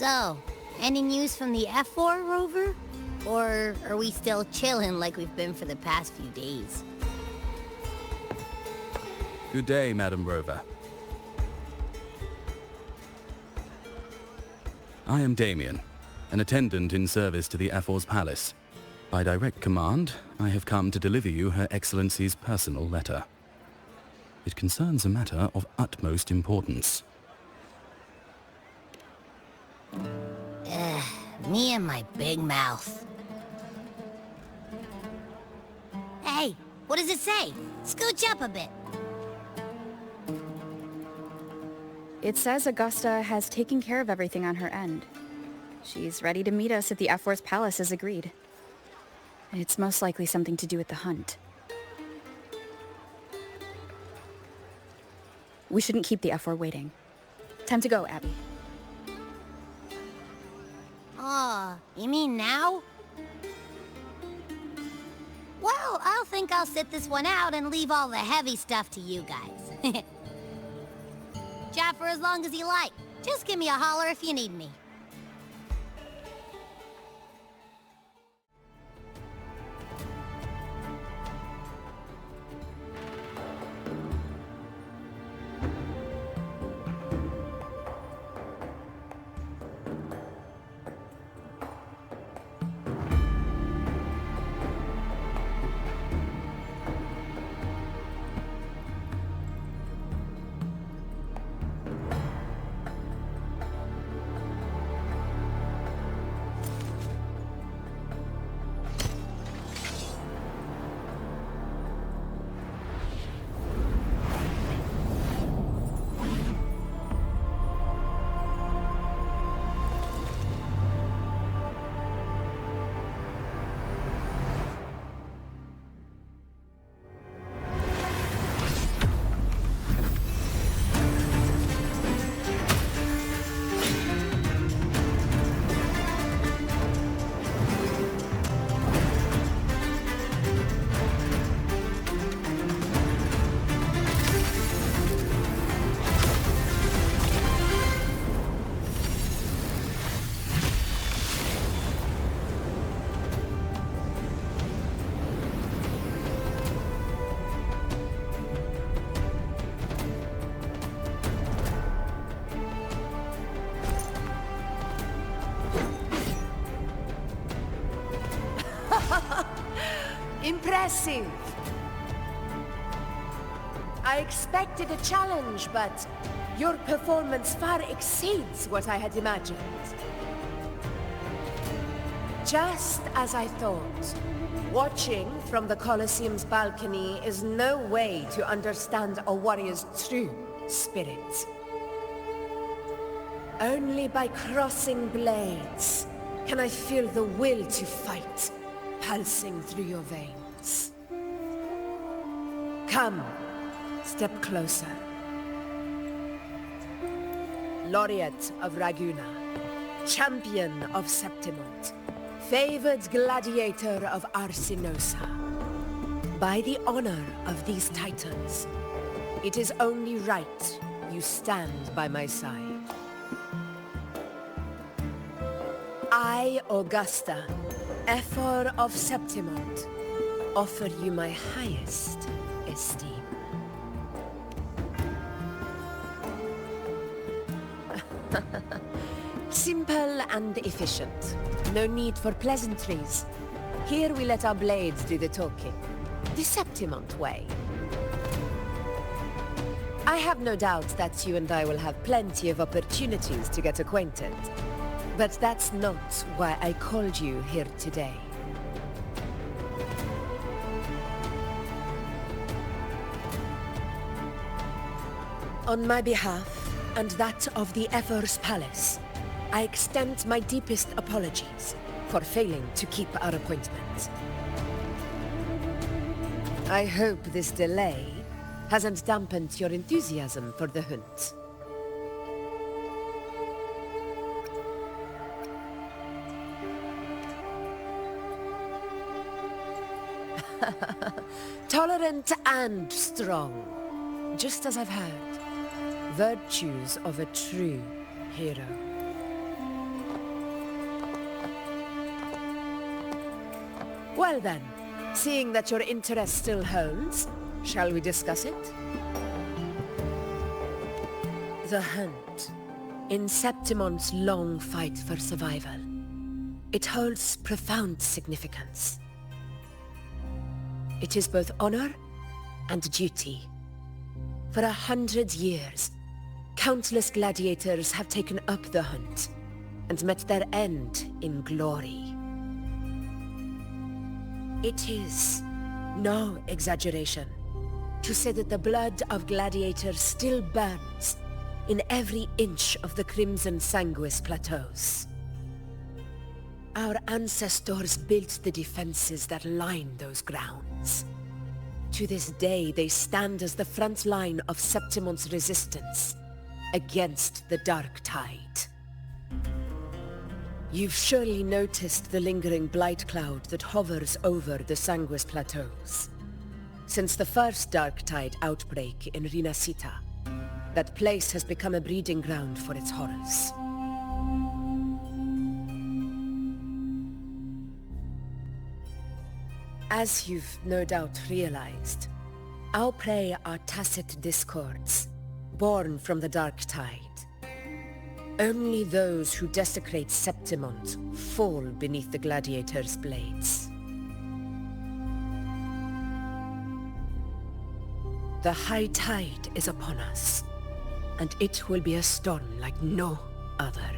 So, any news from the F4 rover? Or are we still chilling like we've been for the past few days? Good day, Madam Rover. I am Damien, an attendant in service to the F4's palace. By direct command, I have come to deliver you Her Excellency's personal letter. It concerns a matter of utmost importance. Me and my big mouth. Hey, what does it say? Scooch up a bit. It says Augusta has taken care of everything on her end. She's ready to meet us at the F4's palace as agreed. It's most likely something to do with the hunt. We shouldn't keep the F4 waiting. Time to go, Abby. Oh, you mean now? Well, I'll think I'll sit this one out and leave all the heavy stuff to you guys. Chat for as long as you like. Just give me a holler if you need me. Impressive! I expected a challenge, but your performance far exceeds what I had imagined. Just as I thought, watching from the Colosseum's balcony is no way to understand a warrior's true spirit. Only by crossing blades can I feel the will to fight pulsing through your veins. Come, step closer. Laureate of Raguna, champion of Septimont, favored gladiator of Arsinosa. By the honor of these titans, it is only right you stand by my side. I, Augusta, F4 of Septimont, offer you my highest esteem. Simple and efficient. No need for pleasantries. Here we let our blades do the talking. The Septimont way. I have no doubt that you and I will have plenty of opportunities to get acquainted. But that's not why I called you here today. On my behalf, and that of the F4's palace, I extend my deepest apologies for failing to keep our appointment. I hope this delay hasn't dampened your enthusiasm for the hunt. Tolerant and strong, just as I've heard. Virtues of a true hero. Well then, seeing that your interest still holds, shall we discuss it? The hunt. In Septimon's long fight for survival, it holds profound significance. It is both honor and duty. For 100 years, countless gladiators have taken up the hunt and met their end in glory. It is no exaggeration to say that the blood of gladiators still burns in every inch of the Crimson Sanguis plateaus. Our ancestors built the defenses that line those grounds. To this day, they stand as the front line of Septimon's resistance against the Dark Tide. You've surely noticed the lingering blight cloud that hovers over the Sanguis plateaus. Since the first Dark Tide outbreak in Rinasita, that place has become a breeding ground for its horrors. As you've no doubt realized, our prey are tacit discords, born from the Dark Tide. Only those who desecrate Septimont fall beneath the gladiators' blades. The high tide is upon us, and it will be a storm like no other.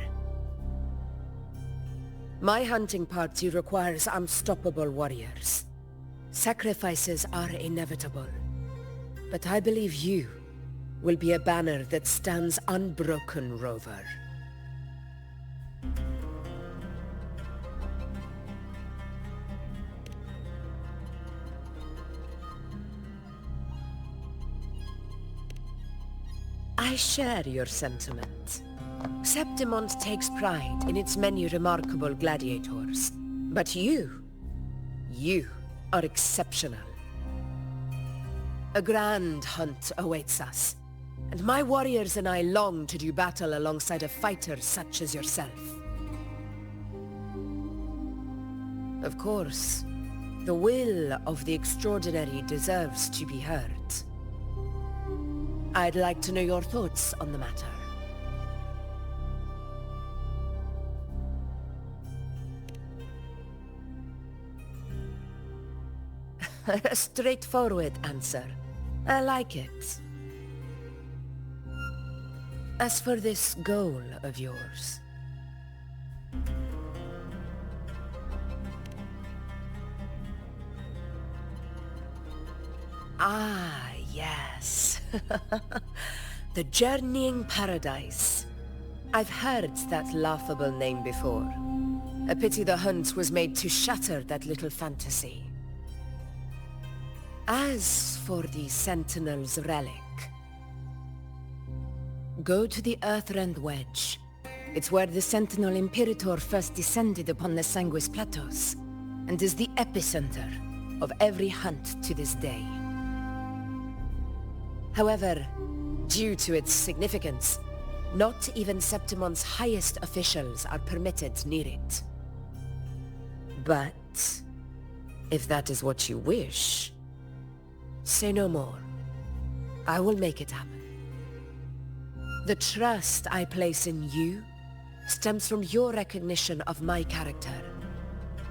My hunting party requires unstoppable warriors. Sacrifices are inevitable, but I believe you will be a banner that stands unbroken, Rover. I share your sentiment. Septimont takes pride in its many remarkable gladiators, but you are exceptional. A grand hunt awaits us, and my warriors and I long to do battle alongside a fighter such as yourself. Of course, the will of the extraordinary deserves to be heard. I'd like to know your thoughts on the matter. A straightforward answer. I like it. As for this goal of yours... Ah, yes. The Journeying Paradise. I've heard that laughable name before. A pity the hunt was made to shatter that little fantasy. As for the Sentinel's relic, go to the Earthrend Wedge. It's where the Sentinel Imperator first descended upon the Sanguis Plateaus, and is the epicenter of every hunt to this day. However, due to its significance, not even Septimon's highest officials are permitted near it. But, if that is what you wish, say no more. I will make it happen. The trust I place in you stems from your recognition of my character.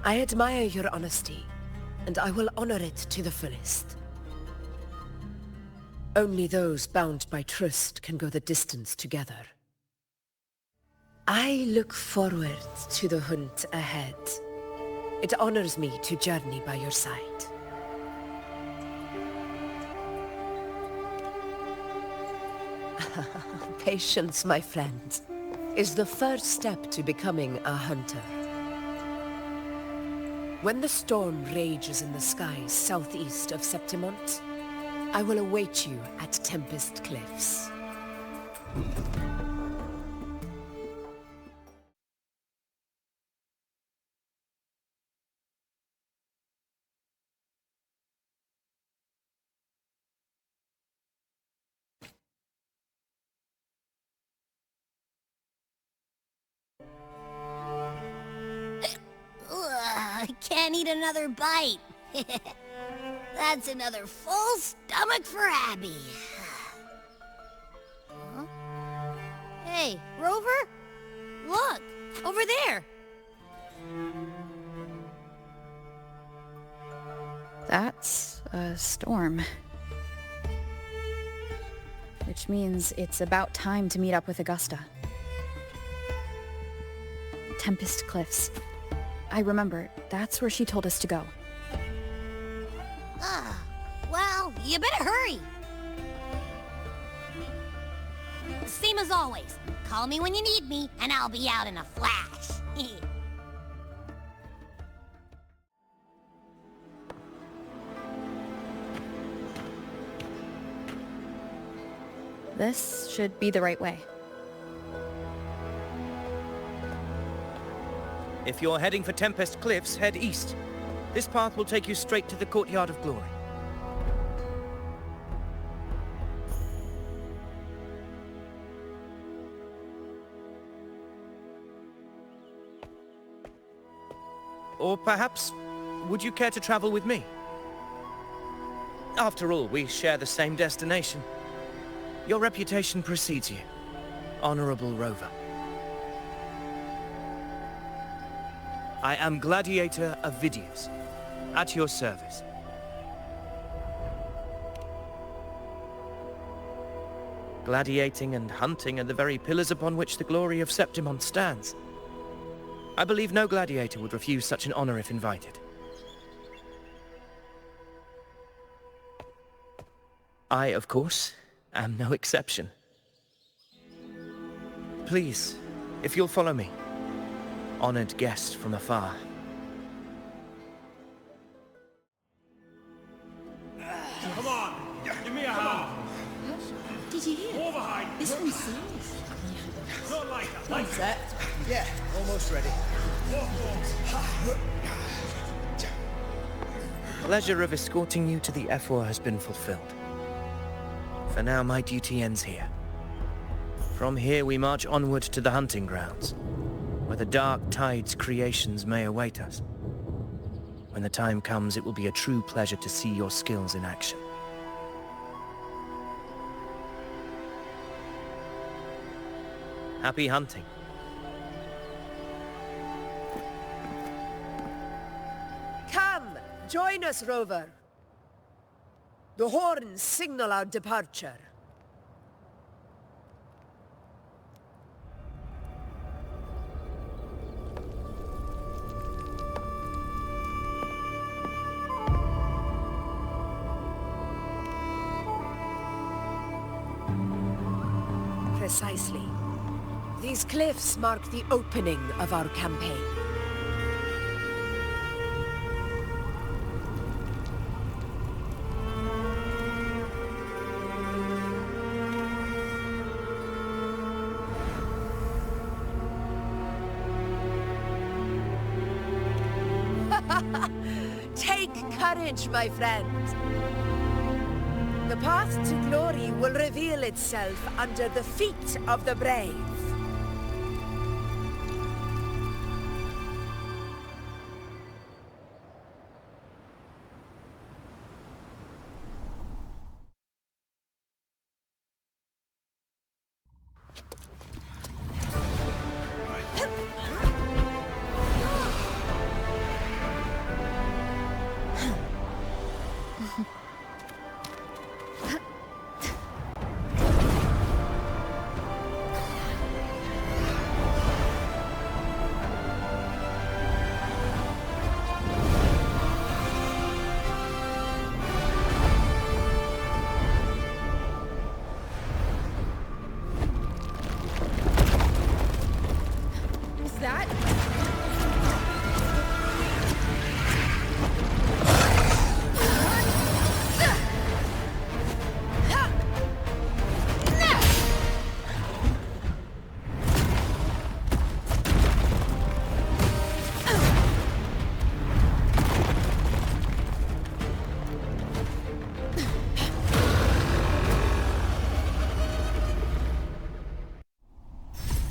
I admire your honesty, and I will honor it to the fullest. Only those bound by trust can go the distance together. I look forward to the hunt ahead. It honors me to journey by your side. Patience, my friend, is the first step to becoming a hunter. When the storm rages in the skies southeast of Septimont, I will await you at Tempest Cliffs. Ugh, I can't can't eat another bite. That's another full stomach for Abby. Huh? Hey, Rover? Look, over there. That's a storm. Which means it's about time to meet up with Augusta. Tempest Cliffs. I remember, that's where she told us to go. Well, you better hurry. Same as always. Call me when you need me, and I'll be out in a flash. This should be the right way. If you're heading for Tempest Cliffs, head east. This path will take you straight to the Courtyard of Glory. Or perhaps, would you care to travel with me? After all, we share the same destination. Your reputation precedes you, Honorable Rover. I am Gladiator of Vidius, at your service. Gladiating and hunting are the very pillars upon which the glory of Septimont stands. I believe no gladiator would refuse such an honor if invited. I, of course, am no exception. Please, if you'll follow me, honored guest from afar. Come on, give me a hand. Did you hear? More behind. This one's serious. Not like that. One set. Yeah, almost ready. The pleasure of escorting you to the F4 has been fulfilled. For now, my duty ends here. From here, we march onward to the hunting grounds, where the dark tide's creations may await us. When the time comes, it will be a true pleasure to see your skills in action. Happy hunting. Come, join us, Rover. The horns signal our departure. Precisely. These cliffs mark the opening of our campaign. Take courage, my friend. The path to glory will reveal itself under the feet of the brave.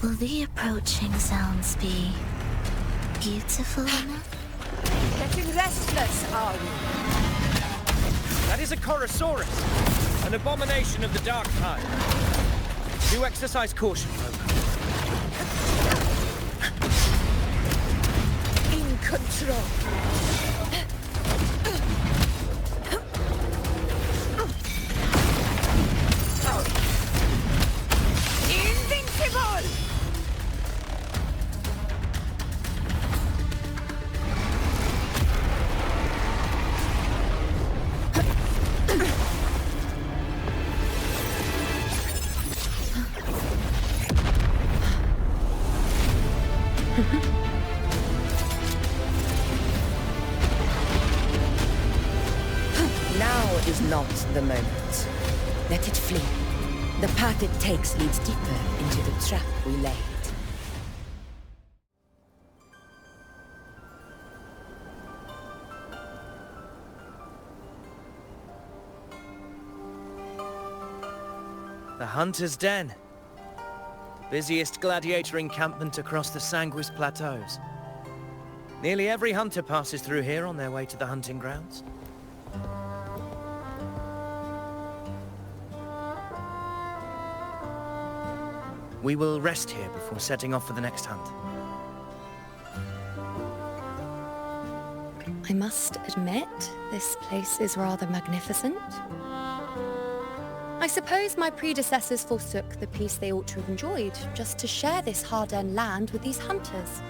Will the approaching sounds be beautiful enough? Getting restless, are we? That is a Chorosaurus, an abomination of the dark tide. Do exercise caution, Rover. In control. Invincible! Now is not the moment. Let it flee. The path it takes leads deeper into the trap we laid. The Hunter's Den. The busiest gladiator encampment across the Sanguis Plateaus. Nearly every hunter passes through here on their way to the hunting grounds. We will rest here before setting off for the next hunt. I must admit, this place is rather magnificent. I suppose my predecessors forsook the peace they ought to have enjoyed just to share this hard-earned land with these hunters.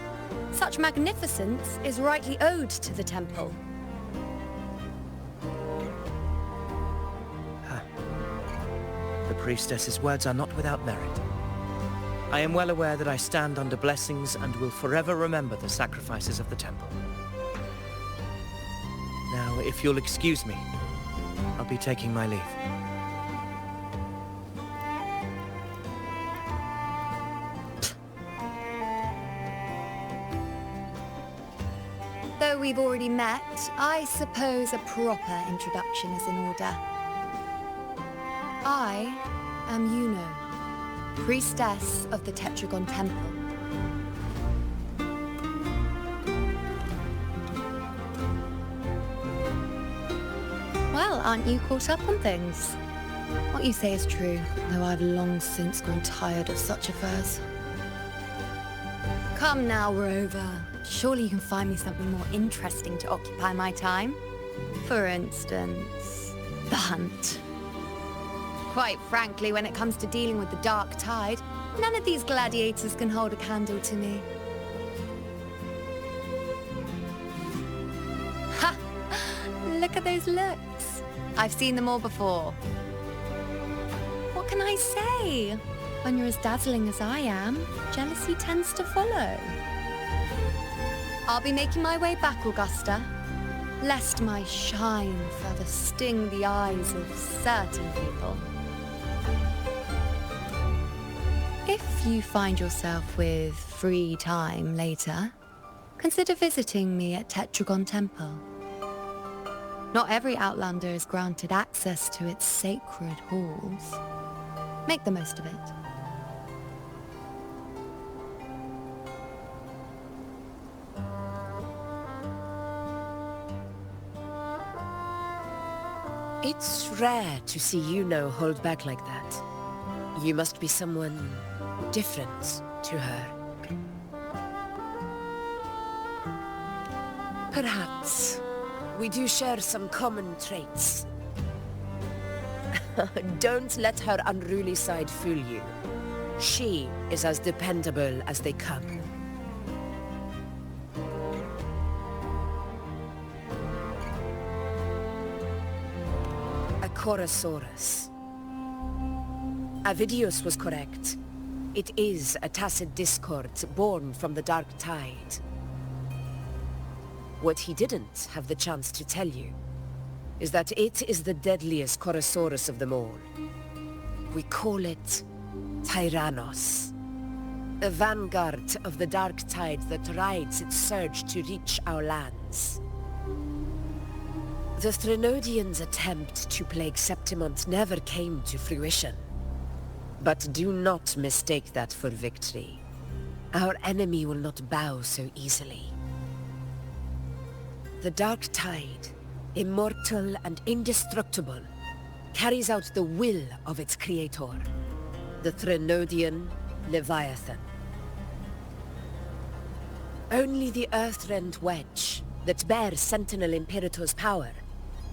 Such magnificence is rightly owed to the temple. The priestess's words are not without merit. I am well aware that I stand under blessings and will forever remember the sacrifices of the temple. Now, if you'll excuse me, I'll be taking my leave. Though we've already met, I suppose a proper introduction is in order. I am Yuno, priestess of the Tetragon Temple. Well, aren't you caught up on things? What you say is true, though I've long since grown tired of such affairs. Come now, Rover. Surely you can find me something more interesting to occupy my time. For instance, the hunt. Quite frankly, when it comes to dealing with the dark tide, none of these gladiators can hold a candle to me. Ha! Look at those looks. I've seen them all before. What can I say? When you're as dazzling as I am, jealousy tends to follow. I'll be making my way back, Augusta, lest my shine further sting the eyes of certain people. If you find yourself with free time later, consider visiting me at Tetragon Temple. Not every Outlander is granted access to its sacred halls. Make the most of it. It's rare to see Yuno hold back like that. You must be someone different to her. Perhaps we do share some common traits. Don't let her unruly side fool you. She is as dependable as they come. A Chorosaurus. Avidius was correct. It is a tacit discord born from the dark tide. What he didn't have the chance to tell you is that it is the deadliest Chorosaurus of them all. We call it Tyrannos, a vanguard of the dark tide that rides its surge to reach our lands. The Threnodians' attempt to plague Septimont never came to fruition. But do not mistake that for victory. Our enemy will not bow so easily. The Dark Tide, immortal and indestructible, carries out the will of its creator, the Threnodian Leviathan. Only the Earthrend Wedge, that bears Sentinel Imperator's power,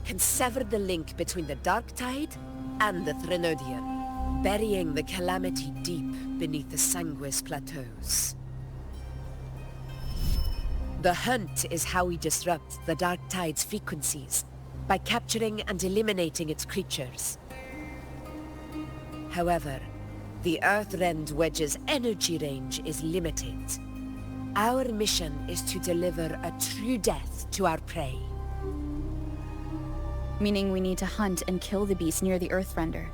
can sever the link between the Dark Tide and the Threnodian, burying the calamity deep beneath the Sanguis Plateaus. The hunt is how we disrupt the Dark Tide's frequencies, by capturing and eliminating its creatures. However, the Earthrend Wedge's energy range is limited. Our mission is to deliver a true death to our prey. Meaning we need to hunt and kill the beast near the Earthrender.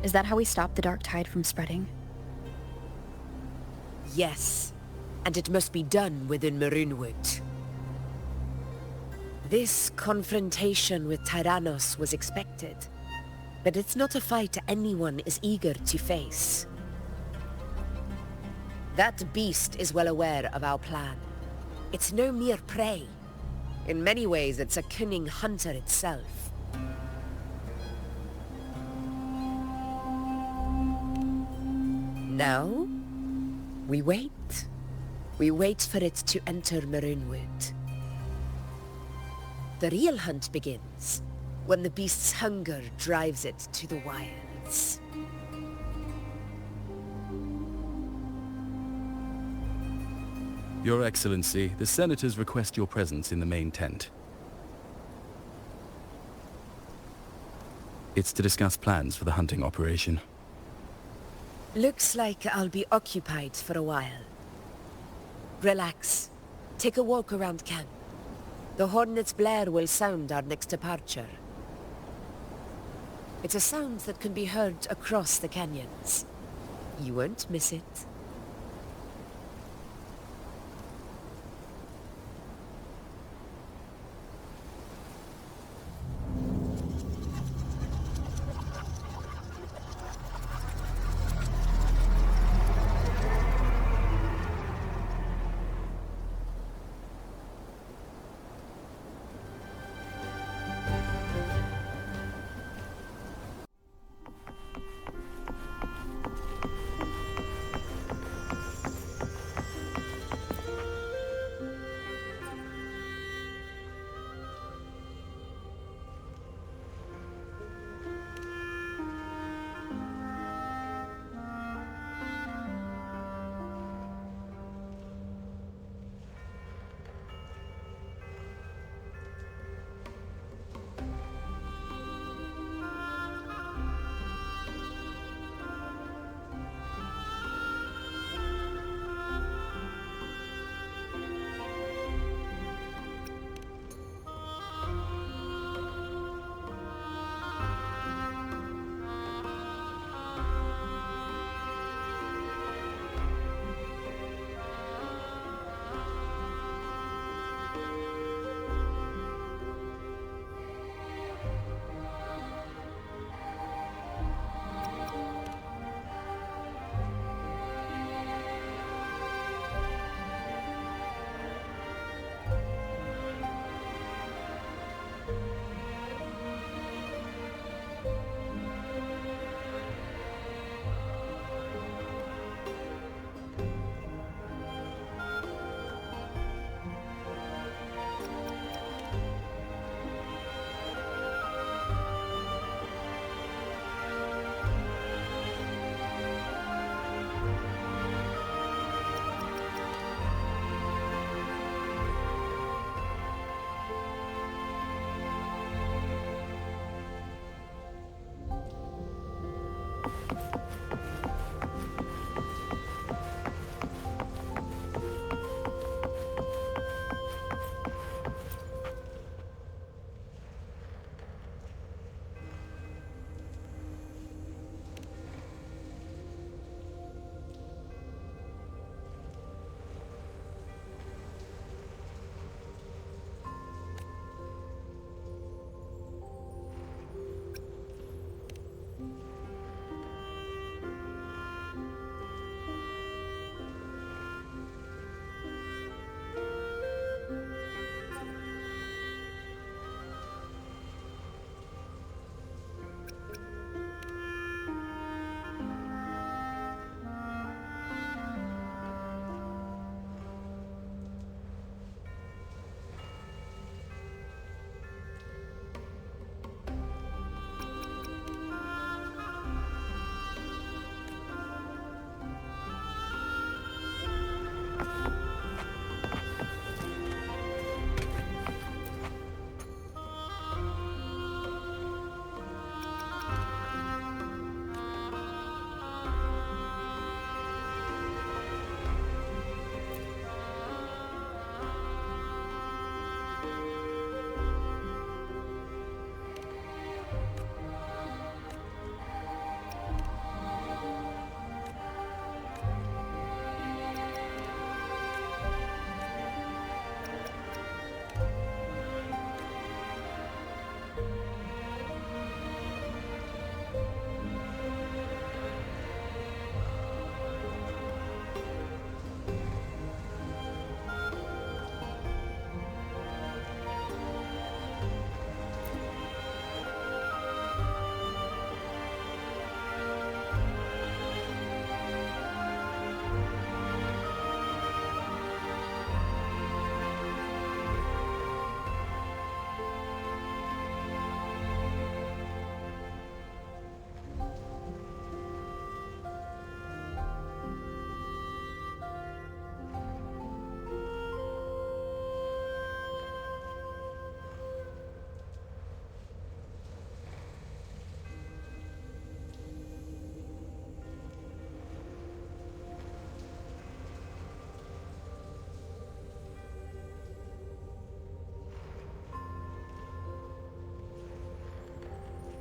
Is that how we stop the Dark Tide from spreading? Yes, and it must be done within Maroonwood. This confrontation with Tyrannos was expected, but it's not a fight anyone is eager to face. That beast is well aware of our plan. It's no mere prey. In many ways, it's a cunning hunter itself. Now, we wait. We wait for it to enter Maroonwood. The real hunt begins when the beast's hunger drives it to the wilds. Your Excellency, the Senators request your presence in the main tent. It's to discuss plans for the hunting operation. Looks like I'll be occupied for a while. Relax. Take a walk around camp. The Hornet's blare will sound our next departure. It's a sound that can be heard across the canyons. You won't miss it.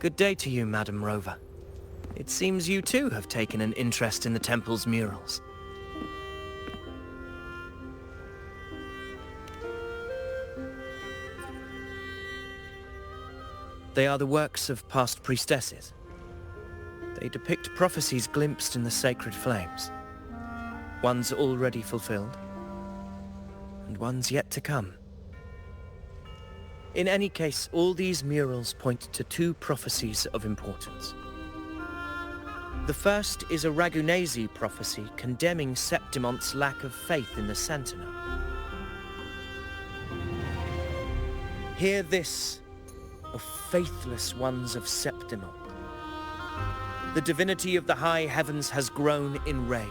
Good day to you, Madam Rover. It seems you too have taken an interest in the temple's murals. They are the works of past priestesses. They depict prophecies glimpsed in the sacred flames. Ones already fulfilled, and ones yet to come. In any case, all these murals point to two prophecies of importance. The first is a Ragunesi prophecy condemning Septimonte's lack of faith in the Sentinel. Hear this, O faithless ones of Septimont. The divinity of the high heavens has grown enraged.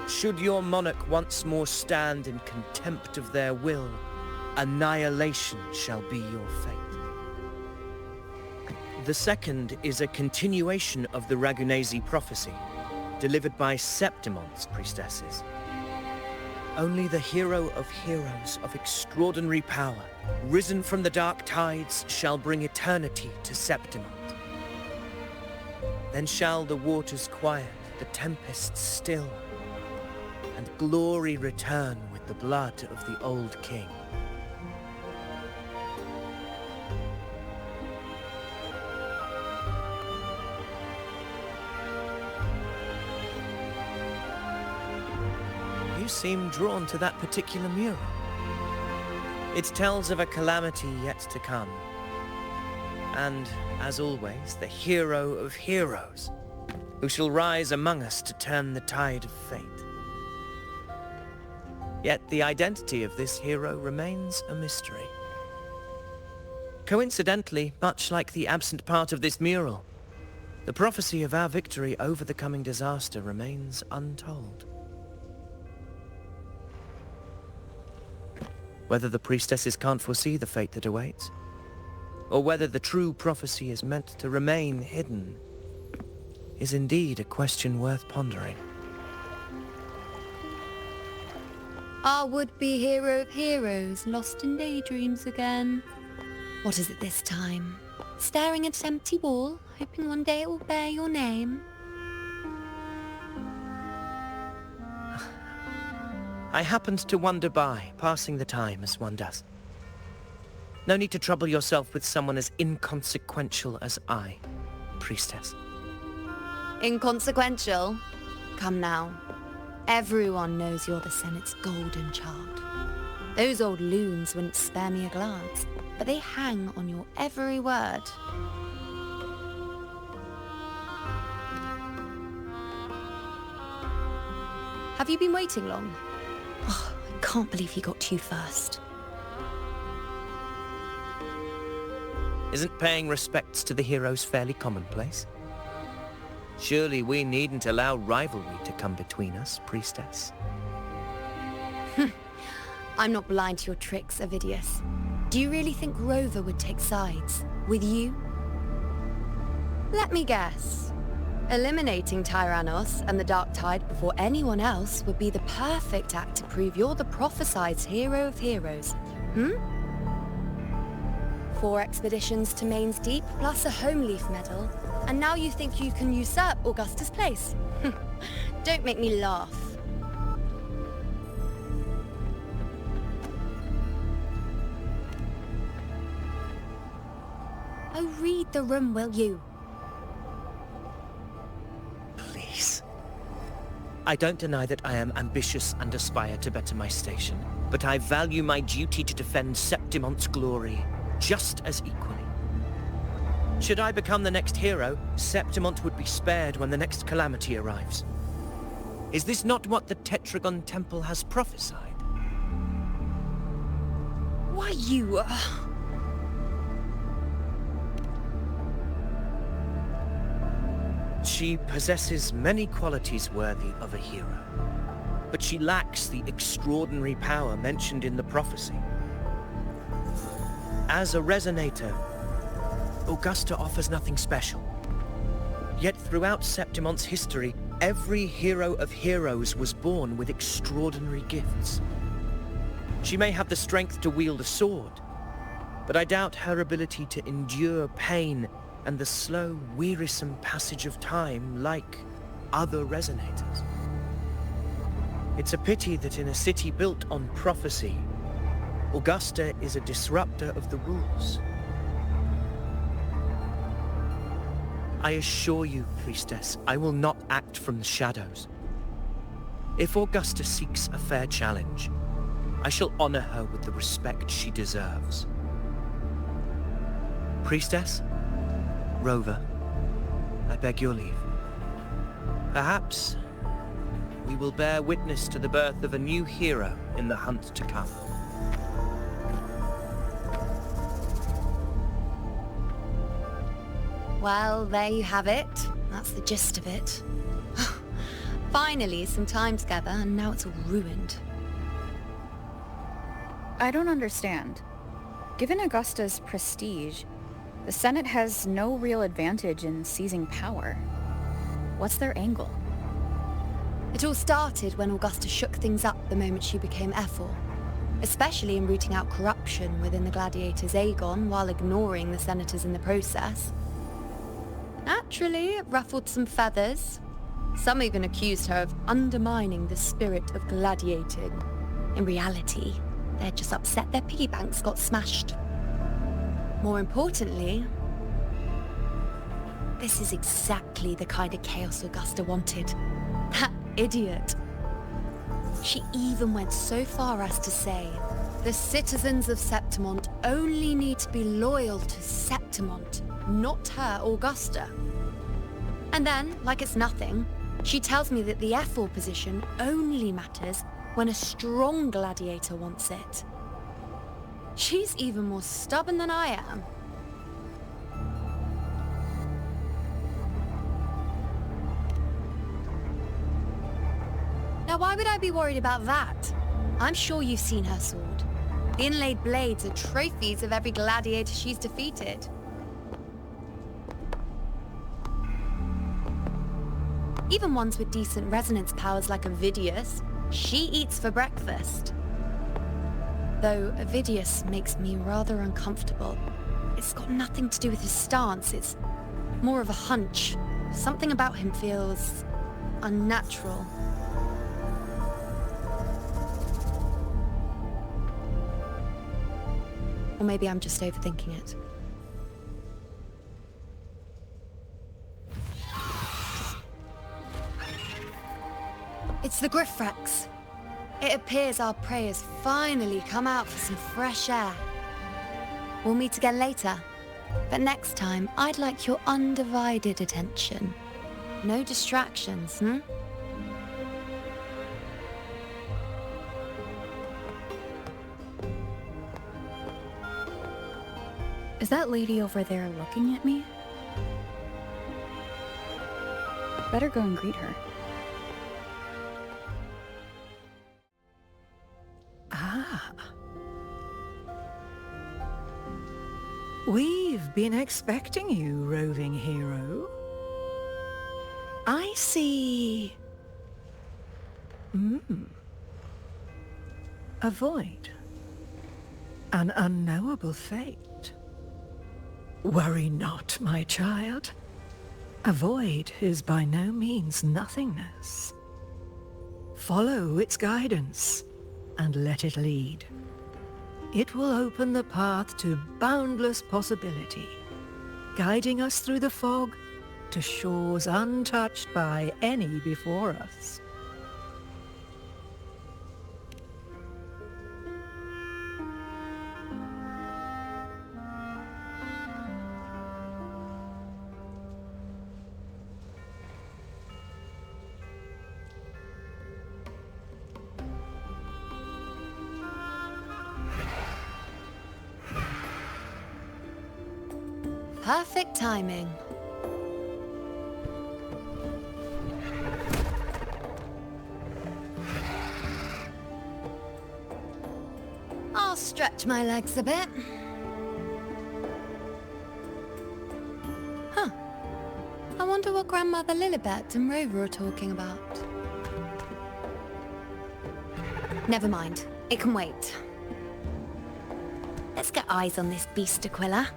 Should your monarch once more stand in contempt of their will, annihilation shall be your fate. The second is a continuation of the Ragunesi prophecy, delivered by Septimonte's priestesses. Only the hero of heroes of extraordinary power, risen from the dark tides, shall bring eternity to Septimont. Then shall the waters quiet, the tempests still, and glory return with the blood of the old king. You seem drawn to that particular mural. It tells of a calamity yet to come. And, as always, the hero of heroes, who shall rise among us to turn the tide of fate. Yet the identity of this hero remains a mystery. Coincidentally, much like the absent part of this mural, the prophecy of our victory over the coming disaster remains untold. Whether the priestesses can't foresee the fate that awaits, or whether the true prophecy is meant to remain hidden, is indeed a question worth pondering. Our would-be hero of heroes, lost in daydreams again. What is it this time? Staring at an empty wall, hoping one day it will bear your name? I happened to wander by, passing the time as one does. No need to trouble yourself with someone as inconsequential as I, priestess. Inconsequential? Come now. Everyone knows you're the Senate's golden child. Those old loons wouldn't spare me a glance, but they hang on your every word. Have you been waiting long? Oh, I can't believe you got to you first. Isn't paying respects to the heroes fairly commonplace? Surely we needn't allow rivalry to come between us, priestess. I'm not blind to your tricks, Avidius. Do you really think Rover would take sides? With you? Let me guess. Eliminating Tyrannos and the Dark Tide before anyone else would be the perfect act to prove you're the prophesied hero of heroes. 4 expeditions to Main's Deep, plus a Home Leaf medal, and now you think you can usurp Augusta's place? Don't make me laugh. Oh, read the room, will you? Please. I don't deny that I am ambitious and aspire to better my station, but I value my duty to defend Septimonte's glory just as equally. Should I become the next hero, Septimont would be spared when the next calamity arrives. Is this not what the Tetragon Temple has prophesied? Why, you... She possesses many qualities worthy of a hero, but she lacks the extraordinary power mentioned in the prophecy. As a resonator, Augusta offers nothing special. Yet throughout Septimont's history, every hero of heroes was born with extraordinary gifts. She may have the strength to wield a sword, but I doubt her ability to endure pain and the slow, wearisome passage of time like other resonators. It's a pity that in a city built on prophecy, Augusta is a disruptor of the rules. I assure you, Priestess, I will not act from the shadows. If Augusta seeks a fair challenge, I shall honor her with the respect she deserves. Priestess, Rover, I beg your leave. Perhaps we will bear witness to the birth of a new hero in the hunt to come. Well, there you have it. That's the gist of it. Finally, some time together, and now it's all ruined. I don't understand. Given Augusta's prestige, the Senate has no real advantage in seizing power. What's their angle? It all started when Augusta shook things up the moment she became Ephor, especially in rooting out corruption within the gladiators Aegon while ignoring the senators in the process. Naturally, it ruffled some feathers. Some even accused her of undermining the spirit of gladiating. In reality, they're just upset their piggy banks got smashed. More importantly, this is exactly the kind of chaos Augusta wanted. That idiot. She even went so far as to say, the citizens of Septimont only need to be loyal to Septimont, not her, Augusta. And then, like it's nothing, she tells me that the Ephor position only matters when a strong gladiator wants it. She's even more stubborn than I am. Now, why would I be worried about that? I'm sure you've seen her sword. The inlaid blades are trophies of every gladiator she's defeated. Even ones with decent resonance powers like Avidius, she eats for breakfast. Though Avidius makes me rather uncomfortable. It's got nothing to do with his stance, it's more of a hunch. Something about him feels unnatural. Or maybe I'm just overthinking it. It's the Griffrex. It appears our prey has finally come out for some fresh air. We'll meet again later, but next time I'd like your undivided attention. No distractions, Is that lady over there looking at me? Better go and greet her. We've been expecting you, roving hero. I see... A void. An unknowable fate. Worry not, my child. A void is by no means nothingness. Follow its guidance and let it lead. It will open the path to boundless possibility, guiding us through the fog to shores untouched by any before us. Perfect timing. I'll stretch my legs a bit. Huh. I wonder what Grandmother Lilibet and Rover are talking about. Never mind. It can wait. Let's get eyes on this beast, Aquila.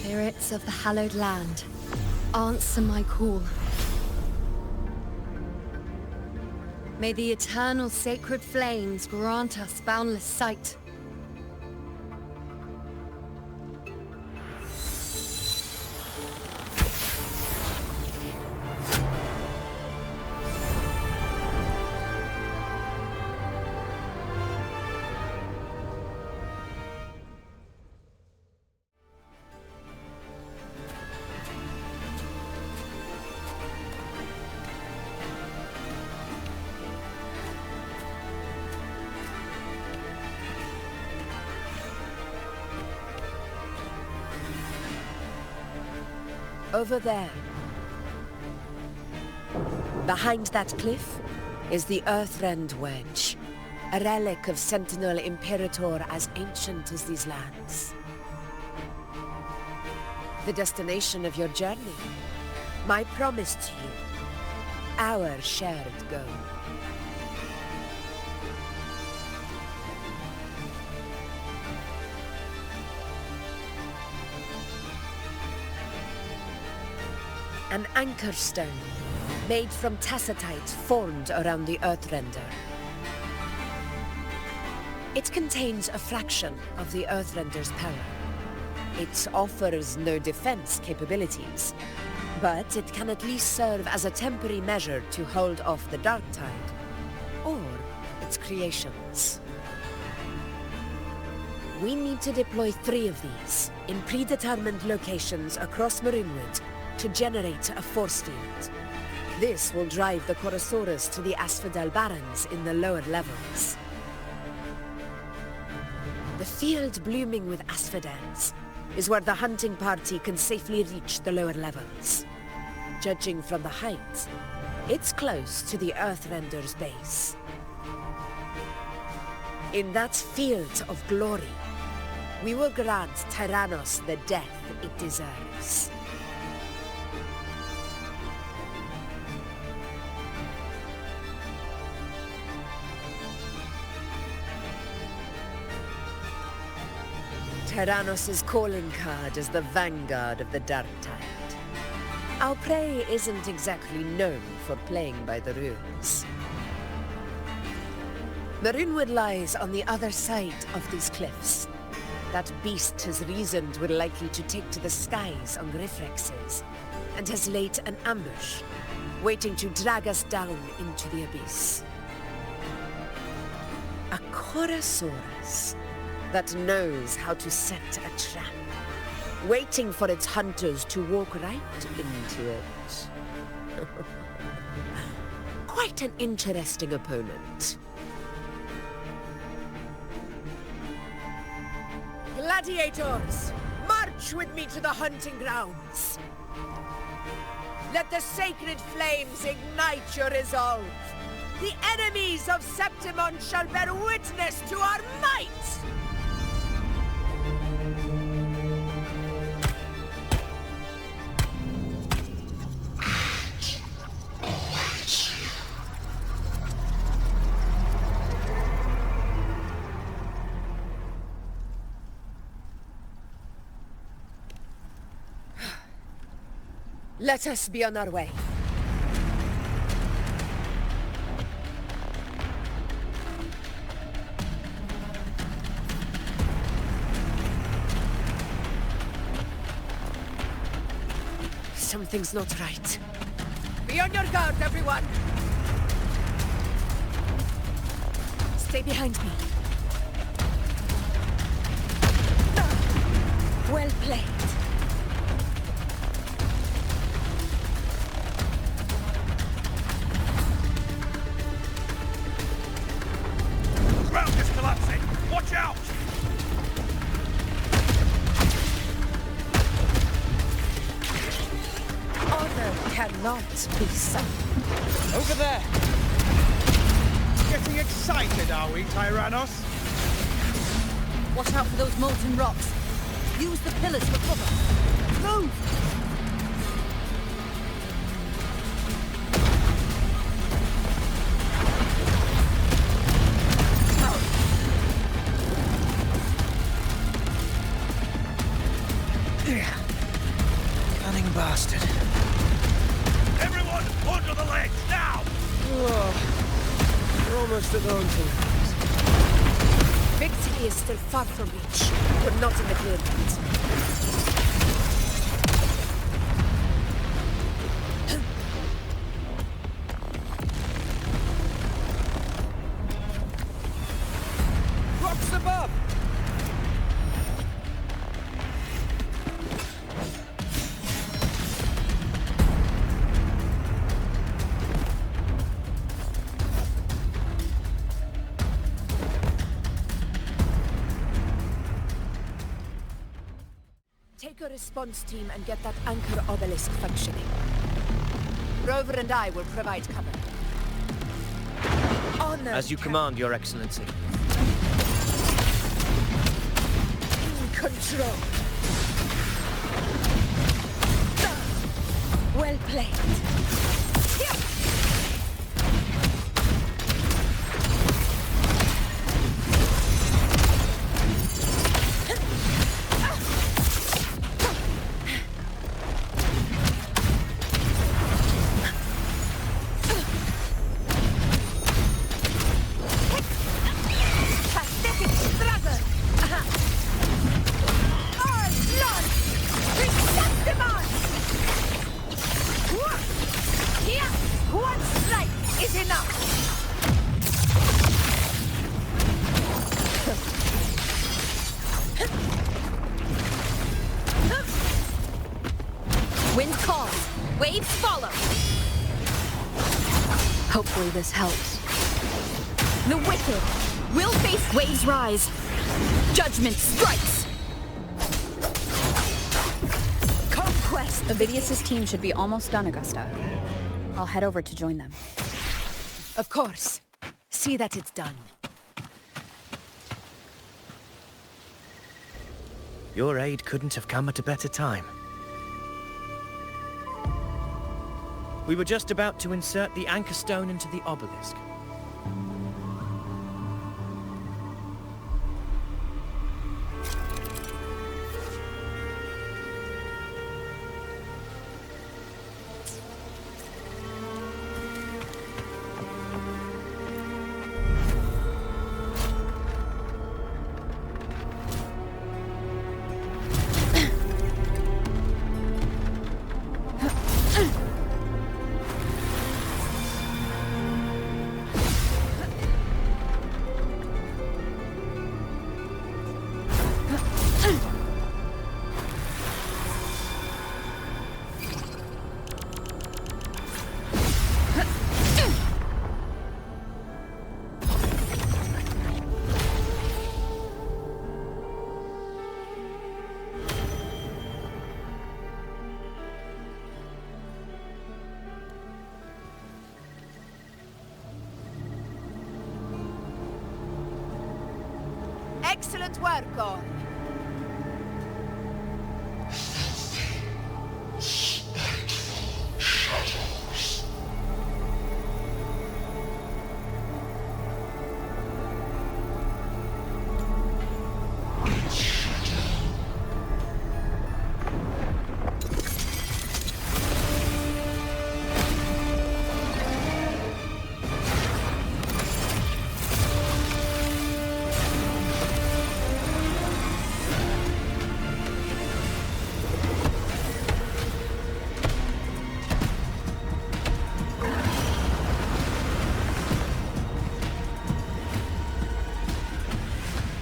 Spirits of the hallowed land, answer my call. May the eternal sacred flames grant us boundless sight. Over there. Behind that cliff is the Earthrend Wedge, a relic of Sentinel Imperator as ancient as these lands. The destination of your journey, my promise to you, our shared goal. An anchor stone, made from tacitite formed around the Earthrender. It contains a fraction of the Earthrender's power. It offers no defense capabilities, but it can at least serve as a temporary measure to hold off the dark tide, or its creations. We need to deploy 3 of these in predetermined locations across Marinwood to generate a force field. This will drive the Chorosaurus to the Asphodel Barrens in the lower levels. The field blooming with asphodels is where the hunting party can safely reach the lower levels. Judging from the height, it's close to the Earthrender's base. In that field of glory, we will grant Tyrannos the death it deserves. Tyrannos' calling card is the vanguard of the Dark Tide. Our prey isn't exactly known for playing by the rules. Marinwood lies on the other side of these cliffs. That beast has reasoned we're likely to take to the skies on Griffrexes, and has laid an ambush, waiting to drag us down into the abyss. A Chorosaurus that knows how to set a trap, waiting for its hunters to walk right into it. Quite an interesting opponent. Gladiators, march with me to the hunting grounds. Let the sacred flames ignite your resolve. The enemies of Septimon shall bear witness to our might! Let us be on our way. Something's not right. Be on your guard, everyone! Stay behind me. Well played. Ground is collapsing! Watch out! Honor cannot be sunk. Over there! Getting excited, are we, Tyrannos? Watch out for those molten rocks. Use the pillars for cover. Move! bastard. Everyone, onto the ledge, now! We're almost at the hunting. Victory is still far from reach, but not in the clear light. Rocks above! Take a response team and get that anchor obelisk functioning. Rover and I will provide cover. Honor As you command, Your Excellency. in control. Well played. Pathetic struggle! All blood! Receptimon! Here! One strike is enough! Wind calls. Waves follow. Hopefully this helps. The wicked will face waves rise. Judgment strikes. Conquest! Avidius's team should be almost done, Augusta. I'll head over to join them. Of course. See that it's done. Your aid couldn't have come at a better time. We were just about to insert the anchor stone into the obelisk. Excellent work, all.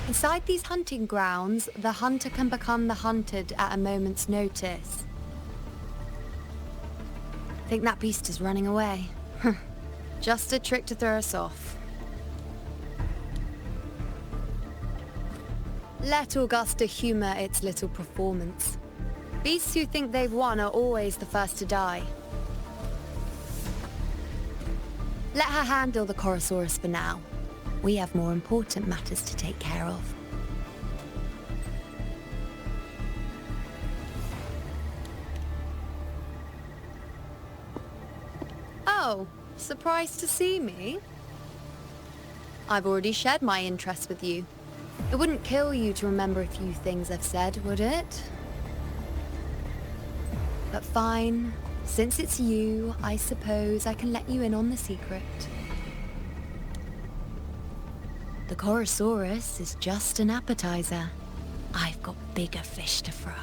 Inside these hunting grounds, the hunter can become the hunted at a moment's notice. Think that beast is running away? Just a trick to throw us off. Let Augusta humor its little performance. Beasts who think they've won are always the first to die. Let her handle the Chorosaurus for now. We have more important matters to take care of. Oh, surprised to see me? I've already shared my interest with you. It wouldn't kill you to remember a few things I've said, would it? But fine. Since it's you, I suppose I can let you in on the secret. The Chorosaurus is just an appetizer. I've got bigger fish to fry.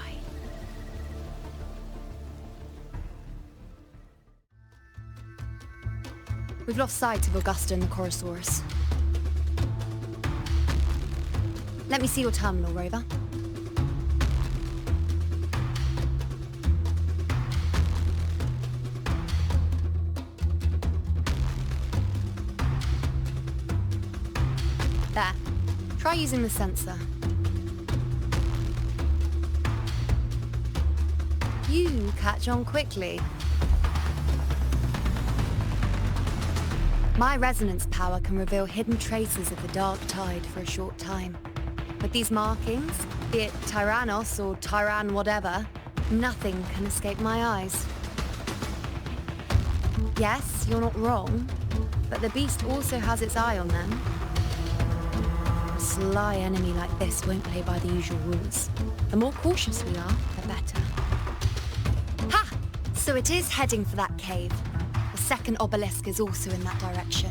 We've lost sight of Augusta and the Chorosaurus. Let me see your terminal, Rover. There. Try using the sensor. You catch on quickly. My resonance power can reveal hidden traces of the Dark Tide for a short time. With these markings, be it Tyrannos or Tyran whatever, nothing can escape my eyes. Yes, you're not wrong, but the beast also has its eye on them. A sly enemy like this won't play by the usual rules. The more cautious we are, the better. Ha! So it is heading for that cave. The second obelisk is also in that direction.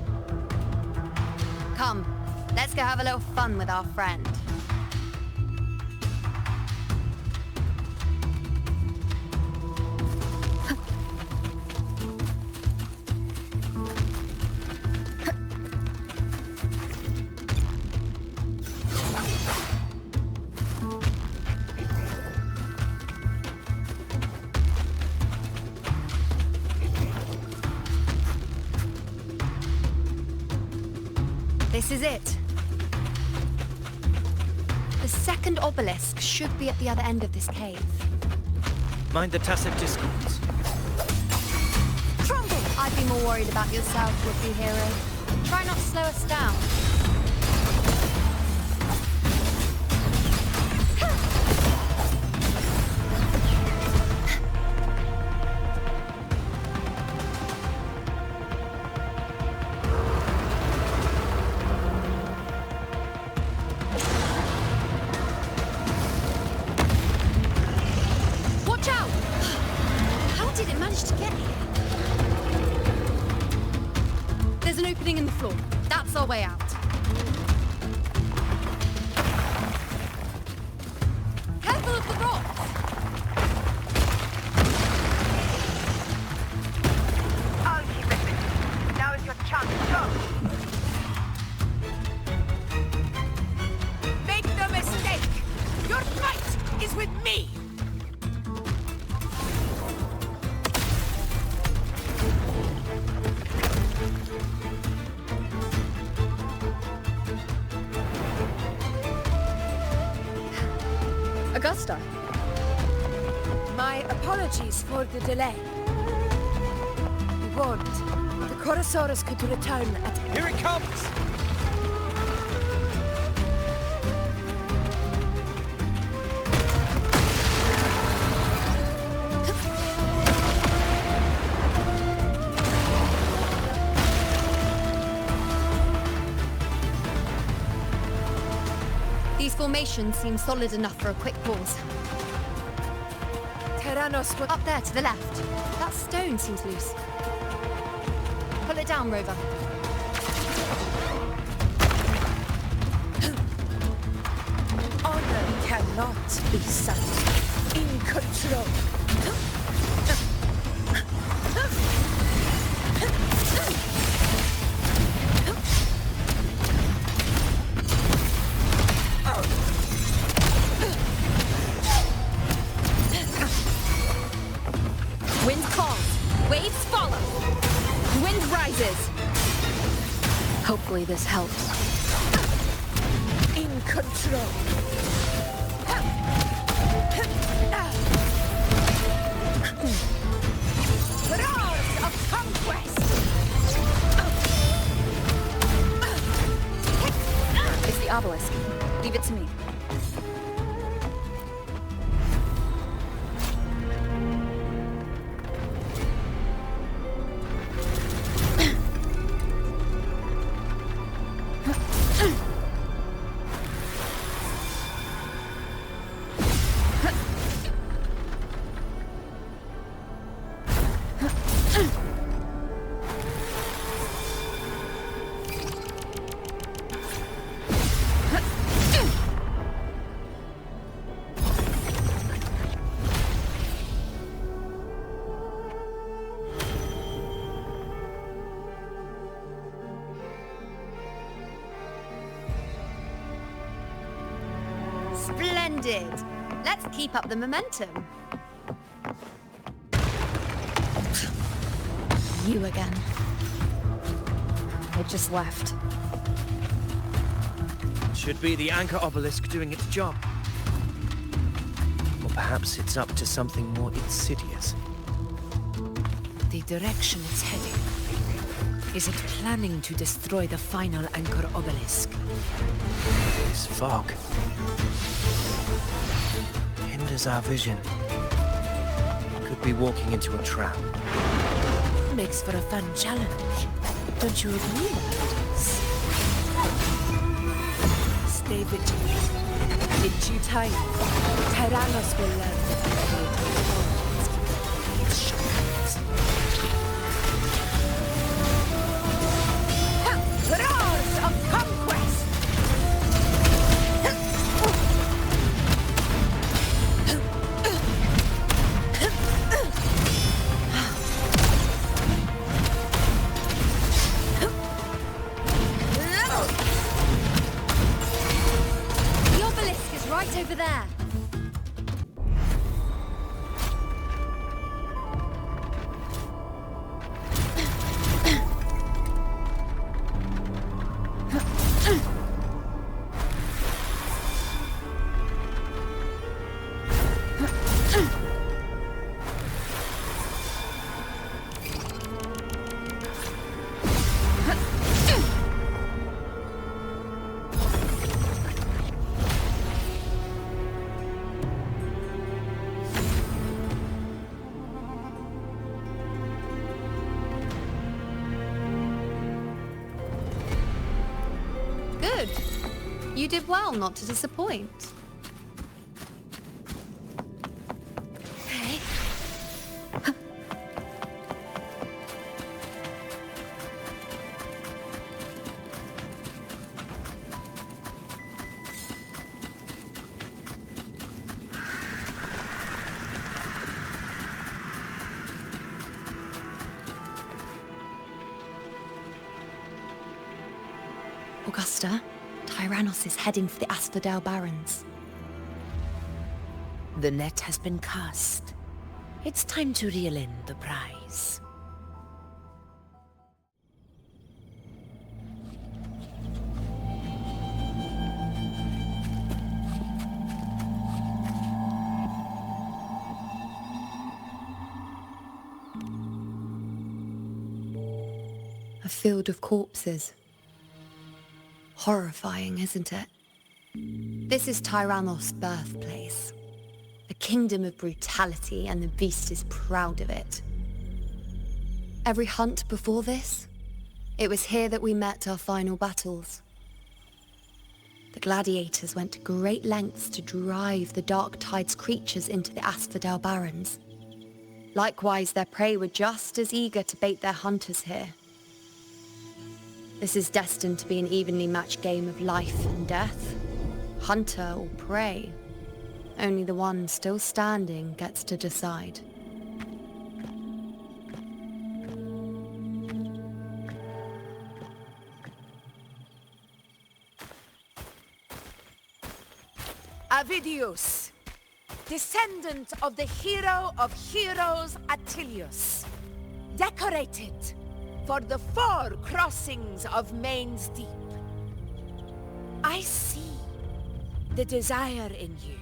Come, let's go have a little fun with our friend. This is it. The second obelisk should be at the other end of this cave. Mind the tacit discords. Trumbull! I'd be more worried about yourself, would-be hero. Try not to slow us down. In the floor. That's our way out. Careful of the rocks! I'll keep it with you. Now is your chance. Go! Make no mistake! Your fight is with me! Augusta. My apologies for the delay. We warned. The Chorosaurus could return at... Here it comes! These formations seem solid enough for a quick pause. Tyrannos would... Up there to the left. That stone seems loose. Pull it down, Rover. Honor cannot be set in control. Wind calms. Waves follow. Wind rises. Hopefully this helps. In control. Roars of conquest! It's the obelisk. Leave it to me. Splendid! Let's keep up the momentum. You again. It just left. Should be the anchor obelisk doing its job. Or perhaps it's up to something more insidious. The direction it's heading. Is it planning to destroy the final anchor obelisk? This fog hinders our vision. Could be walking into a trap. Makes for a fun challenge. Don't you agree, ladies? Stay vigilant. In due time, Tyrannos will learn its shortcuts. Roars of conquest! The obelisk is right over there. Good. You did well not to disappoint. Hey. Augusta, Tyrannos is heading for the Asphodel Barrens. The net has been cast. It's time to reel in the prize. A field of corpses. Horrifying, isn't it? This is Tyrannos' birthplace. A kingdom of brutality, and the beast is proud of it. Every hunt before this, it was here that we met our final battles. The gladiators went to great lengths to drive the Dark Tide's creatures into the Asphodel Barrens. Likewise, their prey were just as eager to bait their hunters here. This is destined to be an evenly matched game of life and death. Hunter or prey. Only the one still standing gets to decide. Avidius, descendant of the hero of heroes Attilius, decorated for the 4 crossings of Main's Deep. I see the desire in you.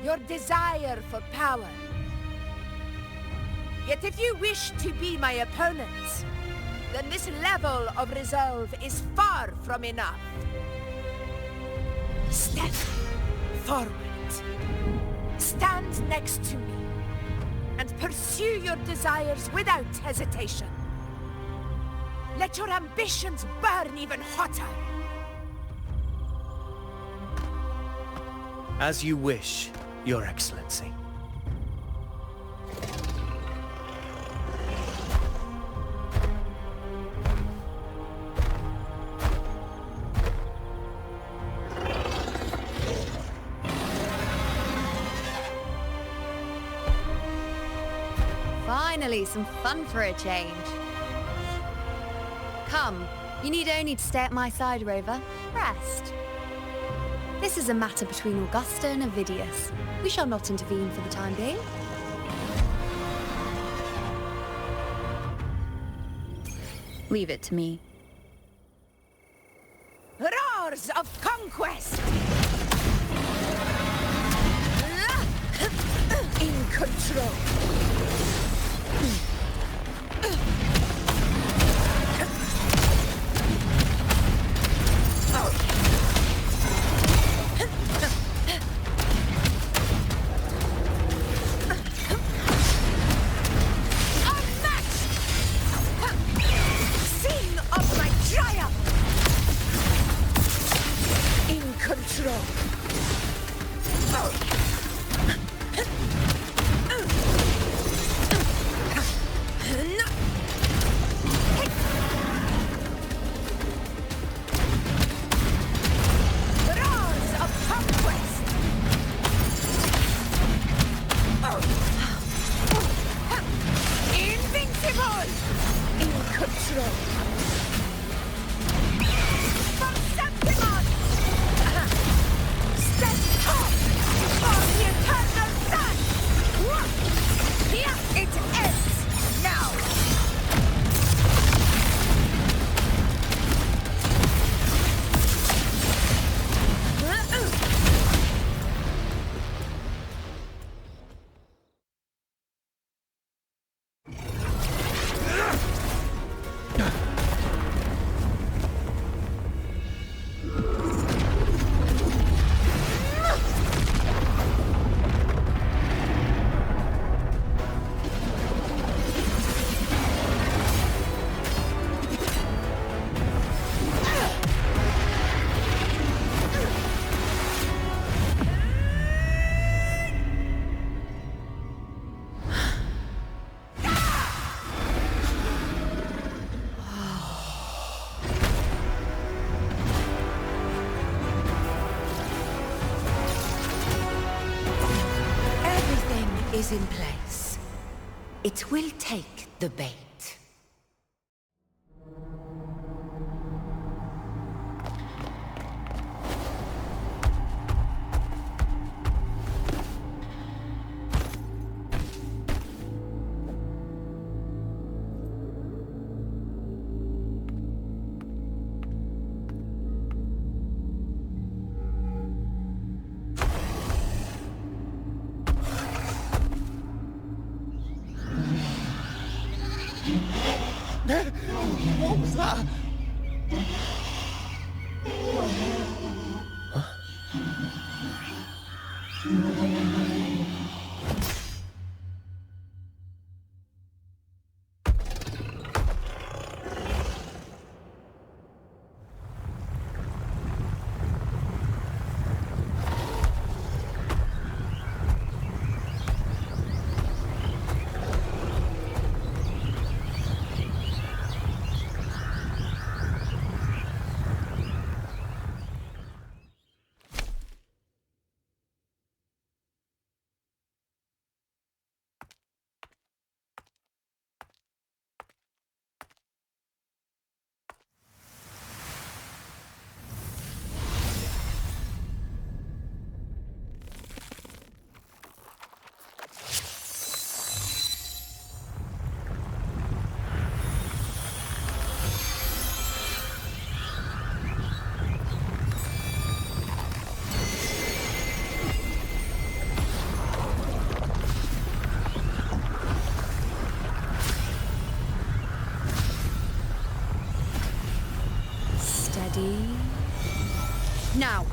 Your desire for power. Yet if you wish to be my opponent, then this level of resolve is far from enough. Step forward. Stand next to me and pursue your desires without hesitation. Let your ambitions burn even hotter. As you wish, Your Excellency. Finally, some fun for a change. Come, you need only to stay at my side, Rover. Rest. This is a matter between Augusta and Avidius. We shall not intervene for the time being. Leave it to me. Roars of conquest! In control. Is in place. It will take the bait. What was that? Now!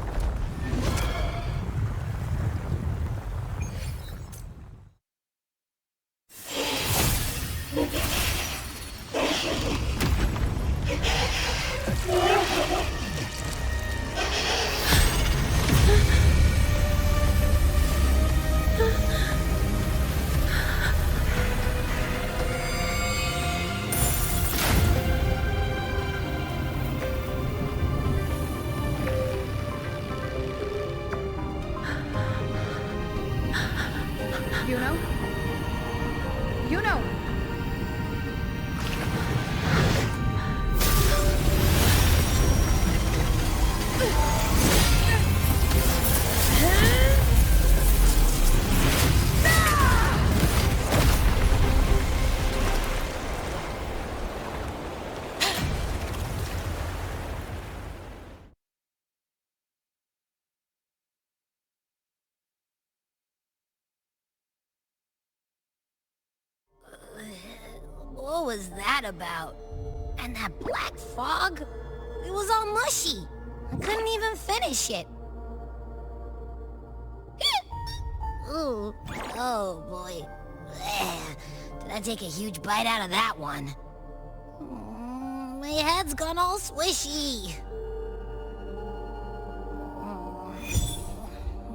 was that about? And that black fog? It was all mushy. I couldn't even finish it. Ooh. Oh, boy. Ugh. Did I take a huge bite out of that one? My head's gone all swishy.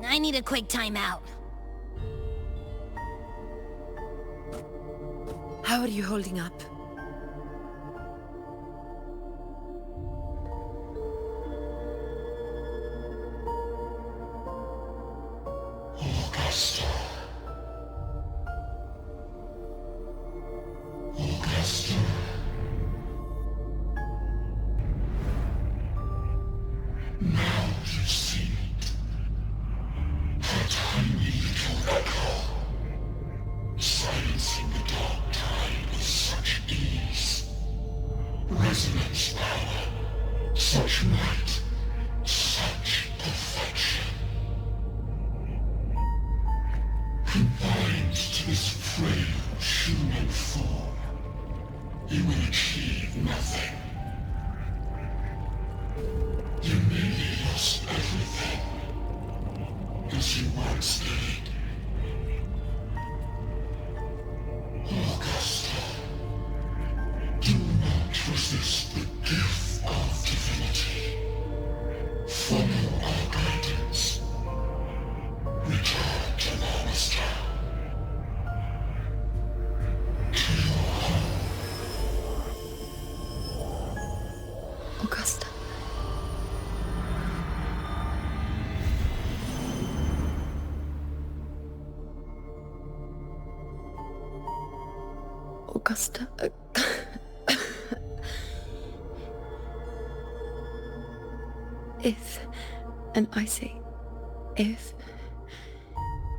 I need a quick timeout. How are you holding up? Augusta. Augusta. Now you see it. A tiny little echo, silencing the dark tide with such ease. Resonance power, such might, such perfection. Combined to this frail human form, you will achieve nothing. You nearly lost everything, as you once did. Augusta, do not resist the gift of divinity. Follow our guidance. Return to Augusta. To your home. Augusta. Augusta. If, and I say, if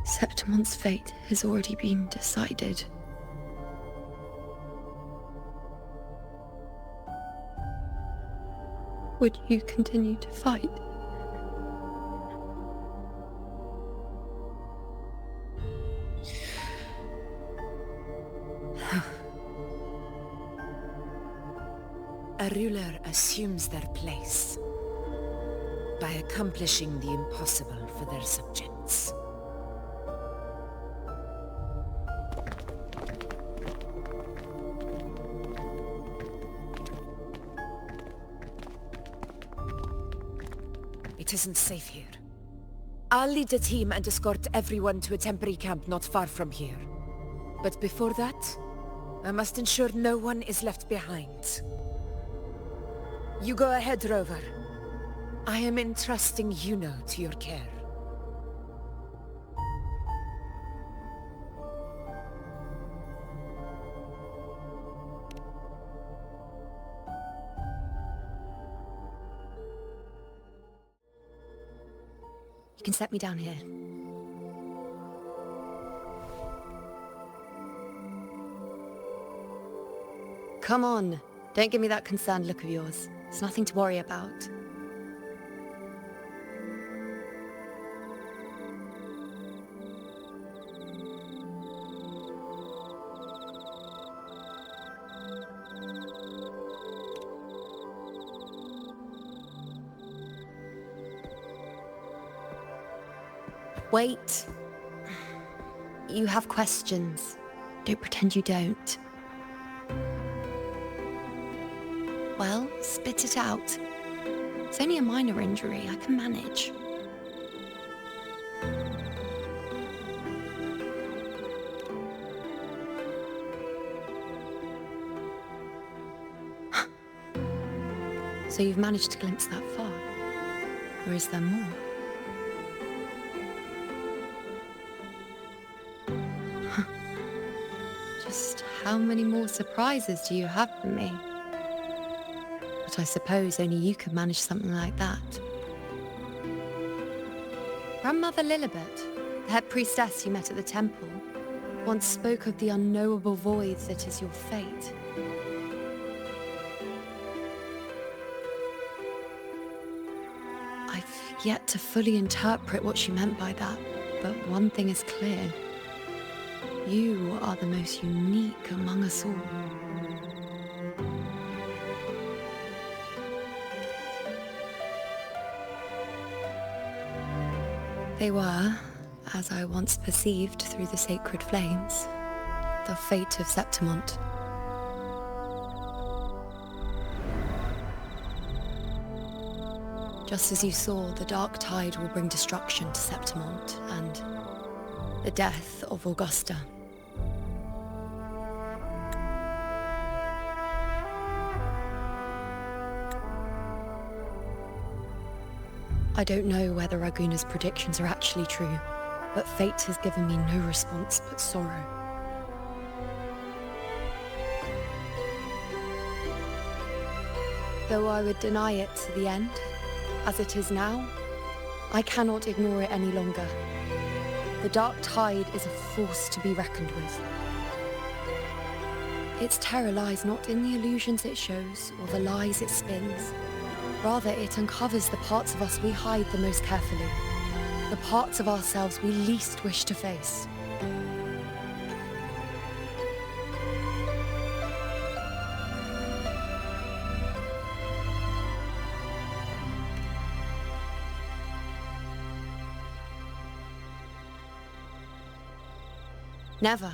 Septimon's fate has already been decided, would you continue to fight? A ruler assumes their place by accomplishing the impossible for their subjects. It isn't safe here. I'll lead a team and escort everyone to a temporary camp not far from here. But before that, I must ensure no one is left behind. You go ahead, Rover. I am entrusting Yuno to your care. You can set me down here. Come on. Don't give me that concerned look of yours. There's nothing to worry about. Wait. You have questions. Don't pretend you don't. Well, spit it out. It's only a minor injury. I can manage. So you've managed to glimpse that far? Or is there more? Just how many more surprises do you have for me? But I suppose only you could manage something like that. Grandmother Lilibet, the head priestess you met at the temple, once spoke of the unknowable void that is your fate. I've yet to fully interpret what she meant by that, but one thing is clear. You are the most unique among us all. They were, as I once perceived through the sacred flames, the fate of Septimont. Just as you saw, the dark tide will bring destruction to Septimont and the death of Augusta. I don't know whether Raguna's predictions are actually true, but fate has given me no response but sorrow. Though I would deny it to the end, as it is now, I cannot ignore it any longer. The dark tide is a force to be reckoned with. Its terror lies not in the illusions it shows or the lies it spins. Rather, it uncovers the parts of us we hide the most carefully, the parts of ourselves we least wish to face. Never.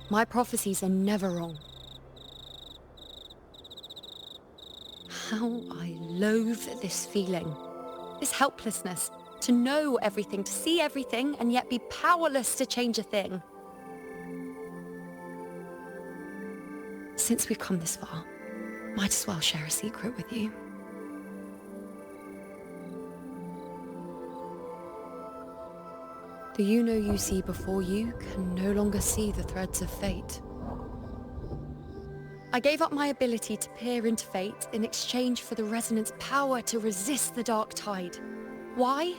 My prophecies are never wrong. How I loathe this feeling, this helplessness, to know everything, to see everything, and yet be powerless to change a thing. Since we've come this far, might as well share a secret with you. The you see before you can no longer see the threads of fate. I gave up my ability to peer into fate in exchange for the resonance power to resist the dark tide. Why?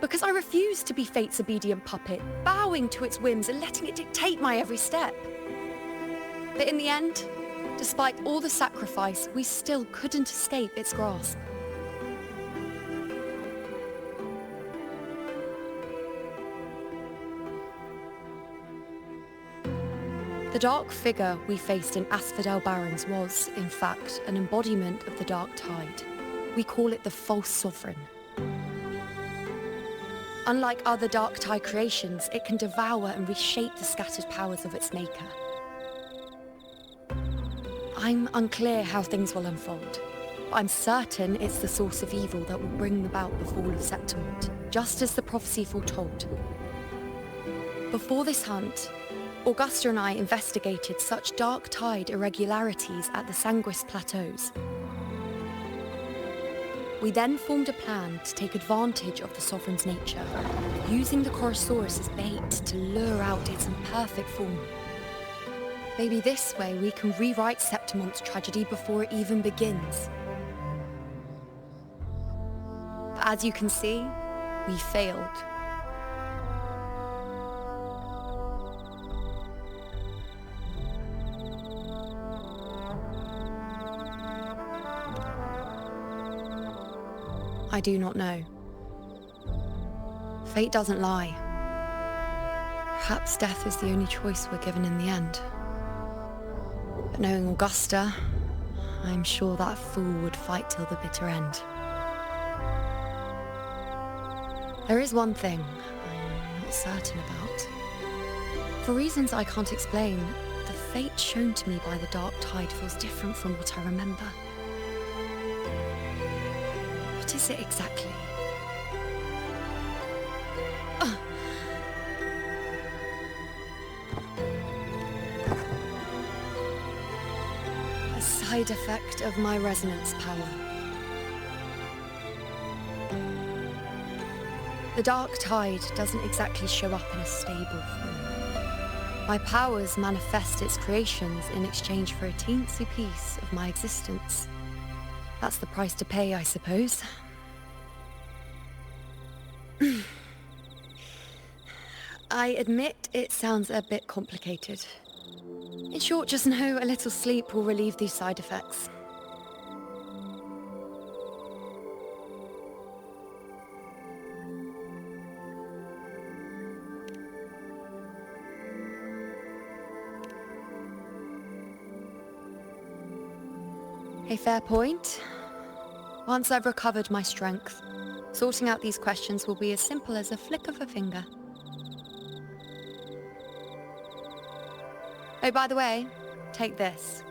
Because I refused to be fate's obedient puppet, bowing to its whims and letting it dictate my every step. But in the end, despite all the sacrifice, we still couldn't escape its grasp. The dark figure we faced in Asphodel Barrens was, in fact, an embodiment of the dark tide. We call it the false sovereign. Unlike other dark tide creations, it can devour and reshape the scattered powers of its maker. I'm unclear how things will unfold, but I'm certain it's the source of evil that will bring about the fall of Septimont, just as the prophecy foretold. Before this hunt, Augusta and I investigated such dark tide irregularities at the Sanguis Plateaus. We then formed a plan to take advantage of the Sovereign's nature, using the Chorosaurus as bait to lure out its imperfect form. Maybe this way we can rewrite Septimont's tragedy before it even begins. But as you can see, we failed. I do not know. Fate doesn't lie. Perhaps death is the only choice we're given in the end. But knowing Augusta, I'm sure that fool would fight till the bitter end. There is one thing I'm not certain about. For reasons I can't explain, the fate shown to me by the dark tide feels different from what I remember. What is it exactly? A side effect of my resonance power. The dark tide doesn't exactly show up in a stable form. My powers manifest its creations in exchange for a teensy piece of my existence. That's the price to pay, I suppose. I admit it sounds a bit complicated. In short, just know a little sleep will relieve these side effects. A fair point. Once I've recovered my strength, Sorting out these questions will be as simple as a flick of a finger. Oh, by the way, take this.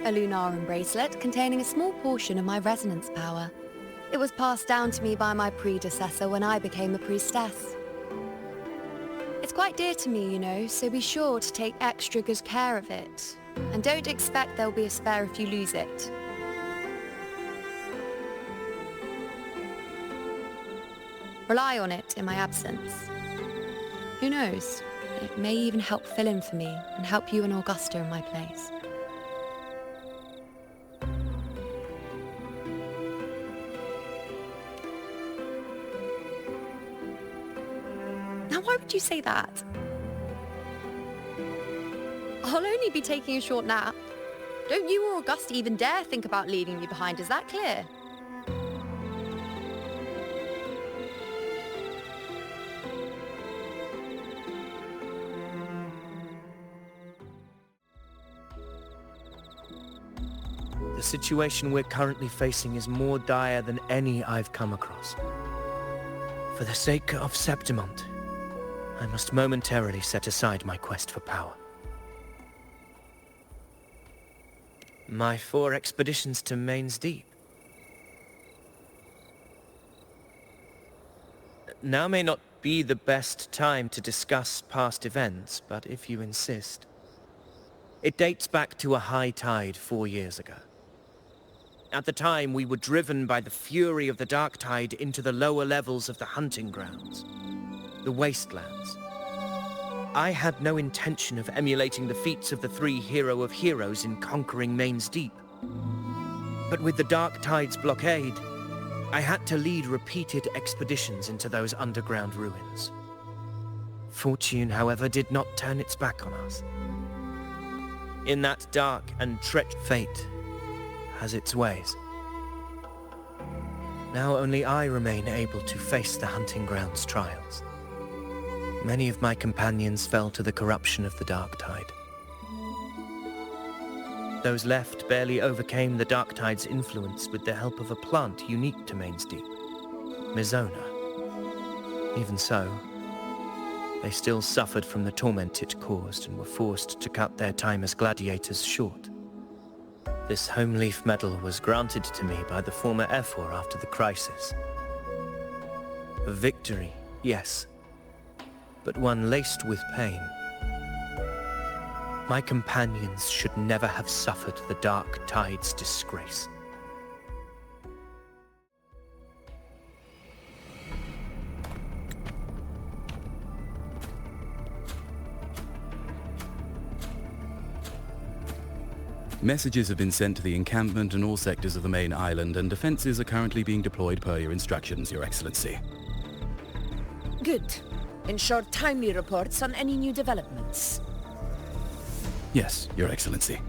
A Lunarum bracelet containing a small portion of my resonance power. It was passed down to me by my predecessor when I became a priestess. It's quite dear to me, you know, so be sure to take extra good care of it. And don't expect there'll be a spare if you lose it. Rely on it in my absence. Who knows? It may even help fill in for me and help you and Augusta in my place. Now, why would you say that? I'll only be taking a short nap. Don't you or Augusta even dare think about leaving me behind, is that clear? The situation we're currently facing is more dire than any I've come across. For the sake of Septimont, I must momentarily set aside my quest for power. My 4 expeditions to Main's Deep. Now may not be the best time to discuss past events, but if you insist. It dates back to a high tide 4 years ago. At the time, we were driven by the fury of the dark tide into the lower levels of the hunting grounds, the wastelands. I had no intention of emulating the feats of the 3 hero of heroes in conquering Main's Deep. But with the dark tide's blockade, I had to lead repeated expeditions into those underground ruins. Fortune, however, did not turn its back on us. In that dark and treacherous fate has its ways. Now only I remain able to face the hunting grounds trials. Many of my companions fell to the corruption of the dark tide. Those left barely overcame the dark tide's influence with the help of a plant unique to Main's Deep, Mizona. Even so, they still suffered from the torment it caused and were forced to cut their time as gladiators short. This home leaf medal was granted to me by the former Ephor after the crisis. A victory, yes, but one laced with pain. My companions should never have suffered the dark tide's disgrace. Messages have been sent to the encampment and all sectors of the main island, and defenses are currently being deployed per your instructions, Your Excellency. Good. Ensure timely reports on any new developments. Yes, Your Excellency.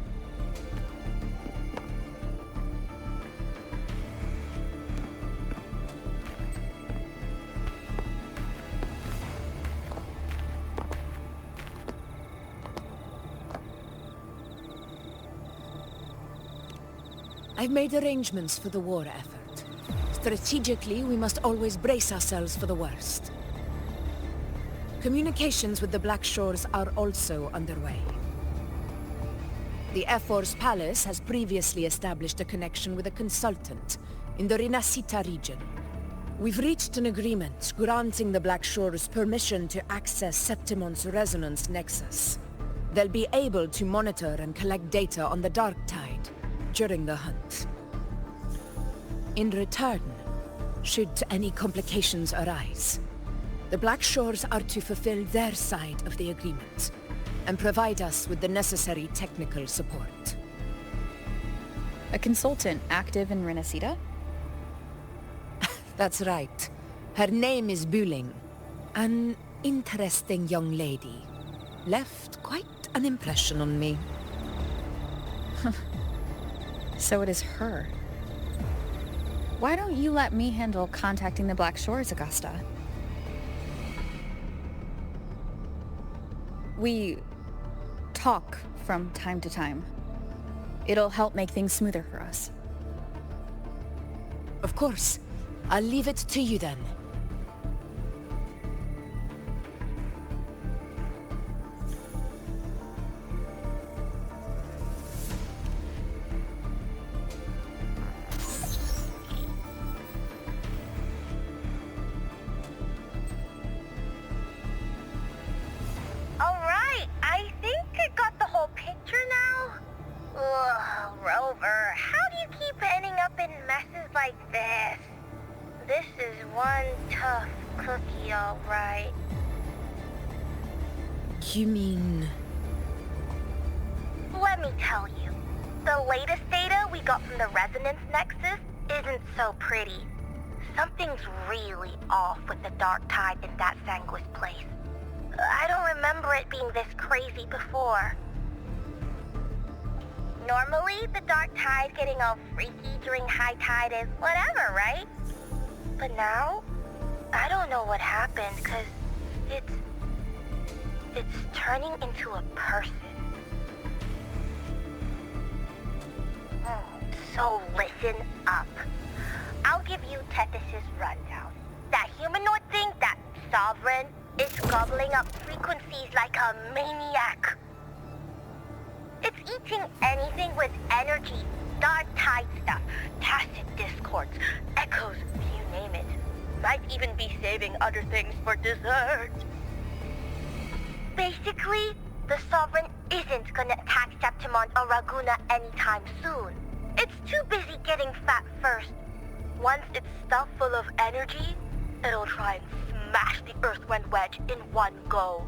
I've made arrangements for the war effort. Strategically, we must always brace ourselves for the worst. Communications with the Black Shores are also underway. The Ephor's palace has previously established a connection with a consultant in the Rinascita region. We've reached an agreement granting the Black Shores permission to access Septimont's resonance nexus. They'll be able to monitor and collect data on the Dark Tide during the hunt. In return, should any complications arise, the Black Shores are to fulfill their side of the agreement and provide us with the necessary technical support. A consultant active in Rinascita? That's right. Her name is Buling. An interesting young lady. Left quite an impression on me. So it is her. Why don't you let me handle contacting the Black Shores, Augusta? We talk from time to time. It'll help make things smoother for us. Of course. I'll leave it to you then. Alright, I think I got the whole picture now. Ugh, Rover, how do you keep ending up in messes like this? This is one tough cookie, alright. You mean... Let me tell you, the latest data we got from the Resonance Nexus isn't so pretty. Something's really off with the dark tide in that Sanguis place. I don't remember it being this crazy before. Normally, the dark tide getting all freaky during high tide is whatever, right? But now, I don't know what happened, cause it's turning into a person. So listen up. I'll give you Tethys' rundown. That humanoid thing, that Sovereign, is gobbling up frequencies like a maniac. It's eating anything with energy, dark tide stuff, tacit discords, echoes, you name it. Might even be saving other things for dessert. Basically, the Sovereign isn't gonna attack Septimon or Raguna anytime soon. It's too busy getting fat first. Once it's stuffed full of energy, it'll try and smash the Earthrend wedge in one go.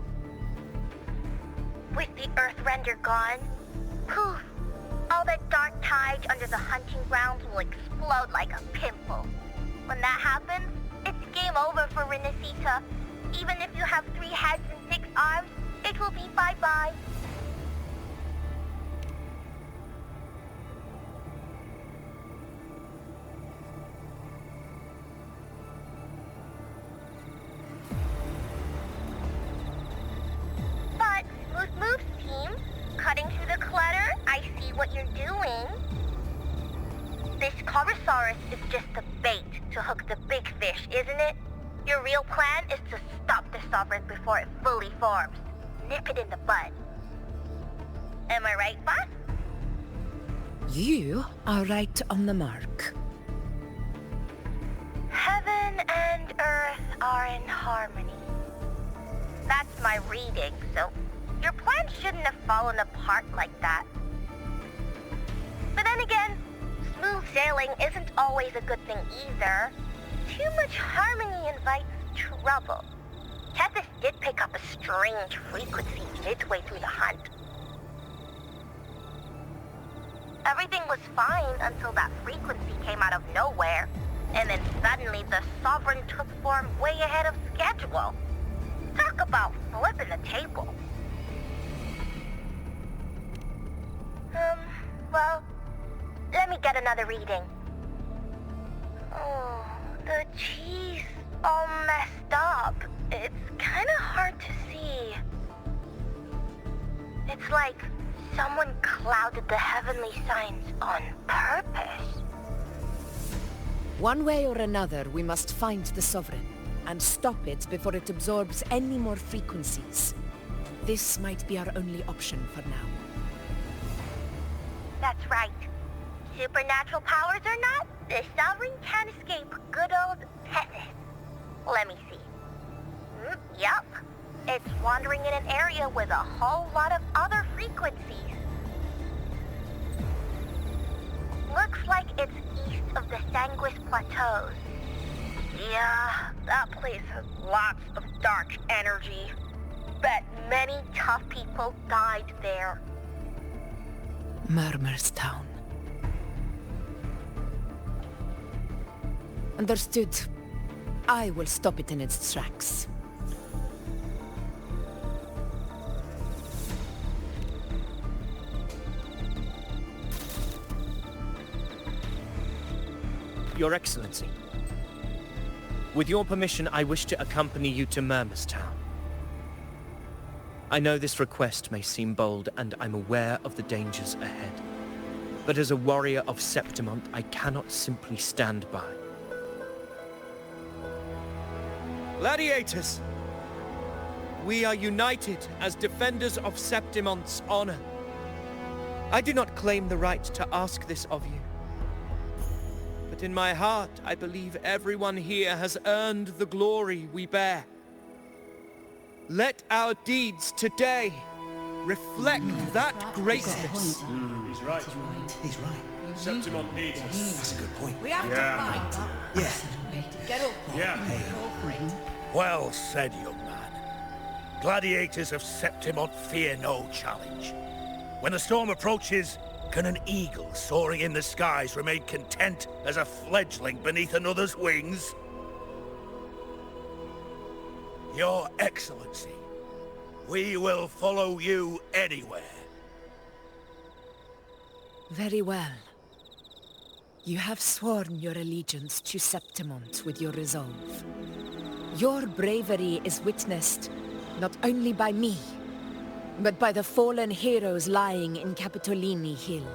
With the Earthrender gone, poof, all that dark tide under the hunting grounds will explode like a pimple. When that happens, it's game over for Renacita. Even if you have 3 heads and 6 arms, it will be bye-bye. But, Smooth Moves team, cutting through the clutter, I see what you're doing. This Corosaurus is just a bait to hook the big fish, isn't it? Your real plan is to stop the Sovereign before it fully forms. Nip it in the bud. Am I right, boss? You are right on the mark. Heaven and Earth are in harmony. That's my reading, so your plan shouldn't have fallen apart like that. But then again, smooth sailing isn't always a good thing either. Too much harmony invites trouble. Tethys did pick up a strange frequency midway through the hunt. Everything was fine until that frequency came out of nowhere, and then suddenly the Sovereign took form way ahead of schedule. Talk about flipping the table. Well, let me get another reading. Oh, the cheese all messed up. It's kind of hard to see. It's like someone clouded the heavenly signs on purpose. One way or another, we must find the Sovereign and stop it before it absorbs any more frequencies. This might be our only option for now. That's right. Supernatural powers or not, the Sovereign can't escape good old Tethys. Let me see. Yup. It's wandering in an area with a whole lot of other frequencies. Looks like it's east of the Sanguis Plateaus. Yeah, that place has lots of dark energy. Bet many tough people died there. Murmur's Town. Understood. I will stop it in its tracks. Your Excellency. With your permission, I wish to accompany you to Murmur's Town. I know this request may seem bold, and I'm aware of the dangers ahead. But as a warrior of Septimont, I cannot simply stand by. Gladiators! We are united as defenders of Septimont's honor. I do not claim the right to ask this of you. But in my heart, I believe everyone here has earned the glory we bear. Let our deeds today reflect that greatness. He's right. He's right. Septimont needs us. That's a good point. We have to fight. Yeah. Get up. Yeah. Well said, young man. Gladiators of Septimont fear no challenge. When the storm approaches, can an eagle soaring in the skies remain content as a fledgling beneath another's wings? Your Excellency, we will follow you anywhere. Very well. You have sworn your allegiance to Septimont with your resolve. Your bravery is witnessed not only by me, but by the fallen heroes lying in Capitolini Hill.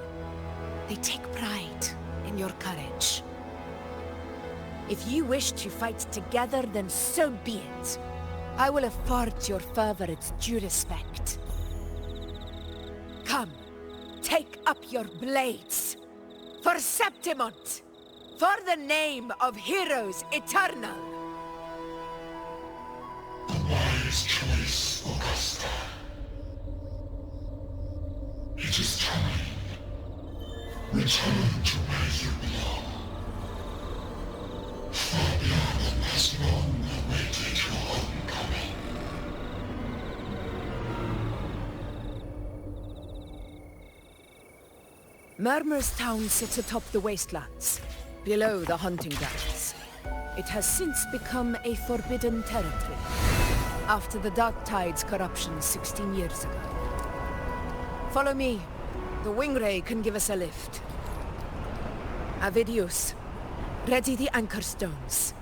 They take pride in your courage. If you wish to fight together, then so be it. I will afford your fervor its due respect. Come, take up your blades. For Septimont! For the name of heroes eternal! A wise choice, Augusta. It is time. Return to where you belong. Far beyond what has long awaited your homecoming. Murmur's town sits atop the wastelands, below the hunting grounds. It has since become a forbidden territory, after the Dark Tide's corruption 16 years ago. Follow me. The Wingray can give us a lift. Avidius, ready the anchor stones.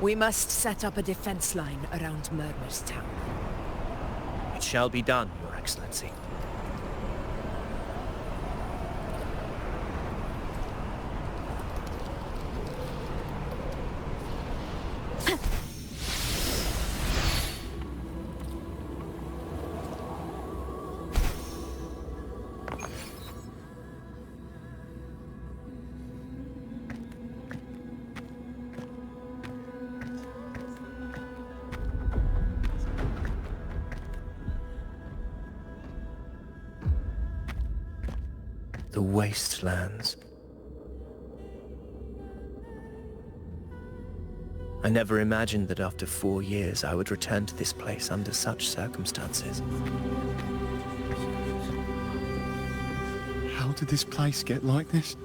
We must set up a defense line around Murmur's town. It shall be done, Your Excellency. The wastelands. I never imagined that after 4 years I would return to this place under such circumstances. How did this place get like this?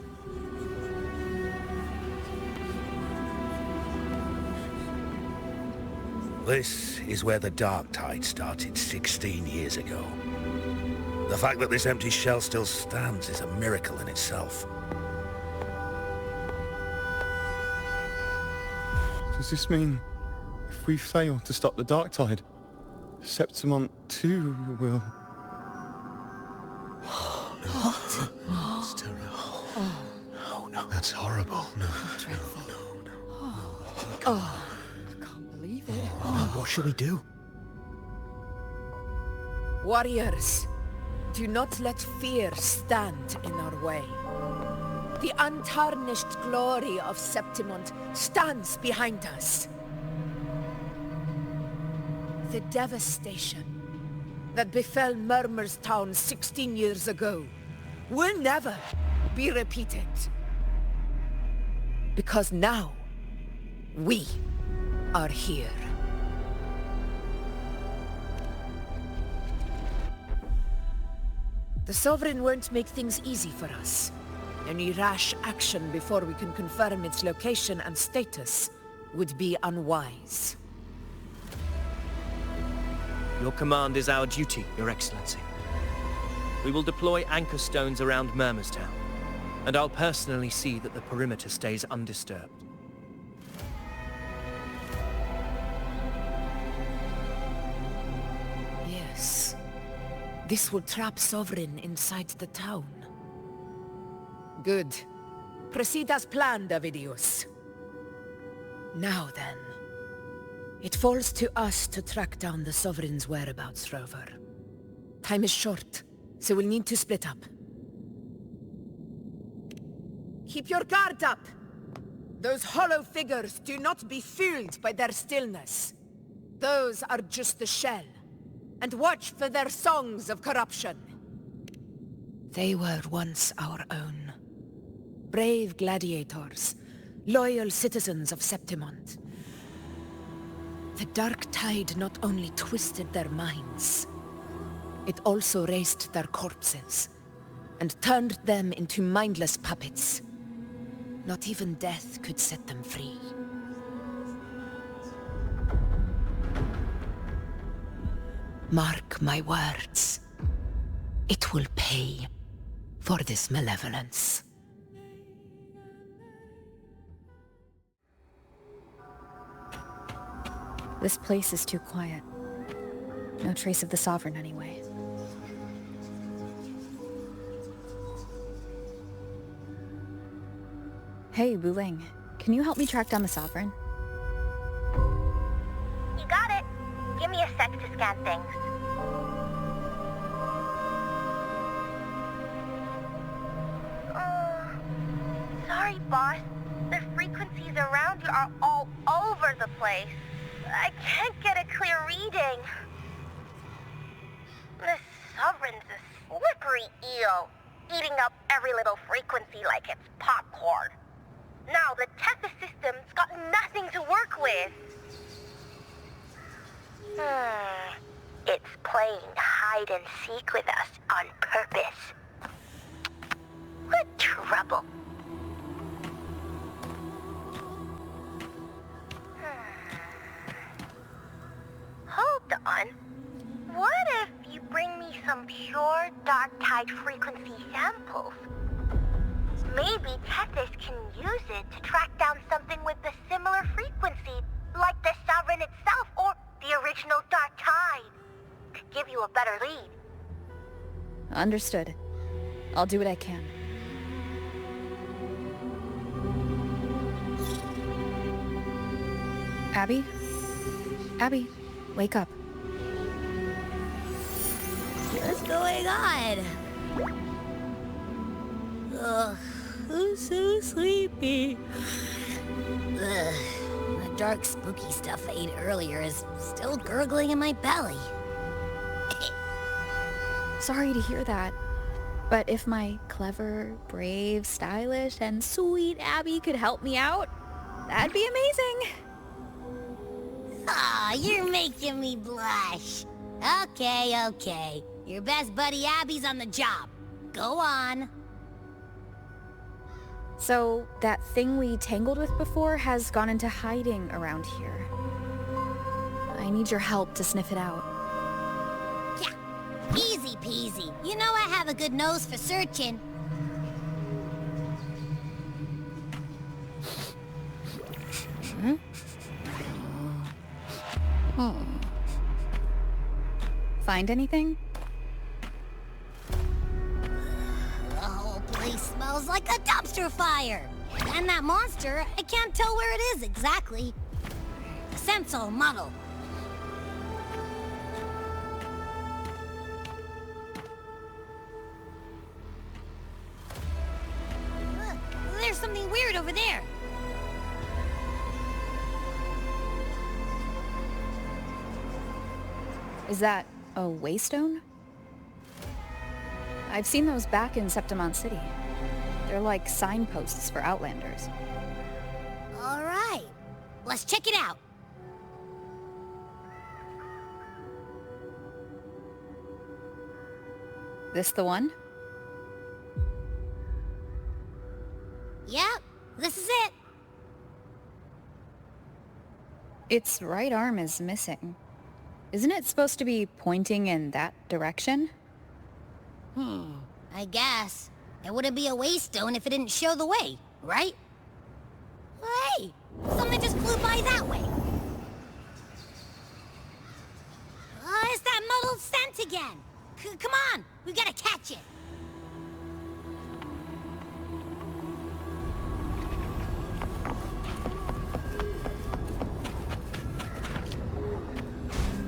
This is where the Dark Tide started 16 years ago. The fact that this empty shell still stands is a miracle in itself. Does this mean if we fail to stop the Dark Tide, Septimont too will... What? That's terrible. Oh no. That's horrible. No. Oh, I can't believe it. What should we do? Warriors, do not let fear stand in our way. The untarnished glory of Septimont stands behind us. The devastation that befell Murmur's town 16 years ago will never be repeated. Because now, we are here. The Sovereign won't make things easy for us. Any rash action before we can confirm its location and status would be unwise. Your command is our duty, Your Excellency. We will deploy anchor stones around Murmur's town, and I'll personally see that the perimeter stays undisturbed. Yes. This will trap Sovereign inside the town. Good. Proceed as planned, Avidius. Now then. It falls to us to track down the Sovereign's whereabouts, Rover. Time is short, so we'll need to split up. Keep your guard up! Those hollow figures do not be fooled by their stillness. Those are just the shell. And watch for their songs of corruption. They were once our own. Brave gladiators, loyal citizens of Septimont. The dark tide not only twisted their minds, it also raised their corpses, and turned them into mindless puppets. Not even death could set them free. Mark my words. It will pay for this malevolence. This place is too quiet. No trace of the Sovereign anyway. Hey, Wuling. Can you help me track down the Sovereign? You got it. Give me a sec to scan things. Sorry, boss. The frequencies around you are all over the place. I can't get a clear reading. The Sovereign's a slippery eel, eating up every little frequency like it's popcorn. Now the Tethys system's got nothing to work with. It's playing hide and seek with us on purpose. What trouble. Hold on. What if you bring me some pure dark tide frequency samples? Maybe Tethys can use it to track down something with a similar frequency, like the Sovereign itself or the original dark tide. Could give you a better lead. Understood. I'll do what I can. Abby? Abby, wake up. What's going on? Ugh, I'm so sleepy. Ugh, the dark, spooky stuff I ate earlier is still gurgling in my belly. Sorry to hear that. But if my clever, brave, stylish, and sweet Abby could help me out, that'd be amazing. Aw, you're making me blush. Okay. Your best buddy Abby's on the job. Go on. So, that thing we tangled with before has gone into hiding around here. I need your help to sniff it out. Yeah, easy peasy. You know I have a good nose for searching. Find anything? The whole place smells like a dumpster fire. And that monster, I can't tell where it is exactly. The scent's all muddled. Look, there's something weird over there. Is that a waystone? I've seen those back in Septimont City. They're like signposts for Outlanders. All right, let's check it out. This the one? Yep, this is it. Its right arm is missing. Isn't it supposed to be pointing in that direction? I guess. It wouldn't be a waystone if it didn't show the way, right? Hey, something just flew by that way. It's that muddled scent again. Come on! We gotta catch it!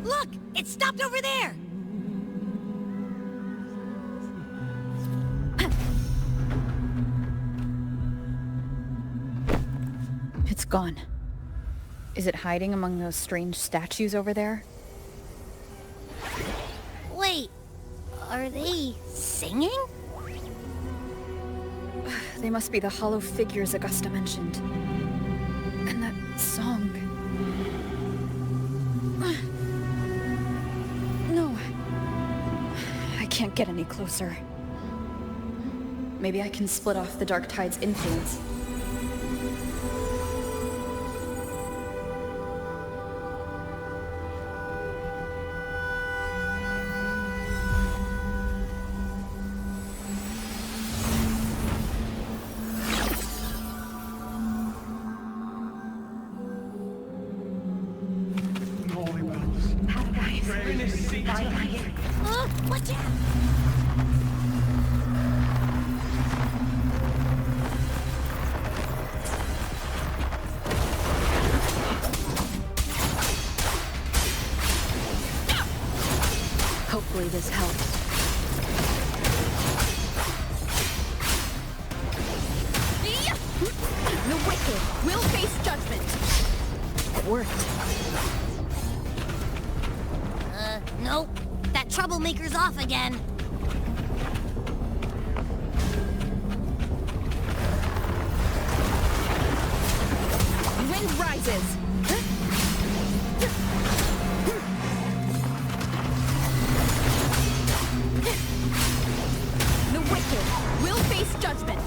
Look! It stopped over there! It's gone. Is it hiding among those strange statues over there? Wait, are they singing? They must be the hollow figures Augusta mentioned. And that song. No. I can't get any closer. Maybe I can split off the Dark Tide's influence. Watch out! Hopefully this helps. The wicked will face judgment. It worked. Nope. That troublemaker's off again. The wind rises. The wicked will face judgment.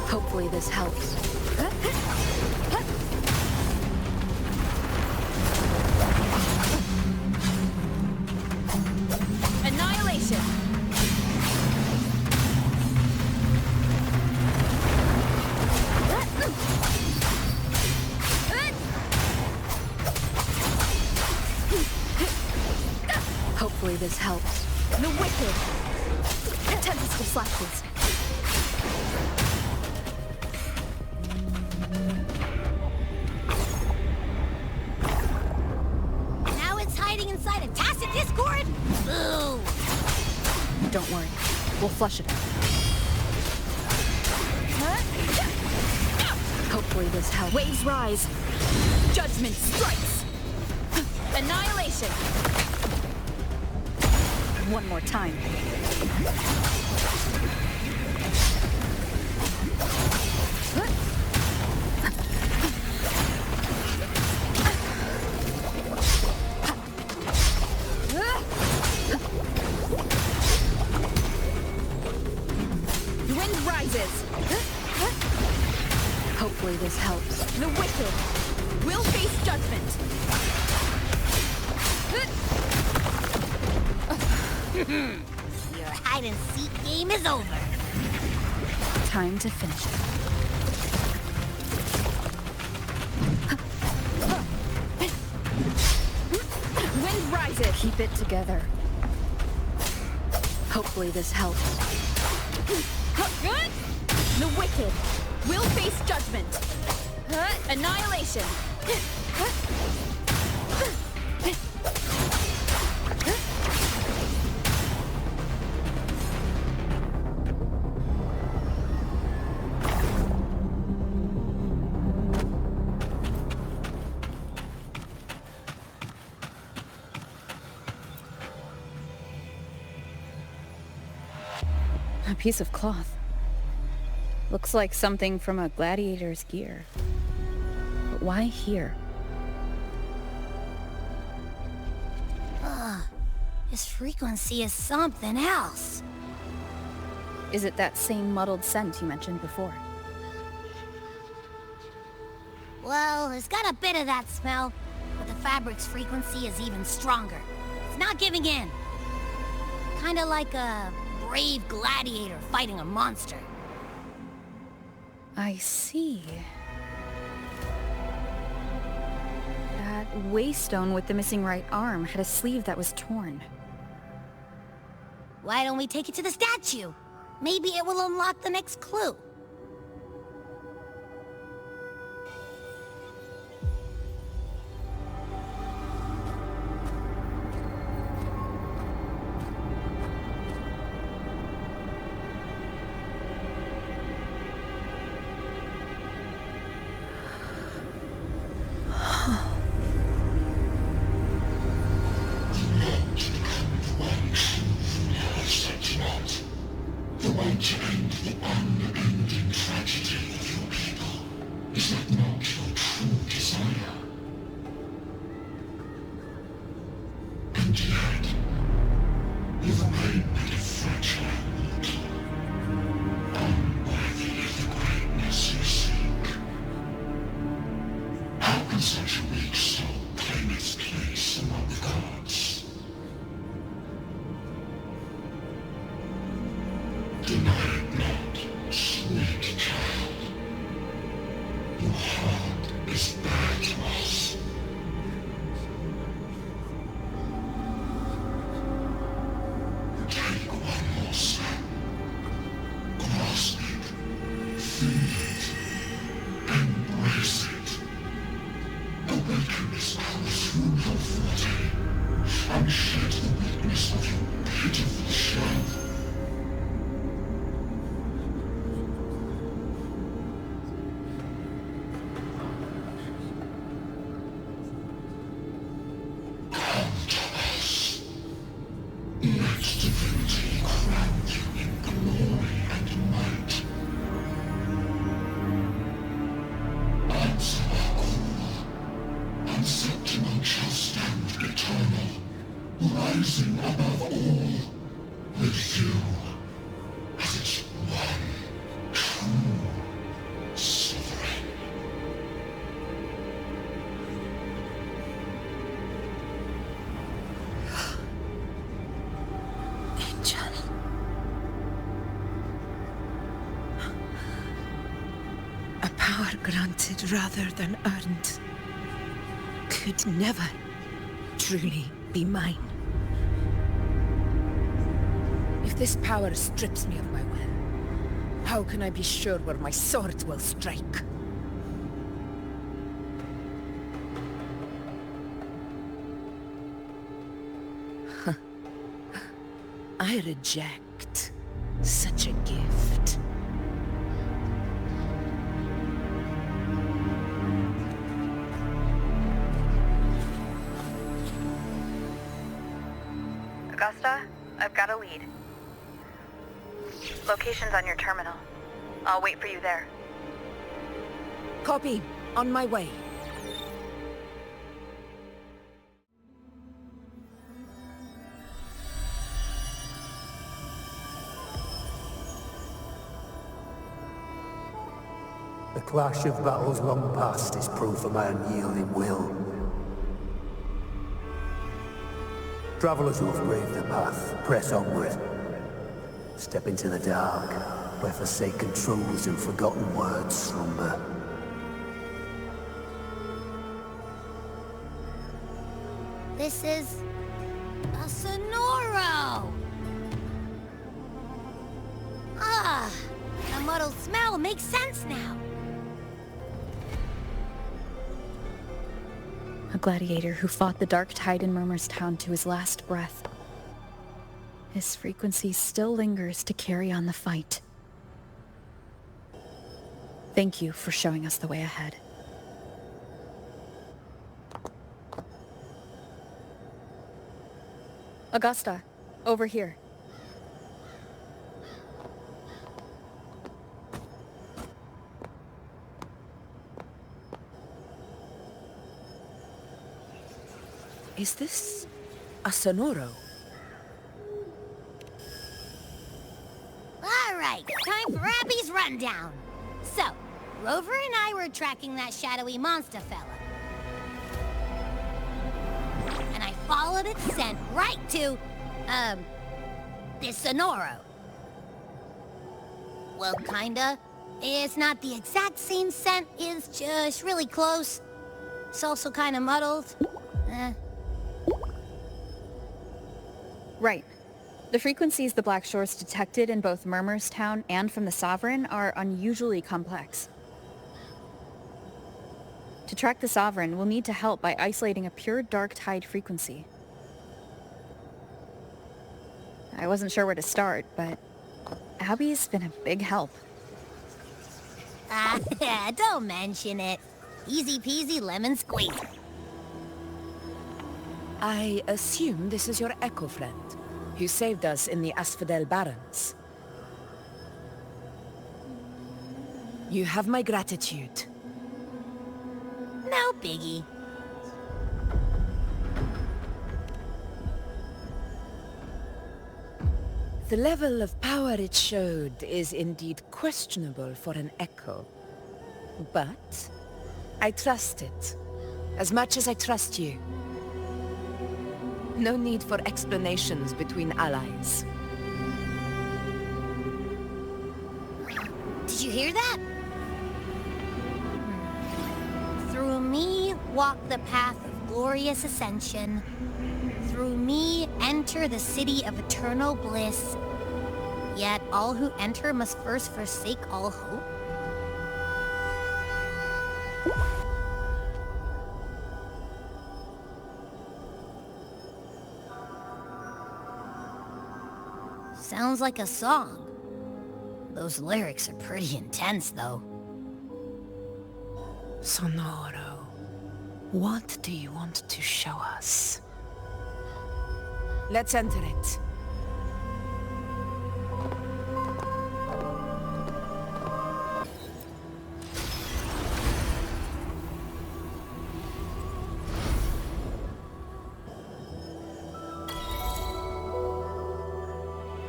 Hopefully this helps. Annihilation. Hopefully this helps. The wicked. Tentacle slashes. Now it's hiding inside a tacit discord? Boo! Don't worry. We'll flush it out. Hopefully this helps. Waves rise. Judgment strikes. Annihilation. One more time. The wind rises. Hopefully this helps. The wicked will face judgment. Your hide-and-seek game is over. Time to finish it. Wind rises. Keep it together. Hopefully this helps. The wicked will face judgment. Annihilation. A piece of cloth. Looks like something from a gladiator's gear. But why here? This frequency is something else. Is it that same muddled scent you mentioned before? Well, it's got a bit of that smell, but the fabric's frequency is even stronger. It's not giving in. Kinda like a brave gladiator fighting a monster. I see. That waystone with the missing right arm had a sleeve that was torn. Why don't we take it to the statue? Maybe it will unlock the next clue. The way to end the unending tragedy of your people. Is that not your true desire? And yet, you remain but a fragile mortal, unworthy of the greatness you seek. How can such a weak soul claim its place among the gods? Deny it not, sweet child. Your heart is bare to us. Take one more step. Grasp it. Feel it. Embrace it. Awaken this power through your forte, and shed the weakness of your pitiful shell. Rising above all, with you as its one true sovereign. Angel. A power granted rather than earned could never truly be mine. If this power strips me of my will, how can I be sure where my sword will strike? I reject such a gift. Augusta, I've got a lead. Location's on your terminal. I'll wait for you there. Copy. On my way. The clash of battles long past is proof of my unyielding will. Travelers who have braved the path, press onward. Step into the dark, where forsaken truths and forgotten words slumber. This is a Sonoro! Ah, the muddled smell makes sense now. A gladiator who fought the dark tide in Murmur's town to his last breath. His frequency still lingers to carry on the fight. Thank you for showing us the way ahead. Augusta, over here. Is this a Sonoro? All right, time for Abby's rundown. So, Rover and I were tracking that shadowy monster fella. And I followed its scent right to, this Sonoro. Well, kinda. It's not the exact same scent, it's just really close. It's also kind of muddled. Right. The frequencies the Black Shores detected in both Murmur's Town and from the Sovereign are unusually complex. To track the Sovereign, we'll need to help by isolating a pure dark tide frequency. I wasn't sure where to start, but Abby's been a big help. Don't mention it. Easy peasy lemon squeezy. I assume this is your Echo friend, who saved us in the Asphodel Barrens. You have my gratitude. No biggie. The level of power it showed is indeed questionable for an Echo. But I trust it, as much as I trust you. No need for explanations between allies. Did you hear that? Through me walk the path of glorious ascension. Through me enter the city of eternal bliss. Yet all who enter must first forsake all hope. Sounds like a song. Those lyrics are pretty intense, though. Sonoro, what do you want to show us? Let's enter it.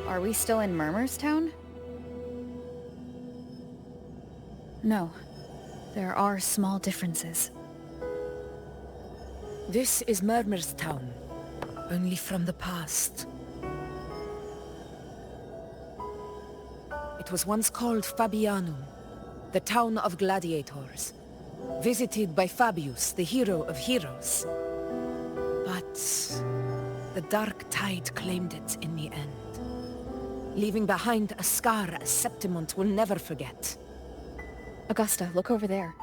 Are we still in Murmur's Town? No. There are small differences. This is Murmur's Town, only from the past. It was once called Fabianum, the town of gladiators, visited by Fabius, the hero of heroes. But the dark tide claimed it in the end, leaving behind a scar Septimont will never forget. Augusta, look over there.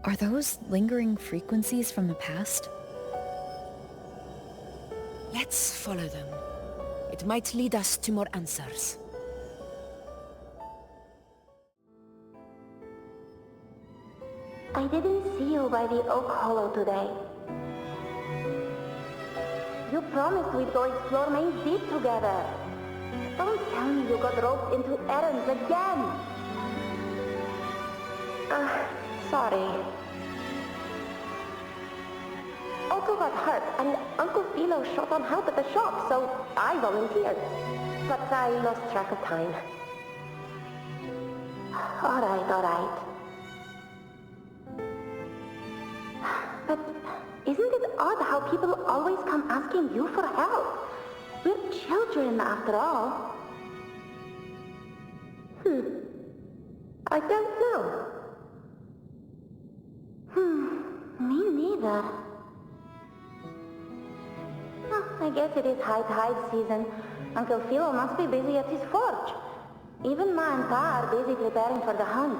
Are those lingering frequencies from the past? Let's follow them. It might lead us to more answers. I didn't see you by the Oak Hollow today. You promised we'd go explore Main Deep together. Don't tell me you got roped into errands again. Sorry. Otto got hurt and Uncle Philo shot on help at the shop, so I volunteered. But I lost track of time. Alright. But isn't it odd how people always come asking you for help? We're children after all. I don't know. Me neither. Well, I guess it is high tide season. Uncle Philo must be busy at his forge. Even Ma and Pa are busy preparing for the hunt.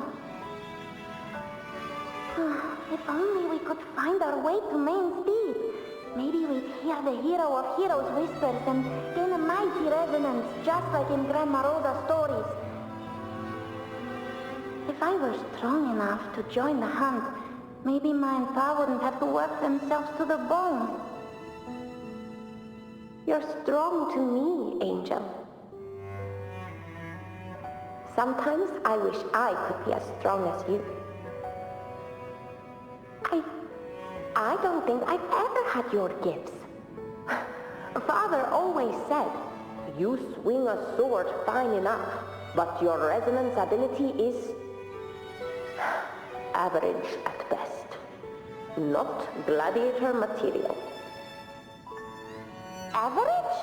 If only we could find our way to Main Deep. Maybe we'd hear the hero of heroes whispers and gain a mighty resonance, just like in Grandma Rhoda's stories. If I were strong enough to join the hunt, maybe Ma and Pa wouldn't have to work themselves to the bone. You're strong to me, Angel. Sometimes I wish I could be as strong as you. I don't think I've ever had your gifts. Father always said, you swing a sword fine enough, but your resonance ability is average at best. Not gladiator material. Average?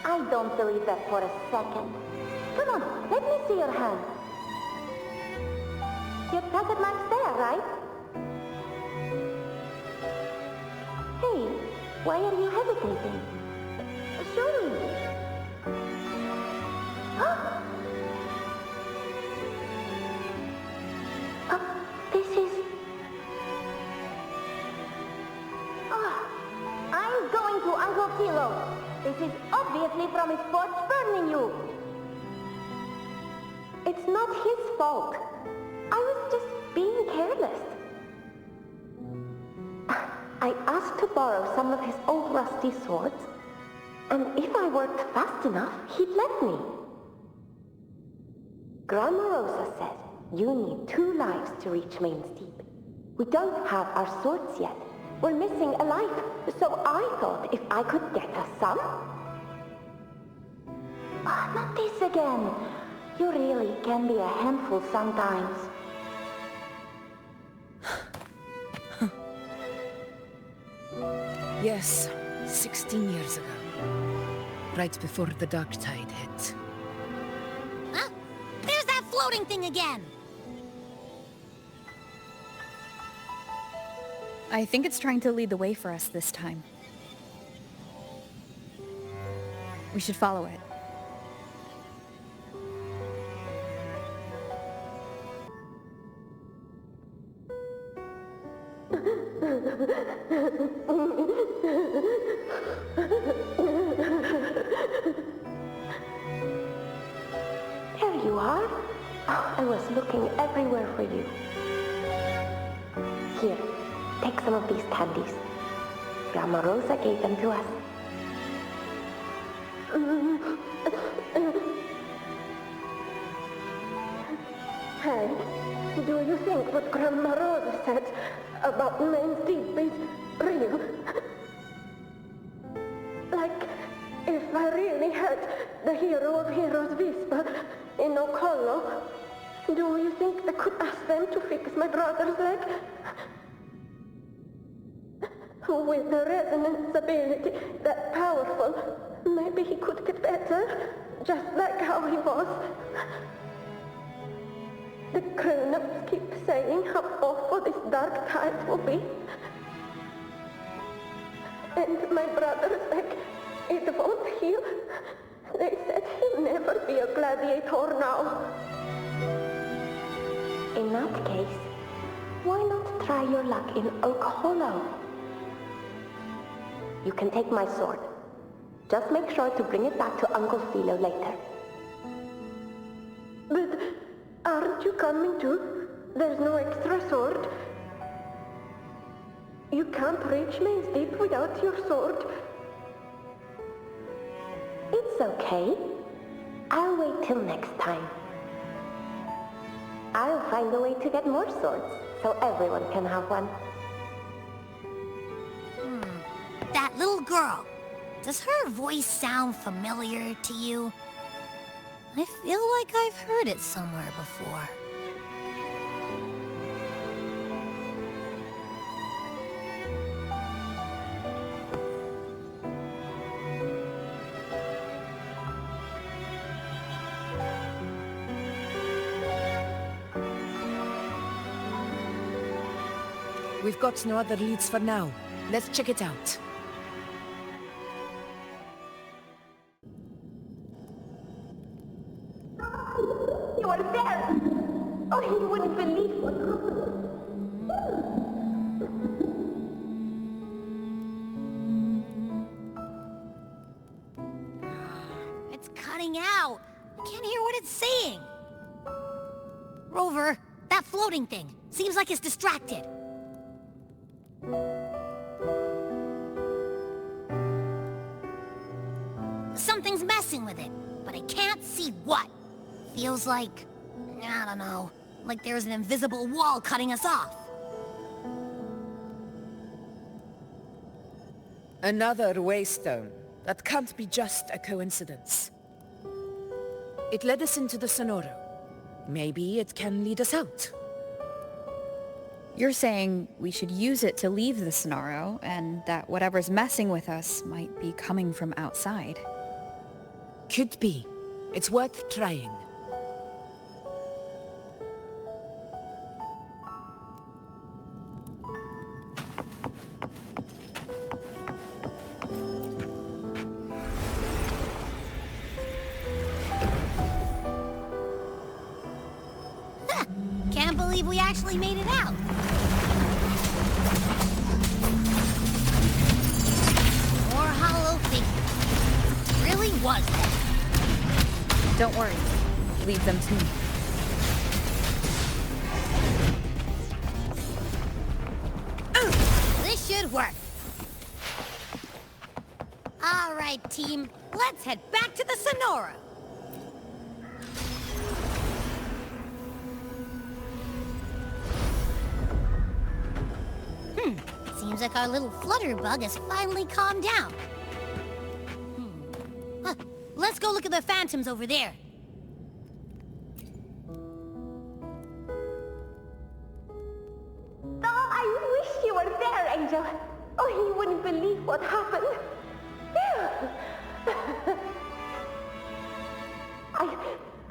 I don't believe that for a second. Come on, let me see your hand. Your pocket mark's there, right? Hey, why are you hesitating? Show me. This is... I'm going to Uncle Kilo. This is obviously from his porch burning you. It's not his fault. I was just being careless. I asked to borrow some of his old rusty swords, and if I worked fast enough, he'd let me. Grandma Rosa said you need 2 lives to reach Main's Deep. We don't have our swords yet. We're missing a life, so I thought if I could get us some... not this again. You really can be a handful sometimes. Yes, 16 years ago. Right before the dark tide hit. Huh? There's that floating thing again! I think it's trying to lead the way for us this time. We should follow it. There you are. Oh, I was looking everywhere for you. Here, take some of these candies. Grandma Rosa gave them to us. Hey, do you think what Grandma Rosa said about Main's Deep is real? Like, if I really had the hero of heroes whisper in Okolo, do you think I could ask them to fix my brother's leg? With the resonance ability that powerful, maybe he could get better, just like how he was. The grown-ups keep saying how awful this dark tide will be. And my brother's leg, it won't heal. They said he'll never be a gladiator now. In that case, why not try your luck in Oak Hollow? You can take my sword. Just make sure to bring it back to Uncle Philo later. But aren't you coming too? There's no extra sword. You can't reach Main's Deep without your sword. It's okay. I'll wait till next time. I'll find a way to get more swords, so everyone can have one. That little girl. Does her voice sound familiar to you? I feel like I've heard it somewhere before. We've got no other leads for now. Let's check it out. You are there! Oh, you wouldn't believe what happened. It's cutting out. I can't hear what it's saying. Rover, that floating thing. Seems like it's distracted. Something's messing with it, but I can't see what. Feels like, I don't know, like there's an invisible wall cutting us off. Another waystone. That can't be just a coincidence. It led us into the Sonoro. Maybe it can lead us out. You're saying we should use it to leave the Sonoro, and that whatever's messing with us might be coming from outside. Could be. It's worth trying. Can't believe we actually made it out. More hollow figures. Really was that. Don't worry. Leave them to me. This should work. All right, team. Let's head back to the Sonora. Seems like our little flutterbug has finally calmed down. Let's go look at the phantoms over there. Oh, I wish you were there, Angel. Oh, you wouldn't believe what happened.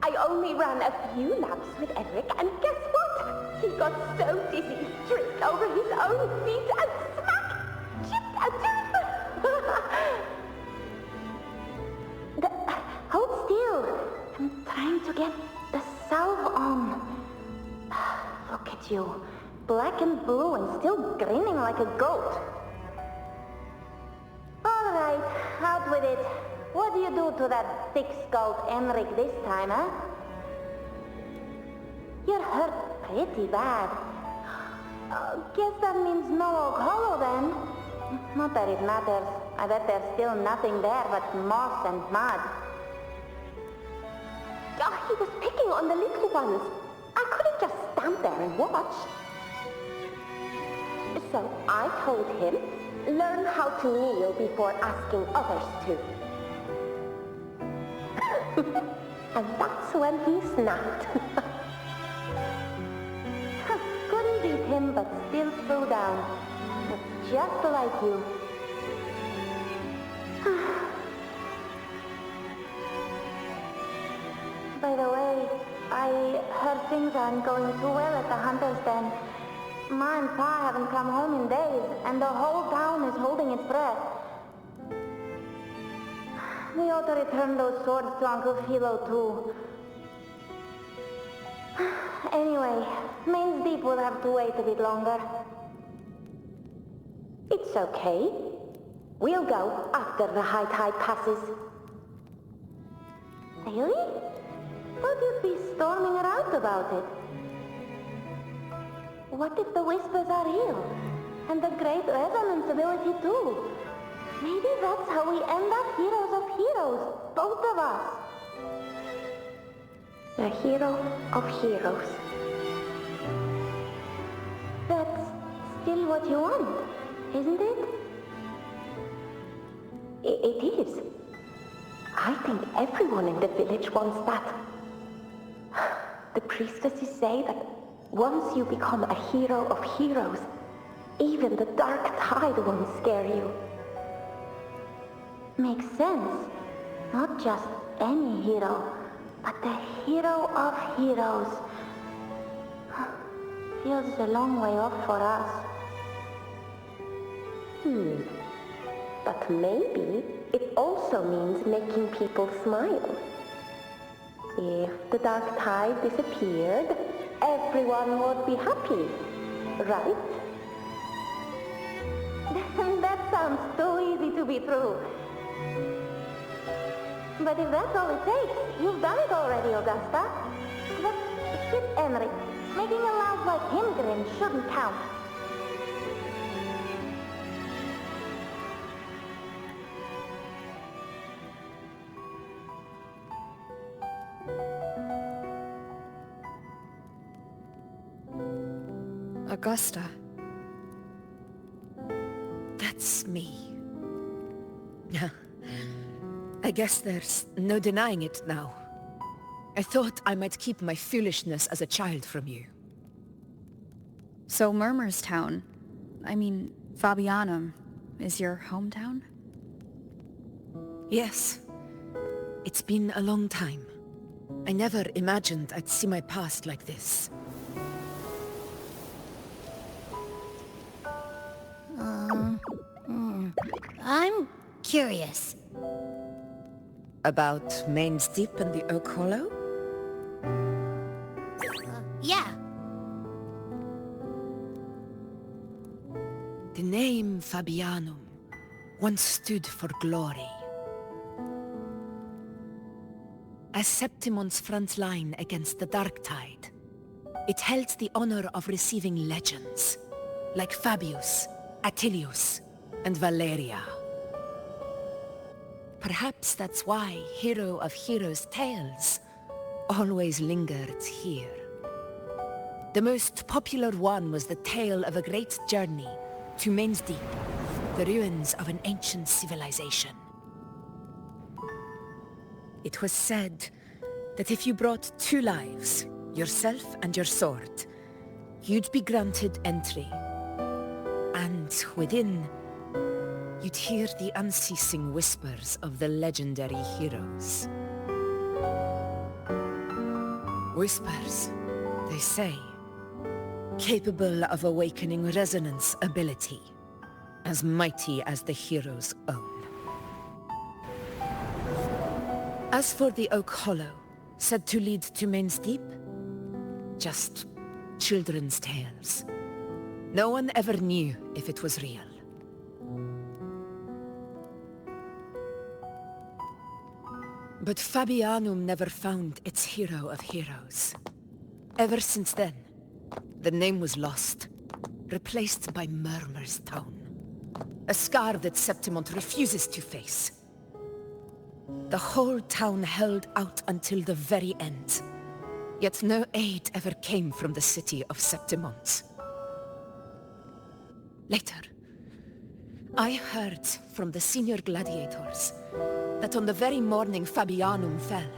I only ran a few laps with Eric, and guess what? He got so dizzy, he tripped over his own feet and smack! Chipped a tooth! Hold still. I'm trying to get the salve on. Look at you. Black and blue and still grinning like a goat. All right, out with it. What do you do to that thick-skulled Enric this time, huh? You're hurt pretty bad. Guess that means no Oak Hollow then. Not that it matters. I bet there's still nothing there but moss and mud. Oh, he was picking on the little ones. I couldn't just stand there and watch. So I told him, learn how to kneel before asking others to. And that's when he snapped. Couldn't beat him, but still threw down. Just like you. By the way, I heard things aren't going too well at the Hunter's Den. Ma and Pa haven't come home in days, and the whole town is holding its breath. We ought to return those swords to Uncle Philo, too. Anyway, Main's Deep will have to wait a bit longer. It's okay. We'll go after the high tide passes. Really? Thought you'd be storming around about it. What if the whispers are real? And the great resonance ability, too? Maybe that's how we end up heroes of heroes, both of us. The hero of heroes. That's still what you want, isn't it? It is. I think everyone in the village wants that. The priestesses say that once you become a hero of heroes, even the dark tide won't scare you. Makes sense. Not just any hero, but the hero of heroes. Feels a long way off for us. But maybe it also means making people smile. If the dark tide disappeared, everyone would be happy, right? That sounds too easy to be true. But if that's all it takes, you've done it already, Augusta. Let's skip Enric. Making a laugh like him grin shouldn't count. Augusta. That's me. I guess there's no denying it now. I thought I might keep my foolishness as a child from you. So Murmurstown, Fabianum, is your hometown? Yes. It's been a long time. I never imagined I'd see my past like this. I'm curious. About Main's Deep and the Oak Hollow? Yeah. The name Fabianum once stood for glory. As Septimon's front line against the Dark Tide, it held the honor of receiving legends, like Fabius, Attilius, and Valeria. Perhaps that's why Hero of Heroes' tales always lingered here. The most popular one was the tale of a great journey to Main's Deep, the ruins of an ancient civilization. It was said that if you brought 2 lives, yourself and your sword, you'd be granted entry. And within, you'd hear the unceasing whispers of the legendary heroes. Whispers, they say, capable of awakening resonance ability, as mighty as the hero's own. As for the Oak Hollow, said to lead to Main's Deep, just children's tales. No one ever knew if it was real. But Fabianum never found its hero of heroes. Ever since then, the name was lost, replaced by Murmur's Tone. A scar that Septimont refuses to face. The whole town held out until the very end. Yet no aid ever came from the city of Septimont. Later, I heard from the senior gladiators that on the very morning Fabianum fell,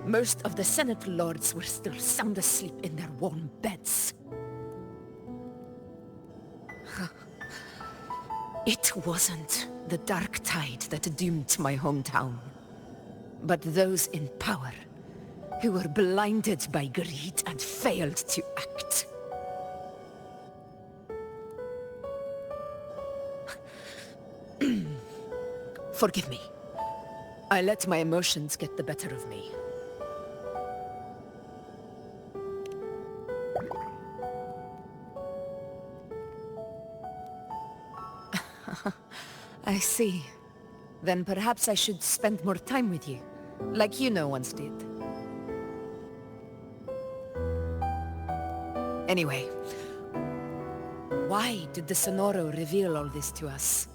most of the Senate lords were still sound asleep in their warm beds. It wasn't the Dark Tide that doomed my hometown, but those in power who were blinded by greed and failed to act. Forgive me. I let my emotions get the better of me. I see. Then perhaps I should spend more time with you, like you once did. Anyway, why did the Sonoro reveal all this to us?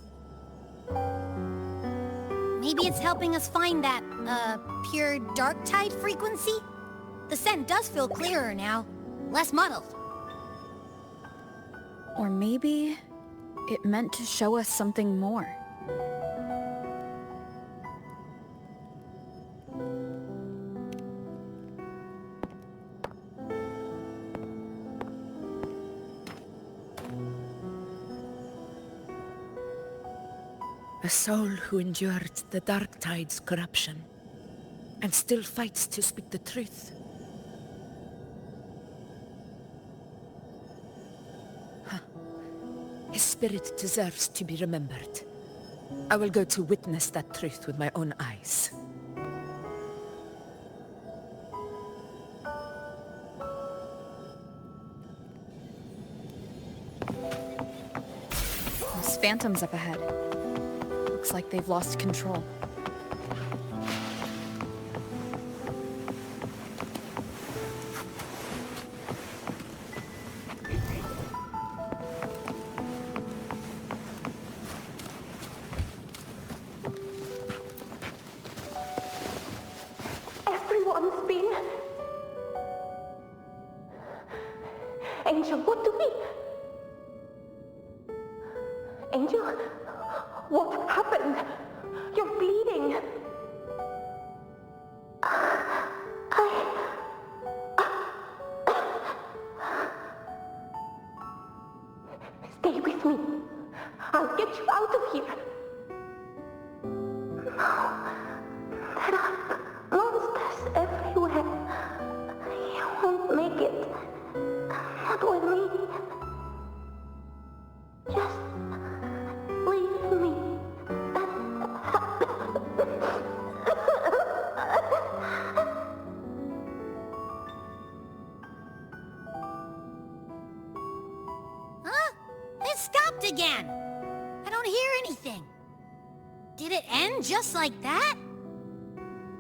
Maybe it's helping us find that, pure dark tide frequency? The scent does feel clearer now, less muddled. Or maybe it meant to show us something more. A soul who endured the Dark Tide's corruption, and still fights to speak the truth. His spirit deserves to be remembered. I will go to witness that truth with my own eyes. Those phantoms up ahead. Looks like they've lost control. Everyone's been... Angel, what do we... Angel? What happened? You're bleeding. Stay with me. I'll get you out of here. No. There are monsters everywhere. You won't make it. Not with me. Just leave me. Huh? It stopped again! I don't hear anything. Did it end just like that?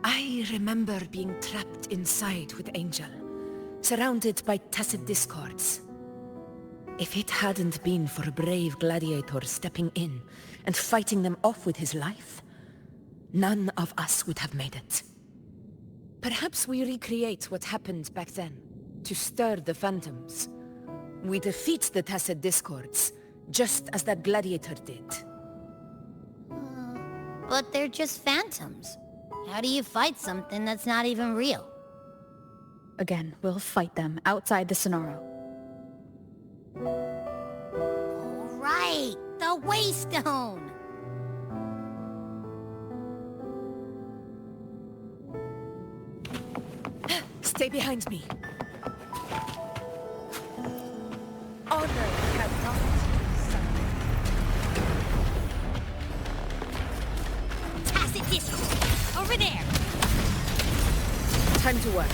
I remember being trapped inside with Angel, surrounded by tacit discords. If it hadn't been for a brave gladiator stepping in and fighting them off with his life, none of us would have made it. Perhaps we recreate what happened back then, to stir the phantoms. We defeat the tacit discords, just as that gladiator did. But they're just phantoms. How do you fight something that's not even real? Again, we'll fight them outside the Sonaro. All right, the Waystone! Stay behind me. Honor cannot suffer. Tacit discord! Over there! Time to work.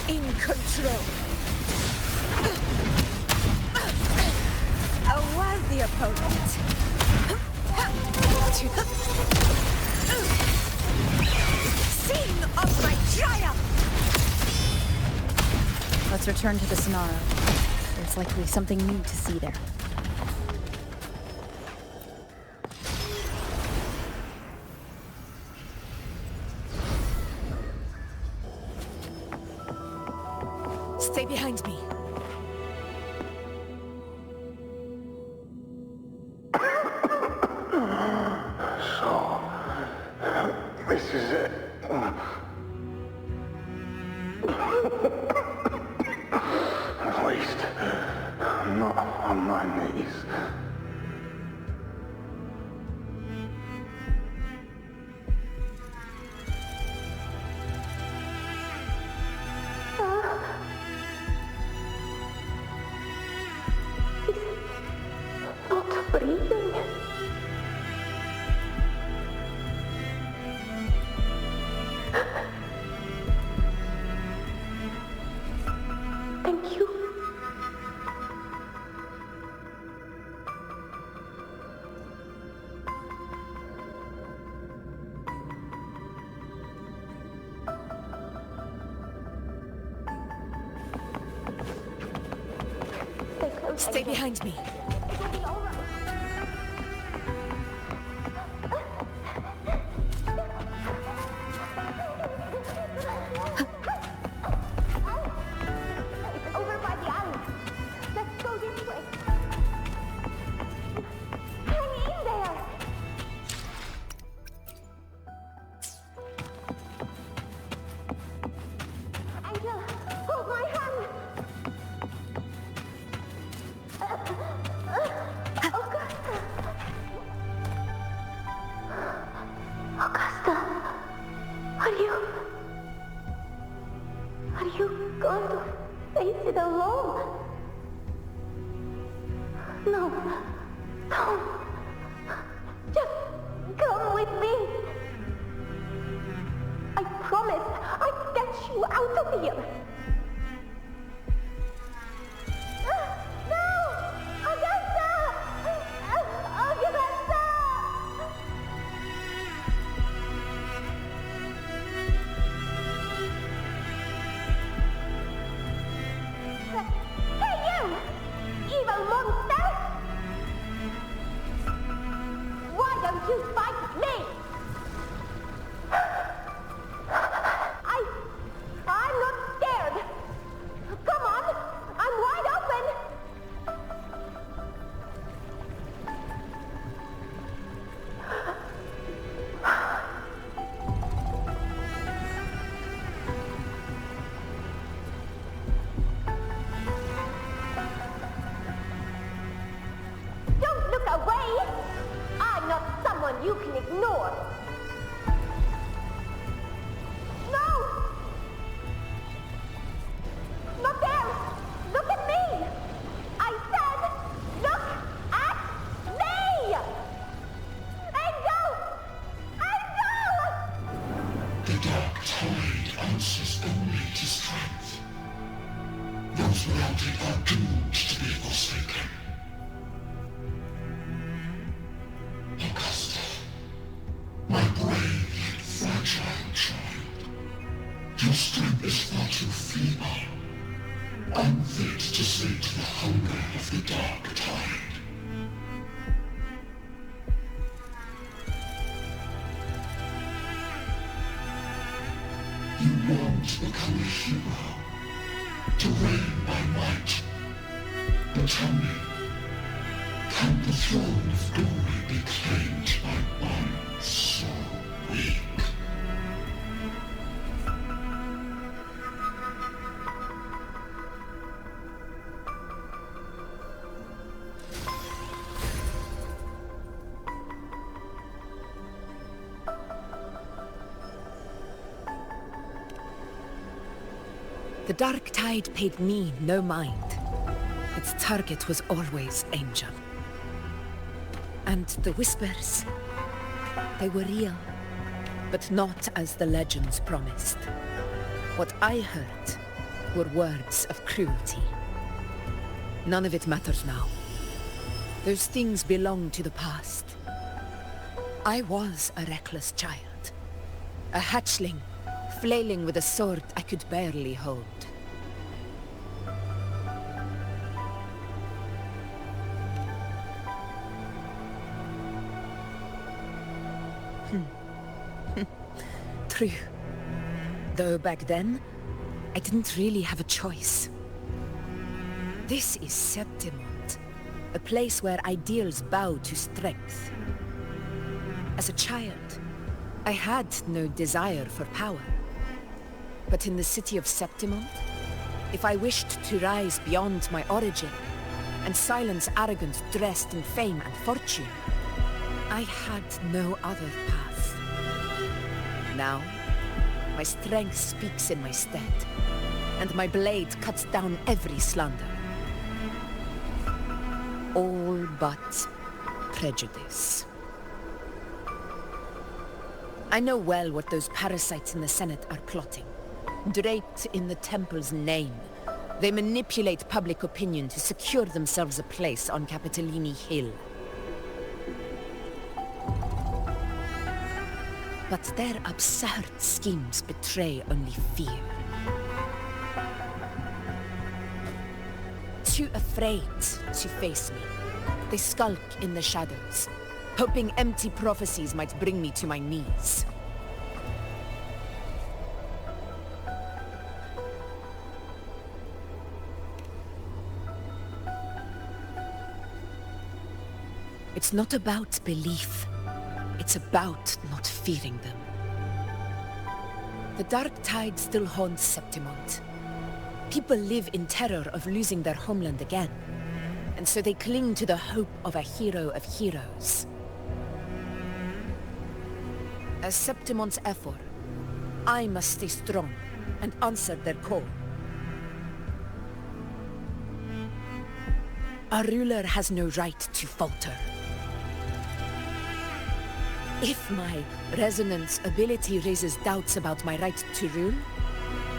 In control. A worthy opponent. Sing of my triumph! Let's return to the Sonaro. There's likely something new to see there. Stay behind me. So, this is it. At least, I'm not on my knees. Not breathing. Thank you. Stay behind me. Over by the alley. Let's go this way. Hang in there. Angel, hold my hand. Augusta, are you going to face it alone? No, don't. Just come with me. I promise I'll get you out of here. No! Augusta! Augusta! Hey you! Evil monster! Why don't you fight me? I'm not scared. Come on, I'm wide open. Don't look away. I'm not someone you can ignore. The dark tide answers only to strength. Those without it are doomed to be forsaken. Augusta, my brave yet fragile child, your strength is far too feeble, unfit to sate the hunger of the dark tide. You long to become a hero, to reign by might. But tell me, can the throne of glory be claimed by one so weak? The dark tide paid me no mind. Its target was always Angel. And the whispers, they were real, but not as the legends promised. What I heard were words of cruelty. None of it matters now. Those things belong to the past. I was a reckless child, a hatchling, flailing with a sword I could barely hold. True. Though back then, I didn't really have a choice. This is Septimont, a place where ideals bow to strength. As a child, I had no desire for power. But in the city of Septimont, if I wished to rise beyond my origin and silence arrogance dressed in fame and fortune, I had no other path. Now, my strength speaks in my stead, and my blade cuts down every slander. All but prejudice. I know well what those parasites in the Senate are plotting. Draped in the Temple's name, they manipulate public opinion to secure themselves a place on Capitolini Hill. But their absurd schemes betray only fear. Too afraid to face me, they skulk in the shadows, hoping empty prophecies might bring me to my knees. It's not about belief. It's about not fearing them. The dark tide still haunts Septimont. People live in terror of losing their homeland again, and so they cling to the hope of a hero of heroes. As Septimont's Ephor, I must stay strong and answer their call. A ruler has no right to falter. If my resonance ability raises doubts about my right to rule,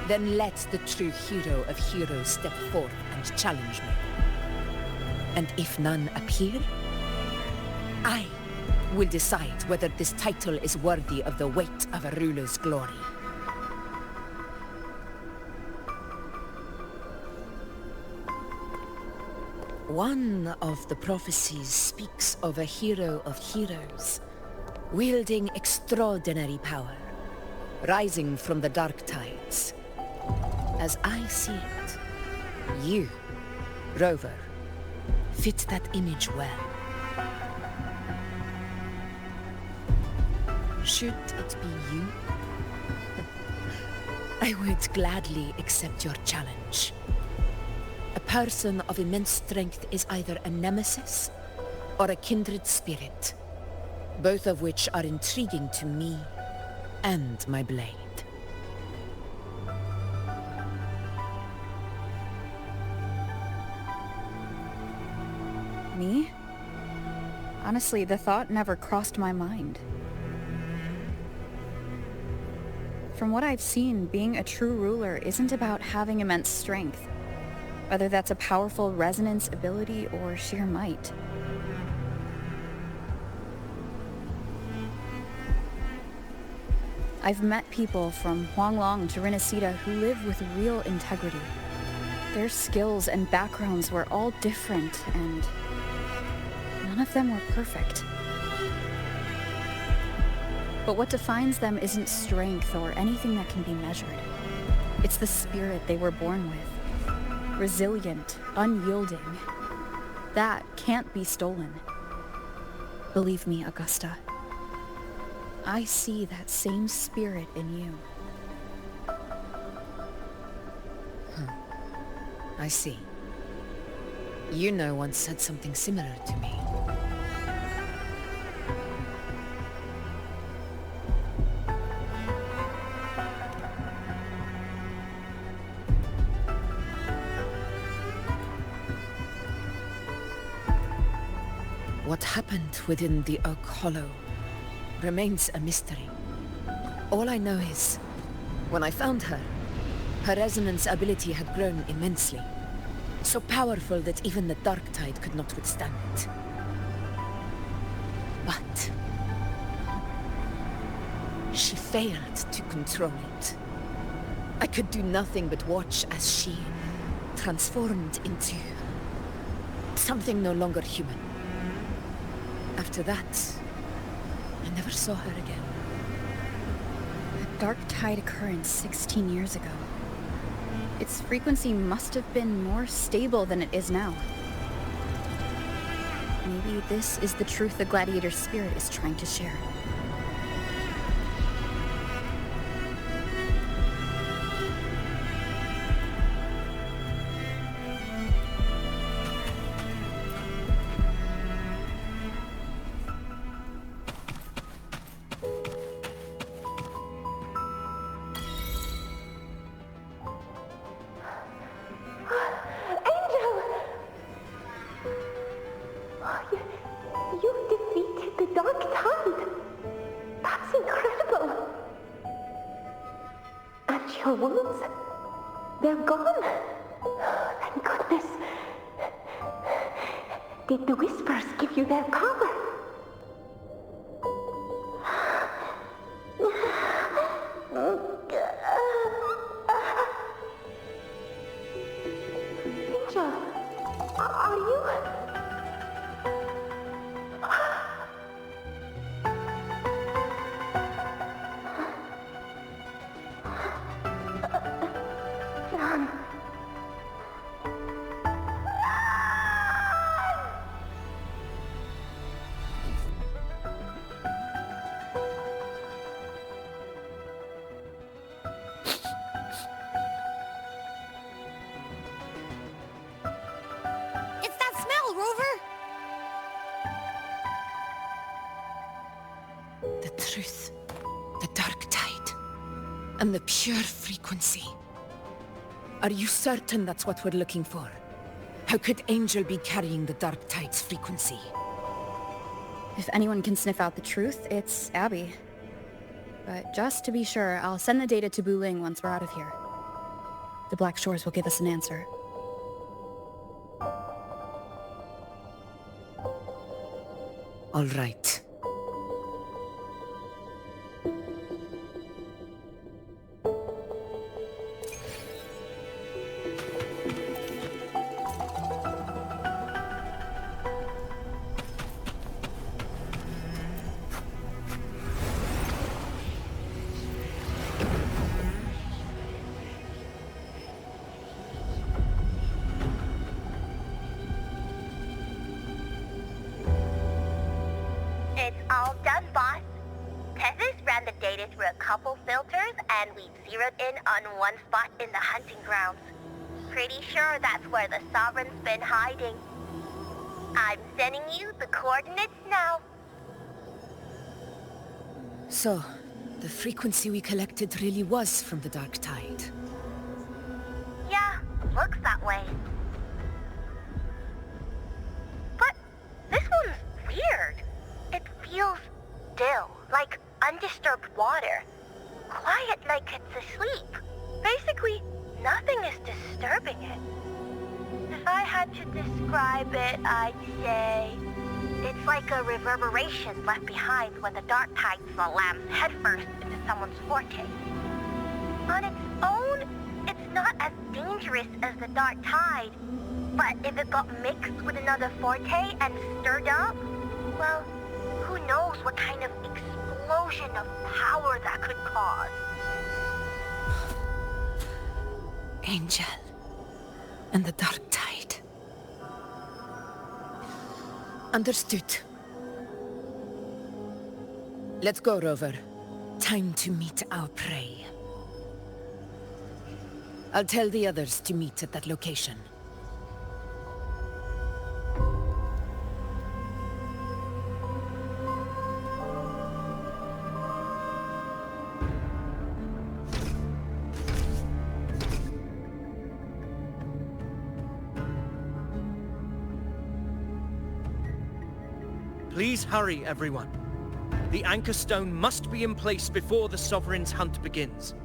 then let the true hero of heroes step forth and challenge me. And if none appear, I will decide whether this title is worthy of the weight of a ruler's glory. One of the prophecies speaks of a hero of heroes, wielding extraordinary power, rising from the dark tides. As I see it, you, Rover, fit that image well. Should it be you, I would gladly accept your challenge. A person of immense strength is either a nemesis or a kindred spirit, both of which are intriguing to me and my blade. Me? Honestly, the thought never crossed my mind. From what I've seen, being a true ruler isn't about having immense strength, whether that's a powerful resonance ability or sheer might. I've met people from Huanglong to Rinasita who live with real integrity. Their skills and backgrounds were all different, and none of them were perfect. But what defines them isn't strength or anything that can be measured. It's the spirit they were born with. Resilient, unyielding. That can't be stolen. Believe me, Augusta. I see that same spirit in you. I see. Yuno once said something similar to me. What happened within the Oak Hollow remains a mystery. All I know is, when I found her, her resonance ability had grown immensely. So powerful that even the Dark Tide could not withstand it. But she failed to control it. I could do nothing but watch as she transformed into something no longer human. After that, I never saw her again. The Dark Tide occurrence 16 years ago. Its frequency must have been more stable than it is now. Maybe this is the truth the gladiator spirit is trying to share. Your wounds? They're gone? Thank goodness. Did the Whispers give you their power? Ninja, are you? Truth, the Dark Tide, and the pure frequency. Are you certain that's what we're looking for? How could Angel be carrying the Dark Tide's frequency? If anyone can sniff out the truth, it's Abby. But just to be sure, I'll send the data to Buling once we're out of here. The Black Shores will give us an answer. All right. It's all done, boss. Tethys ran the data through a couple filters, and we zeroed in on one spot in the hunting grounds. Pretty sure that's where the Sovereign's been hiding. I'm sending you the coordinates now. So, the frequency we collected really was from the Dark Tide. Yeah, looks that way. But this one's weird. It feels still, like undisturbed water. quiet like it's asleep. Basically, nothing is disturbing it. If I had to describe it, I'd say it's like a reverberation left behind when the dark tide slams headfirst into someone's forte. On its own, it's not as dangerous as the dark tide, but if it got mixed with another forte and stirred up, well, who knows what kind of explosion of power that could cause. Angel and the dark tide. Understood. Let's go, Rover. Time to meet our prey. I'll tell the others to meet at that location. Please hurry, everyone. The anchor stone must be in place before the Sovereign's hunt begins.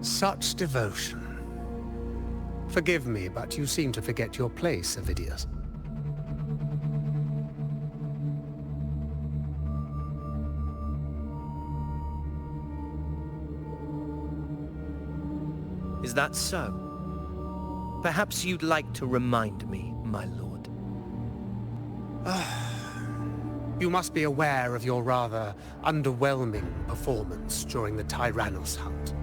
Such devotion. Forgive me, but you seem to forget your place, Avidius. Is that so? Perhaps you'd like to remind me, my lord. You must be aware of your rather underwhelming performance during the Tyrannos hunt.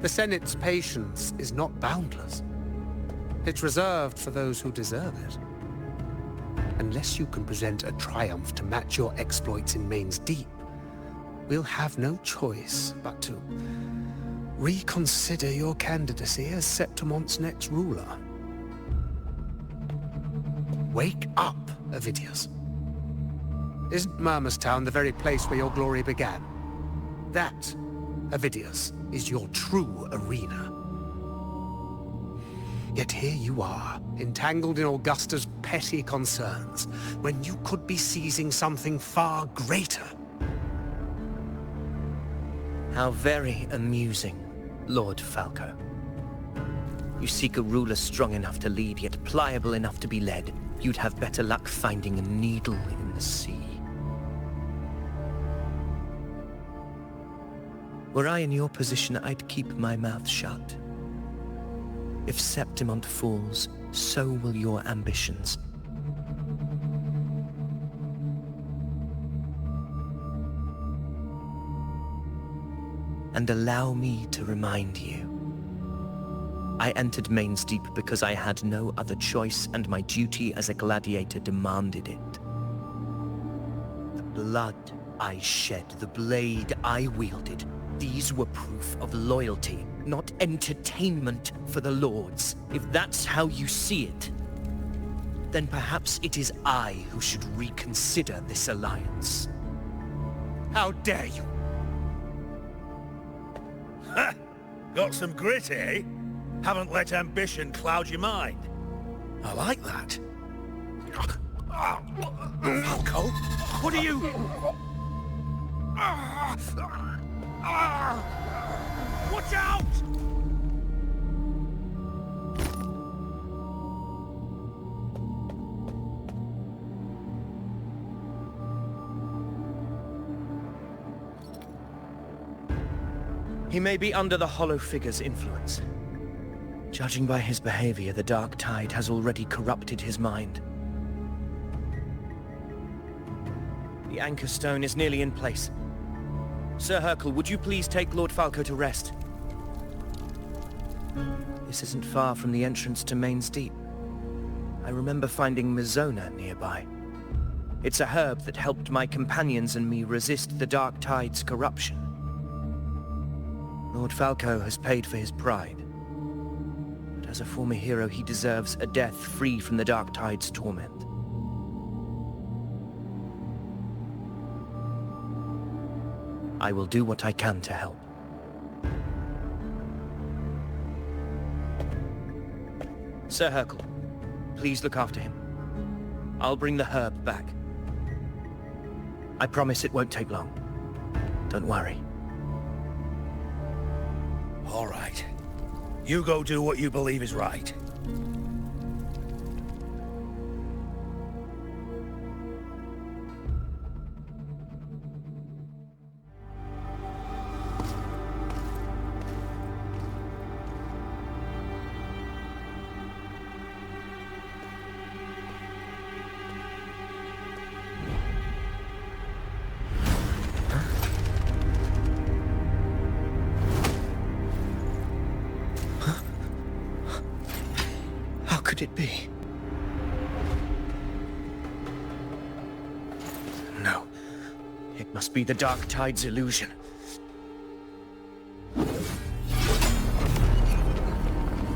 The Senate's patience is not boundless. It's reserved for those who deserve it. Unless you can present a triumph to match your exploits in Main's Deep, we'll have no choice but to reconsider your candidacy as Septimont's next ruler. Wake up, Avidius. Isn't Murmustown the very place where your glory began? That, Avidius, is your true arena. Yet here you are, entangled in Augusta's petty concerns, when you could be seizing something far greater. How very amusing, Lord Falco. You seek a ruler strong enough to lead, yet pliable enough to be led. You'd have better luck finding a needle in the sea. Were I in your position, I'd keep my mouth shut. If Septimont falls, so will your ambitions. And allow me to remind you. I entered Main's Deep because I had no other choice, and my duty as a gladiator demanded it. The blood I shed, the blade I wielded, these were proof of loyalty, not entertainment for the Lords. If that's how you see it, then perhaps it is I who should reconsider this alliance. How dare you! Ha! Got some grit, eh? Haven't let ambition cloud your mind. I like that. Falco, what are you... Watch out! He may be under the Hollow Figure's influence. Judging by his behavior, the Dark Tide has already corrupted his mind. The anchor stone is nearly in place. Sir Hercule, would you please take Lord Falco to rest? This isn't far from the entrance to Main's Deep. I remember finding Mizona nearby. It's a herb that helped my companions and me resist the Dark Tide's corruption. Lord Falco has paid for his pride. But as a former hero, he deserves a death free from the Dark Tide's torment. I will do what I can to help. Sir Hercule, please look after him. I'll bring the herb back. I promise it won't take long. Don't worry. All right. You go do what you believe is right. How could it be? No. It must be the Dark Tide's illusion.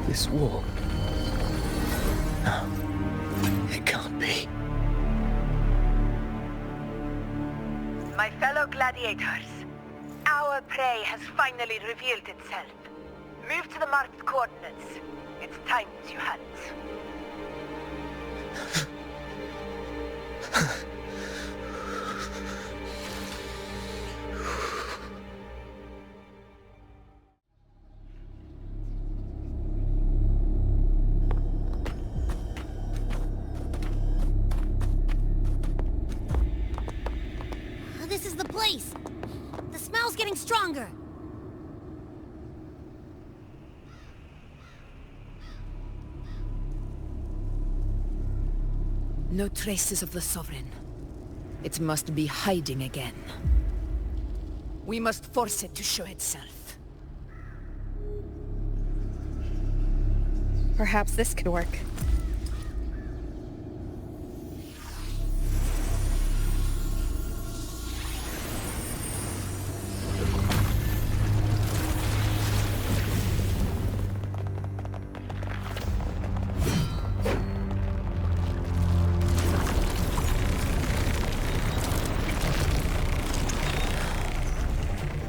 This wall. No. It can't be. My fellow gladiators, our prey has finally revealed itself. Move to the marked coordinates. It's time to hunt. This is the place. The smell's getting stronger. No traces of the Sovereign. It must be hiding again. We must force it to show itself. Perhaps this could work.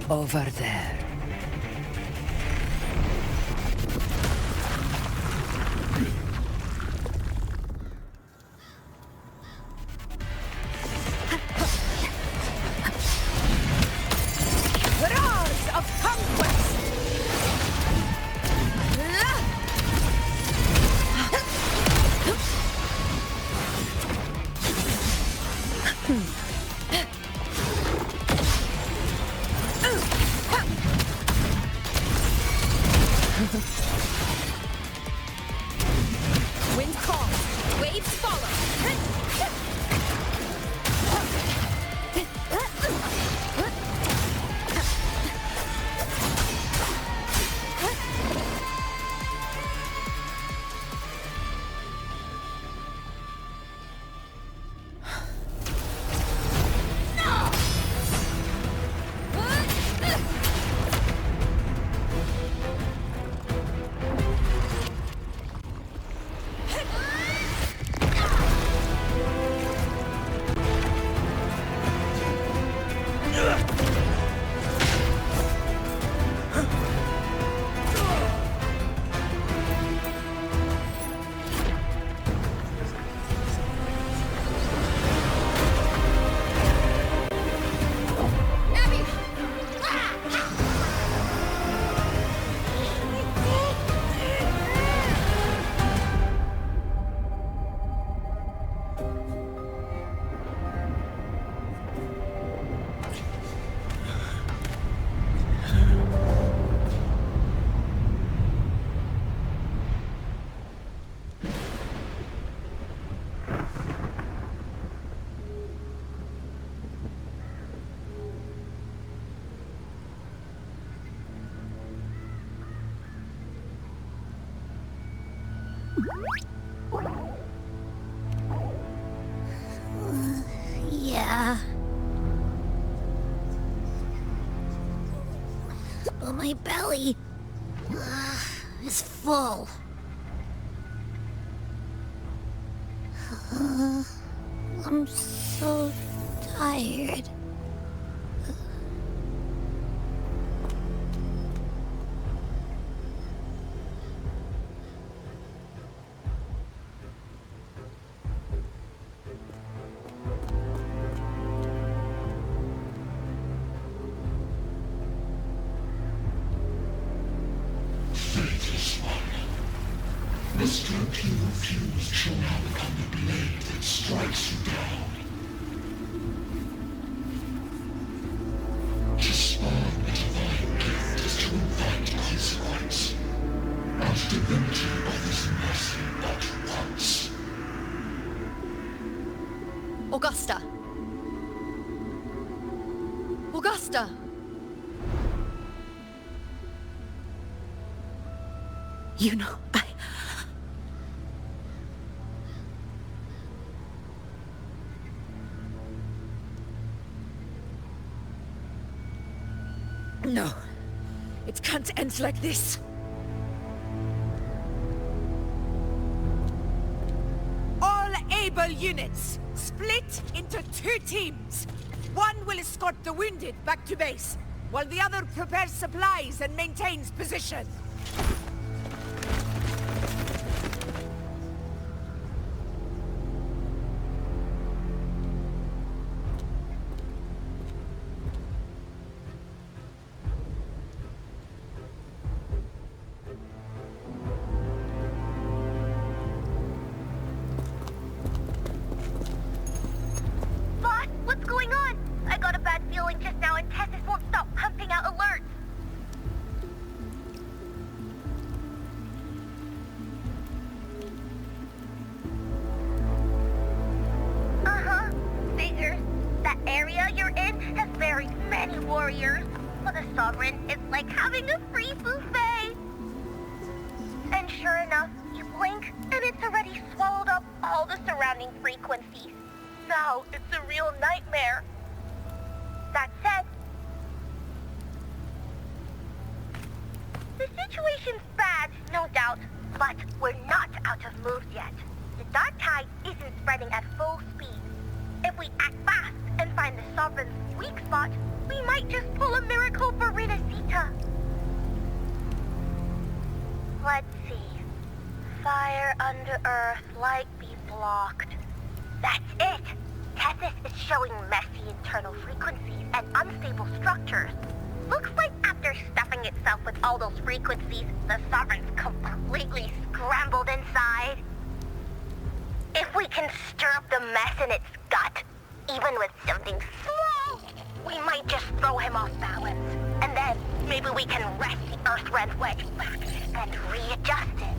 Over there. Roars of conquest! Wind calls, waves follow. Yeah. But my belly is full. I'm so tired. If you refuse, it shall now become the blade that strikes you down. To spawn a divine gift is to invite consequence. And divinity offers mercy but once. Augusta! Augusta! You know, No. It can't end like this. All able units, split into 2 teams. One will escort the wounded back to base, while the other prepares supplies and maintains position. Boss, what's going on? I got a bad feeling just now and Tessus won't stop pumping out alerts. Uh-huh. Figures. That area you're in has very many warriors. For the Sovereign, it's like having a free buffet. And sure enough, you blink, and it's already swallowed up all the surrounding frequencies. Now it's a real nightmare. That said, the situation's bad, no doubt, but we're not out of moves yet. The dark tide isn't spreading at full speed. If we act fast and find the Sovereign's weak spot, we might just pull a miracle for Renacita. Let's see. Fire under earth, light be blocked. That's it! Tessus is showing messy internal frequencies and unstable structures. Looks like after stuffing itself with all those frequencies, the Sovereign's completely scrambled inside. If we can stir up the mess in its gut, even with something small, we might just throw him off balance. And then maybe we can wrest the Earth-Rend wedge back and readjust it.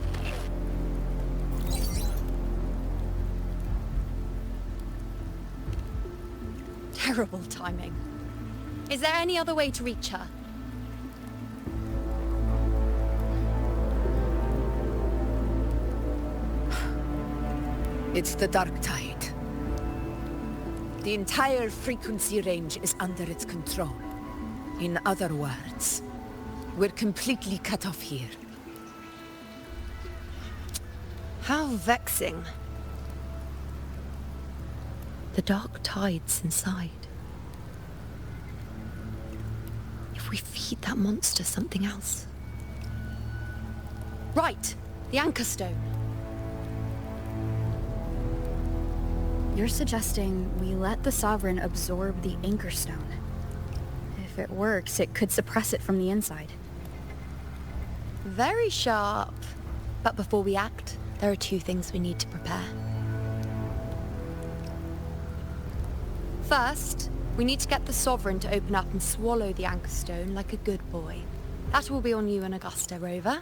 Terrible timing. Is there any other way to reach her? It's the dark tide. The entire frequency range is under its control. In other words, we're completely cut off here. How vexing. The dark tide's inside. If we feed that monster something else. Right! The Anchor Stone. You're suggesting we let the Sovereign absorb the Anchor Stone. If it works, it could suppress it from the inside. Very sharp. But before we act, there are 2 things we need to prepare. First, we need to get the Sovereign to open up and swallow the Anchor Stone like a good boy. That will be on you and Augusta, Rover.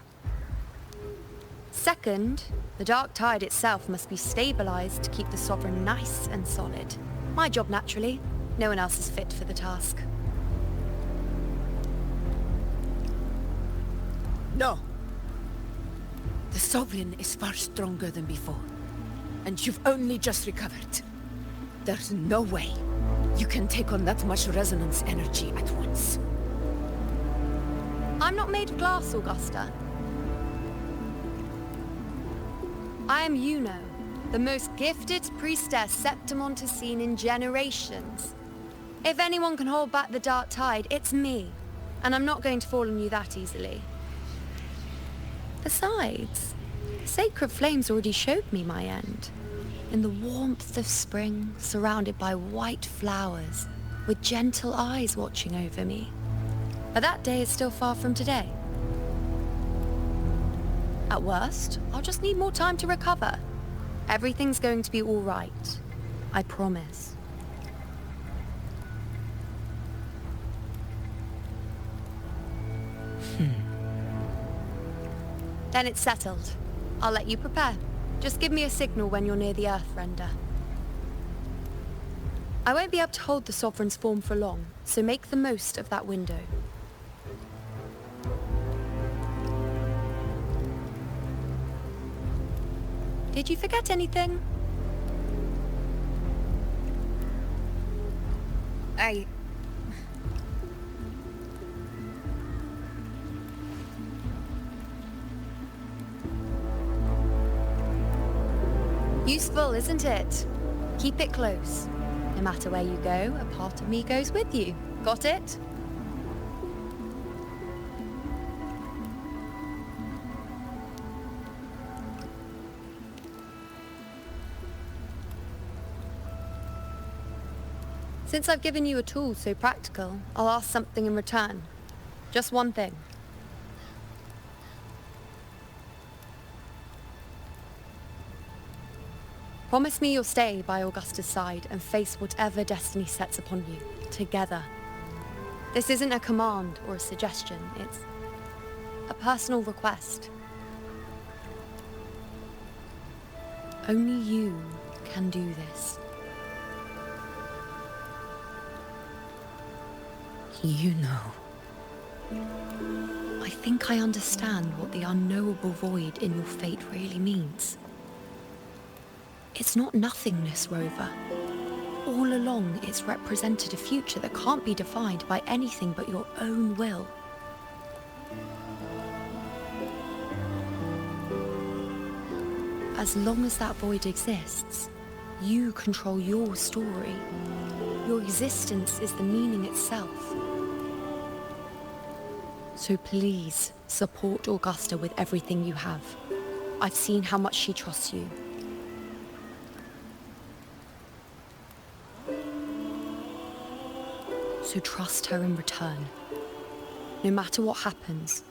Second, the dark tide itself must be stabilized to keep the Sovereign nice and solid. My job, naturally. No one else is fit for the task. No. The Sovereign is far stronger than before. And you've only just recovered. There's no way you can take on that much resonance energy at once. I'm not made of glass, Augusta. I am Yuno, the most gifted priestess Septimont has seen in generations. If anyone can hold back the dark tide, it's me. And I'm not going to fall on you that easily. Besides, the sacred flames already showed me my end. In the warmth of spring, surrounded by white flowers, with gentle eyes watching over me. But that day is still far from today. At worst, I'll just need more time to recover. Everything's going to be all right. I promise. Then it's settled. I'll let you prepare. Just give me a signal when you're near the Earthrender. I won't be able to hold the Sovereign's form for long, so make the most of that window. Did you forget anything? Useful, isn't it? Keep it close. No matter where you go, a part of me goes with you. Got it? Since I've given you a tool so practical, I'll ask something in return. Just one thing. Promise me you'll stay by Augusta's side and face whatever destiny sets upon you, together. This isn't a command or a suggestion, it's a personal request. Only you can do this. You know. I think I understand what the unknowable void in your fate really means. It's not nothingness, Rover. All along, it's represented a future that can't be defined by anything but your own will. As long as that void exists, you control your story. Your existence is the meaning itself. So please, support Augusta with everything you have. I've seen how much she trusts you. So trust her in return. No matter what happens,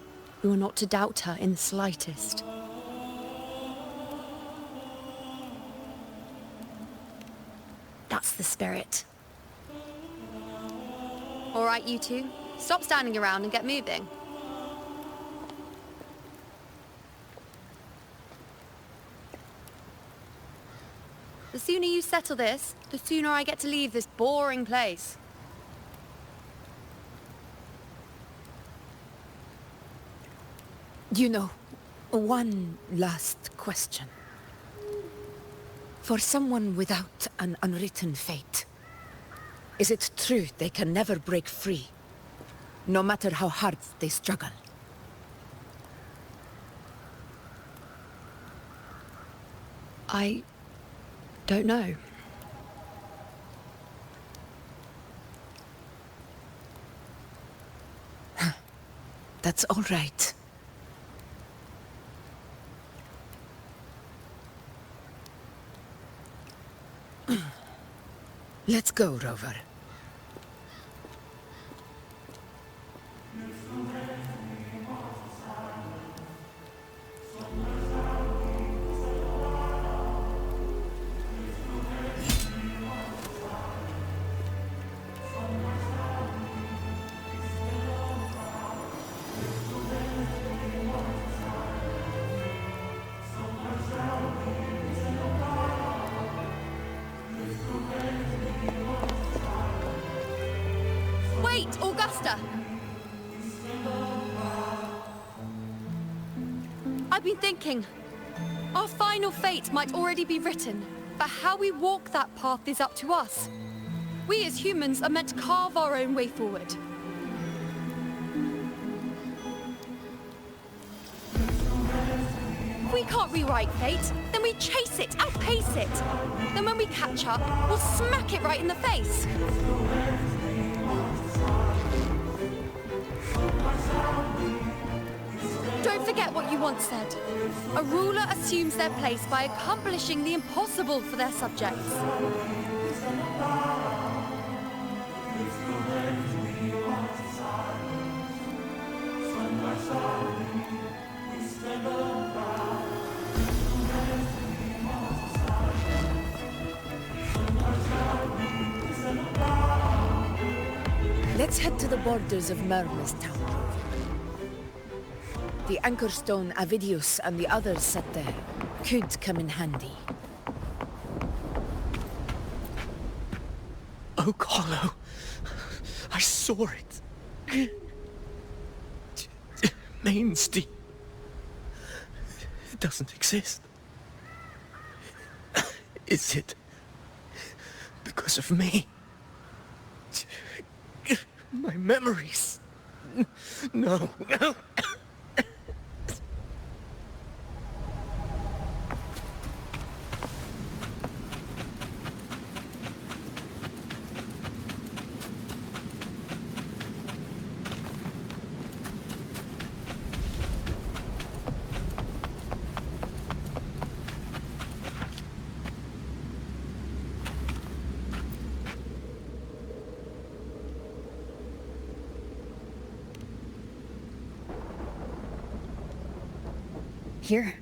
you are not to doubt her in the slightest. That's the spirit. All right, you two. Stop standing around and get moving. The sooner you settle this, the sooner I get to leave this boring place. You know, one last question. For someone without an unwritten fate, is it true they can never break free, no matter how hard they struggle? I don't know. That's all right. Let's go, Rover. Wait, Augusta! I've been thinking. Our final fate might already be written, but how we walk that path is up to us. We as humans are meant to carve our own way forward. If we can't rewrite fate, then we chase it, outpace it. Then when we catch up, we'll smack it right in the face. Don't forget what you once said. A ruler assumes their place by accomplishing the impossible for their subjects. Let's head to the borders of Myrna's town. The anchor stone Avidius and the others set there could come in handy. Oak Hollow. I saw it. Mainstein. It doesn't exist. Is it because of me? My memories. No. Here.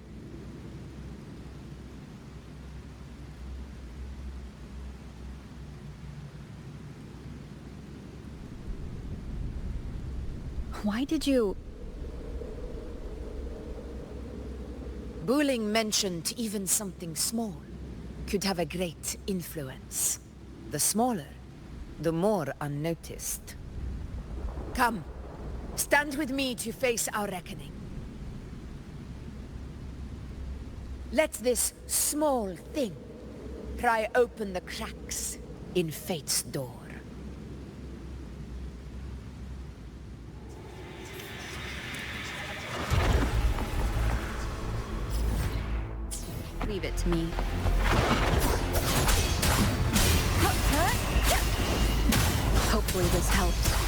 Why did you... Bulling mentioned even something small could have a great influence. The smaller, the more unnoticed. Come, stand with me to face our reckoning. Let this small thing pry open the cracks in fate's door. Leave it to me. Hopefully this helps.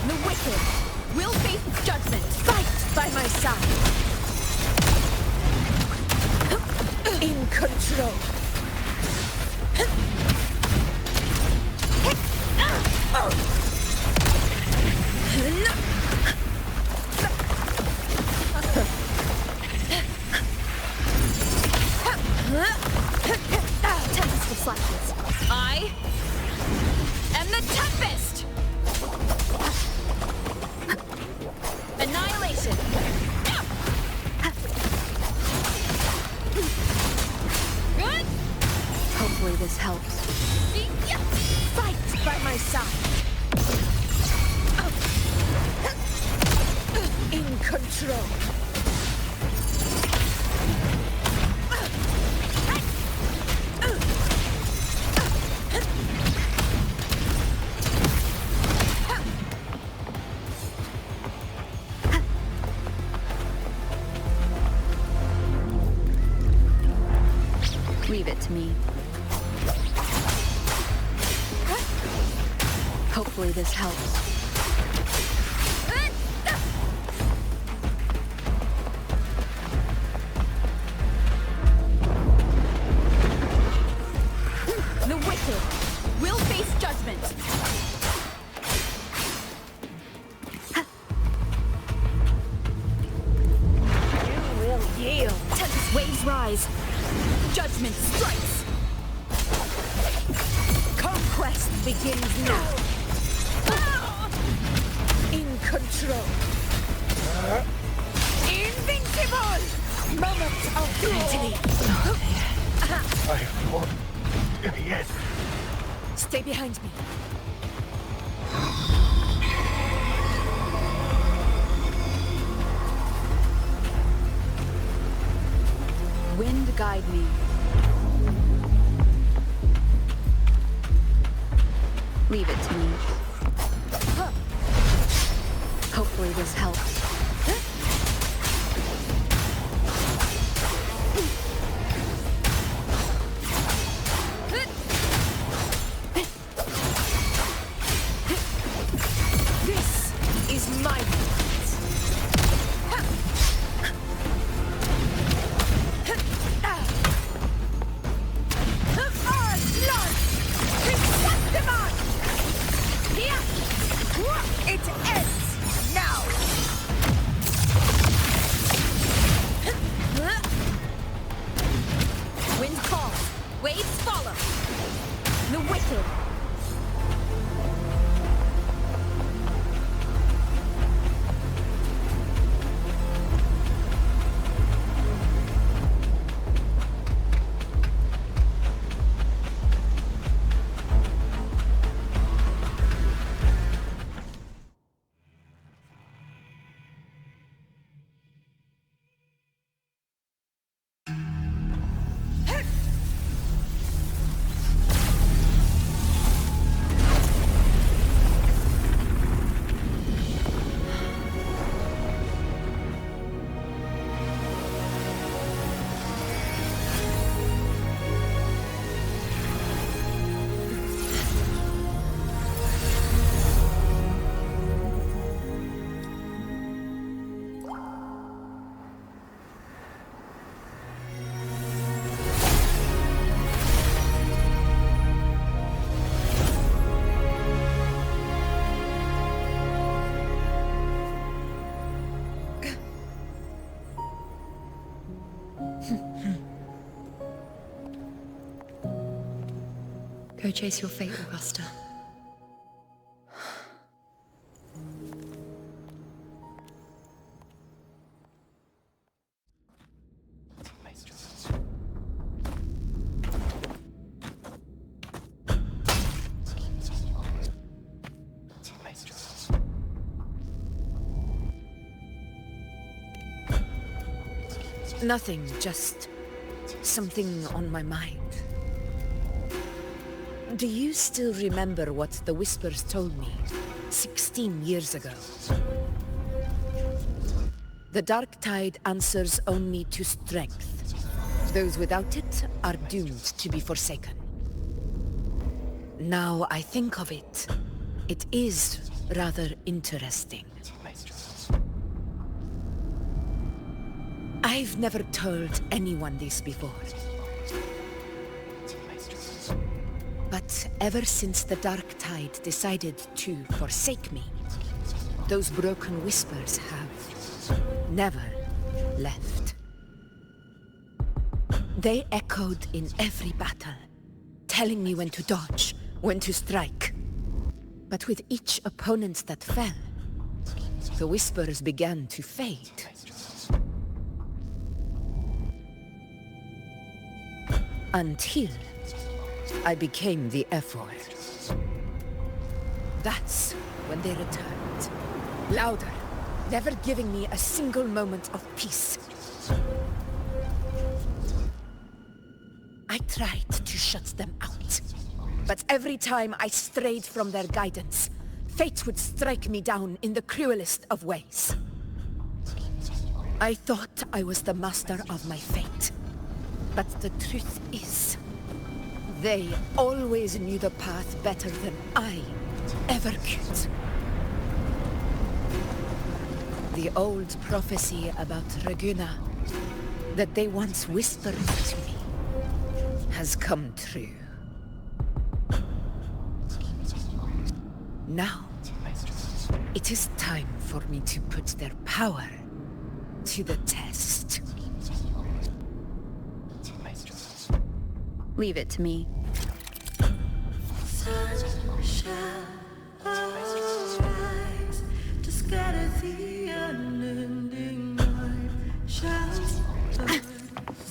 The wicked will face judgment. Fight by my side. In control. Tempest of Slashes. I am the Tempest! Annihilation! Good! Hopefully this helps. Fight by my side. In control. Leave it to me. Hopefully this helps. The wicked will face judgment. You will yield. Tempest waves rise. Judgment strikes. Conquest begins now. In control. Invincible! Moment of tragedy. I won't yet. Stay behind me. Wind guide me. Leave it to me. Hopefully this helps. This is my It ends now! Go chase your fate, Augusta. Nothing, just something on my mind. Do you still remember what the Whispers told me 16 years ago? The Dark Tide answers only to strength. Those without it are doomed to be forsaken. Now I think of it, it is rather interesting. I've never told anyone this before. But ever since the Dark Tide decided to forsake me, those broken whispers have never left. They echoed in every battle, telling me when to dodge, when to strike. But with each opponent that fell, the whispers began to fade. Until I became the F-Word. That's when they returned. Louder, never giving me a single moment of peace. I tried to shut them out. But every time I strayed from their guidance, fate would strike me down in the cruelest of ways. I thought I was the master of my fate. But the truth is, they always knew the path better than I ever could. The old prophecy about Raguena, that they once whispered to me, has come true. Now, it is time for me to put their power to the test. Leave it to me.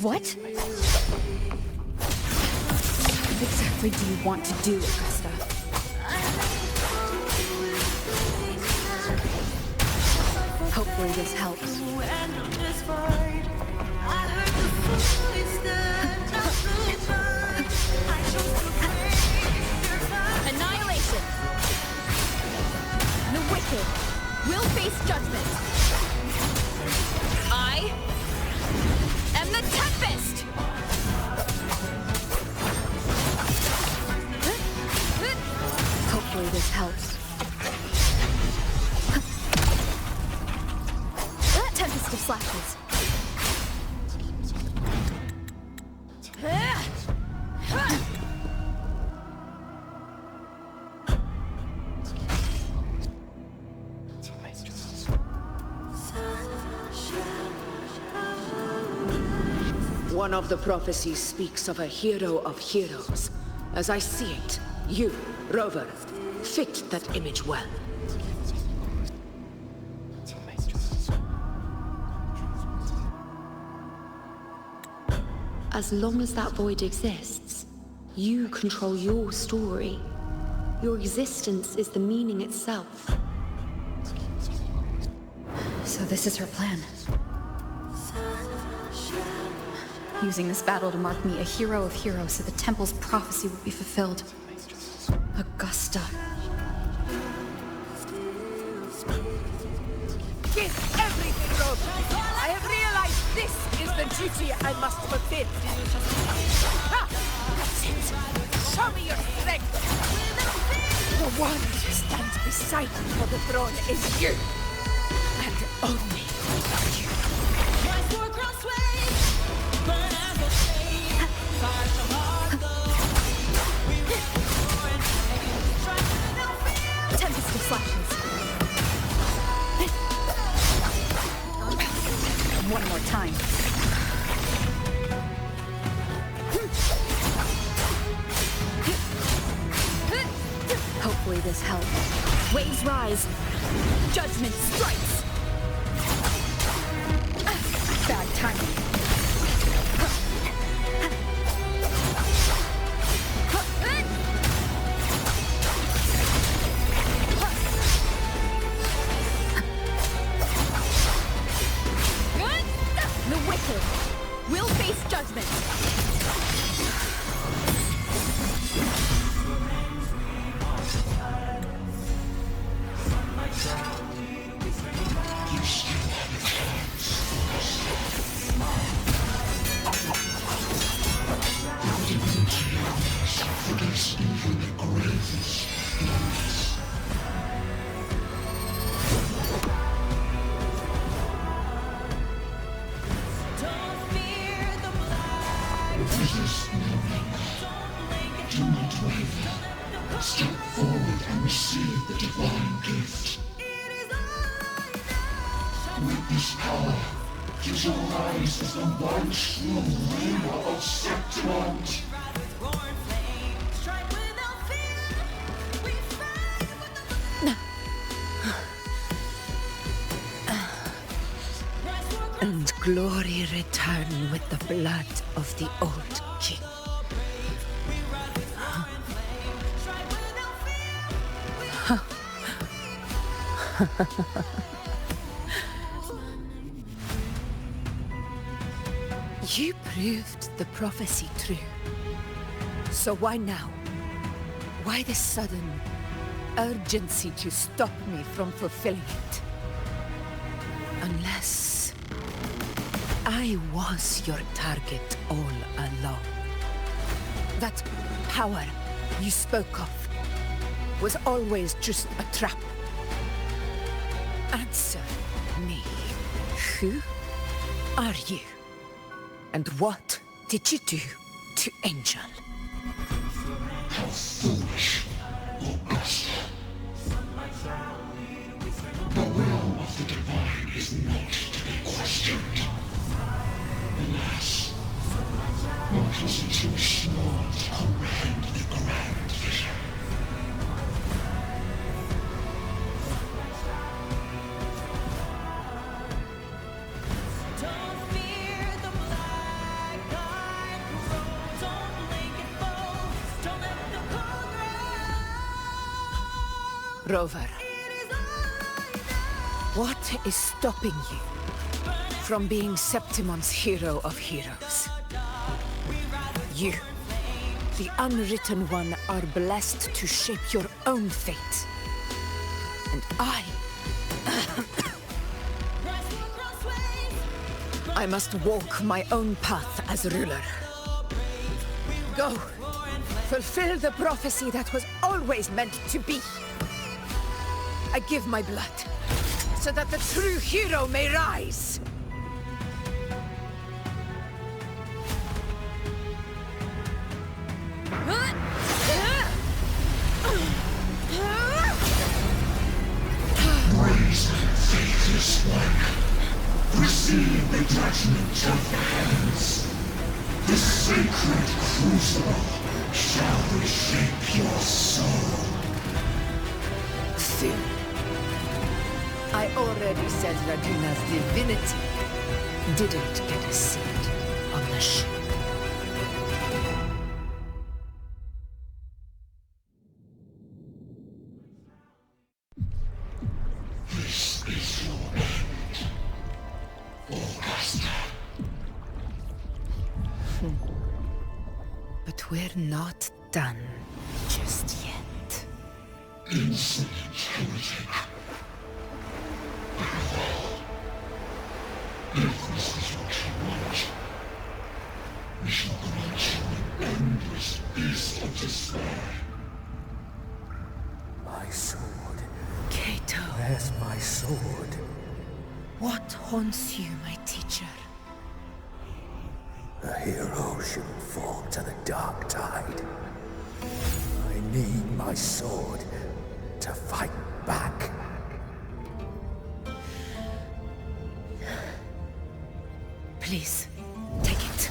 What? What exactly do you want to do, Augusta? Hopefully this helps. Annihilation! The wicked will face judgment. I am the Tempest! Hopefully this helps. Tempest of Slashes. One of the prophecies speaks of a hero of heroes. As I see it, you, Rover, fit that image well. As long as that void exists, you control your story. Your existence is the meaning itself. So this is her plan. Using this battle to mark me a hero of heroes so the temple's prophecy will be fulfilled. Augusta. Give everything, Rover! I have realized this is the duty I must fulfill. Ha! That's it! Show me your strength! The one who stands beside me for the throne is you! And only you. Tempest of Slashes. One more time. Hopefully this helps. Waves rise. Judgment strikes. Bad timing. The wicked will face judgment. Step forward and receive the divine gift. With this power, you shall rise as the one true ruler of Septimont. And glory return with the blood of the old king. You proved the prophecy true. So why now? Why this sudden urgency to stop me from fulfilling it? Unless I was your target all along. That power you spoke of was always just a trap. Answer me. Who are you? And what did you do to Angel? How foolish, Augusta. The will of the divine is not to be questioned. Alas, one has too small to comprehend the grand vision. Rover, what is stopping you from being Septimon's hero of heroes? You, the unwritten one, are blessed to shape your own fate. And I must walk my own path as ruler. Go, fulfill the prophecy that was always meant to be. I give my blood, so that the true hero may rise! Raise, faithless one. Receive the judgment of the heavens. The sacred crucible shall reshape your soul. Soon. I already said Raguna's divinity didn't get a seat on the ship. This is your end, Augusta. But we're not done just yet. Insolent heretic. If this is what you want, we shall grant you an endless peace of despair. My sword. Cato. Where's my sword? What haunts you, my teacher? A hero shouldn't fall to the dark tide. I need my sword to fight back. Please, take it.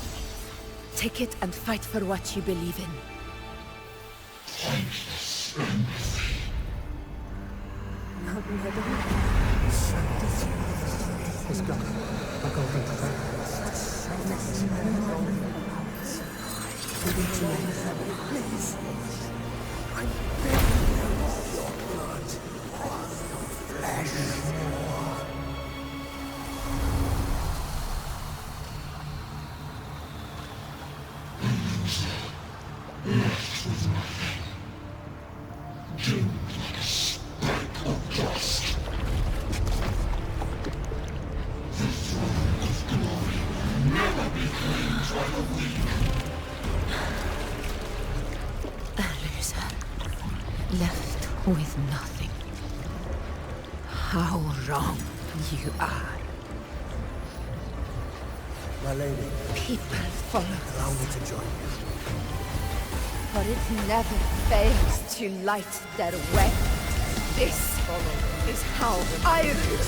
Take it and fight for what you believe in. Pointless empathy. Let's go. I'll go get the Please. I'm begging you of your blood, of your flesh. Left with nothing. Doomed like a speck of dust. The throne of glory will never be claimed by the weak. A loser. Left with nothing. How wrong you are. My lady. People follow Allow me to join you. For it never fails to light their way. This is how I rule.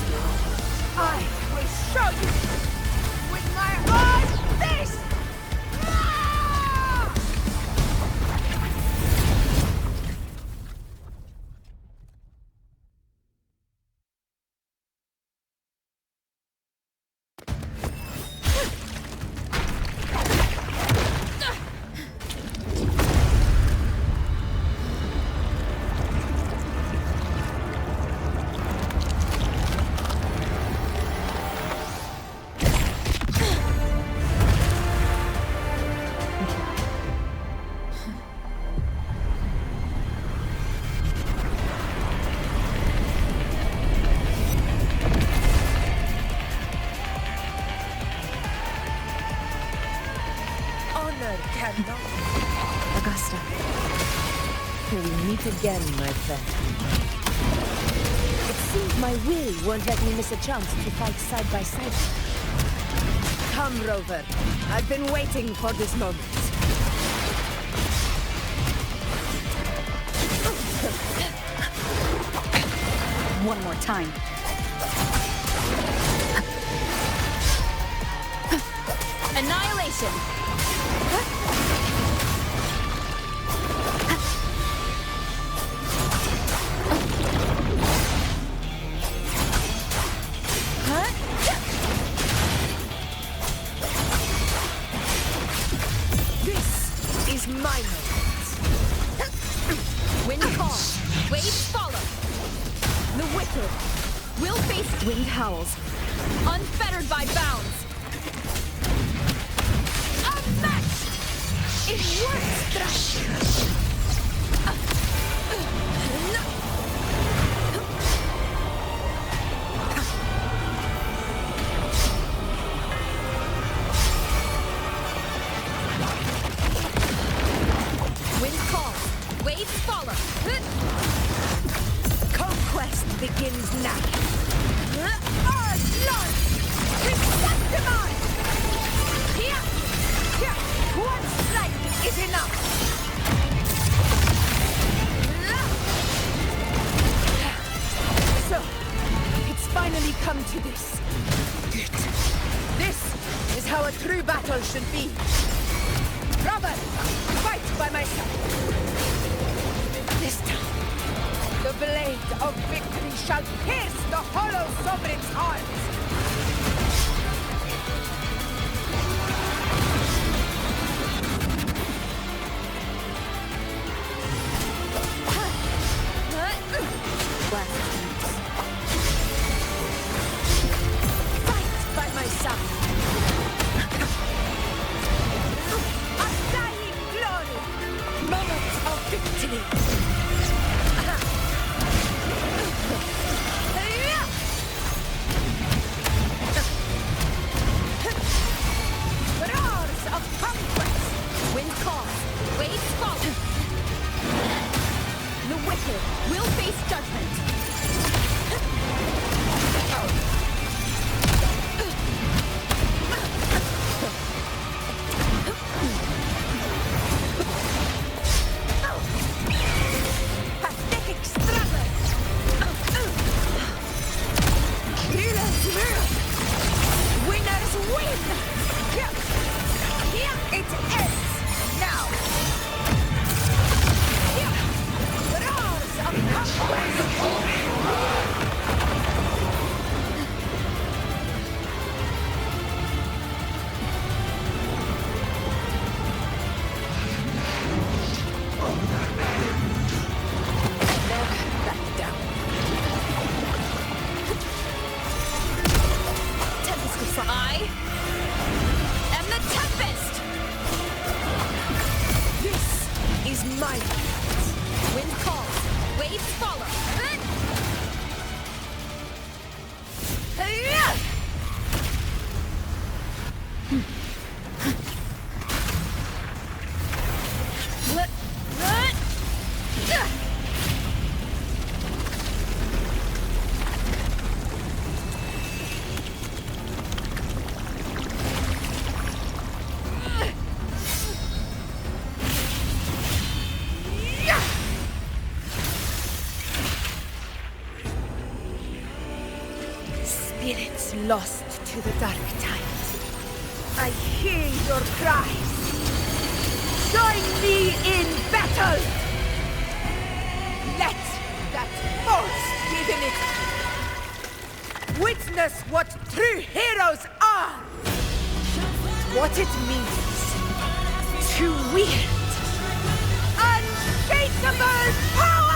I will show you with my own face! Augusta. Till we meet again, my friend. It seems my will won't let me miss a chance to fight side by side. Come, Rover. I've been waiting for this moment. One more time. Annihilation! This is my moment. Wind calls, waves follow. The wicked will face Wind howls. unfettered by bounds. Unmatched in word strife. Wind calls, waves follow. Conquest begins now. Our blood is Septimon! Here! One strike is enough! So, it's finally come to this. Good. This is how a true battle should be. Robert, fight by my side. This time, the blade of victory shall pierce the hollow sovereign's heart. Fight by my side. Undying glory. Moment of victory. Roars of conquest. Wind calls, waves follow. The wicked will face judgment. Pathetic struggle. Heroes rule. Winners win. Here it ends. Spirits lost to the dark tides. I hear your cries. Join me in battle! Let that force give in it. Witness what true heroes are! What it means to wield unshakable power!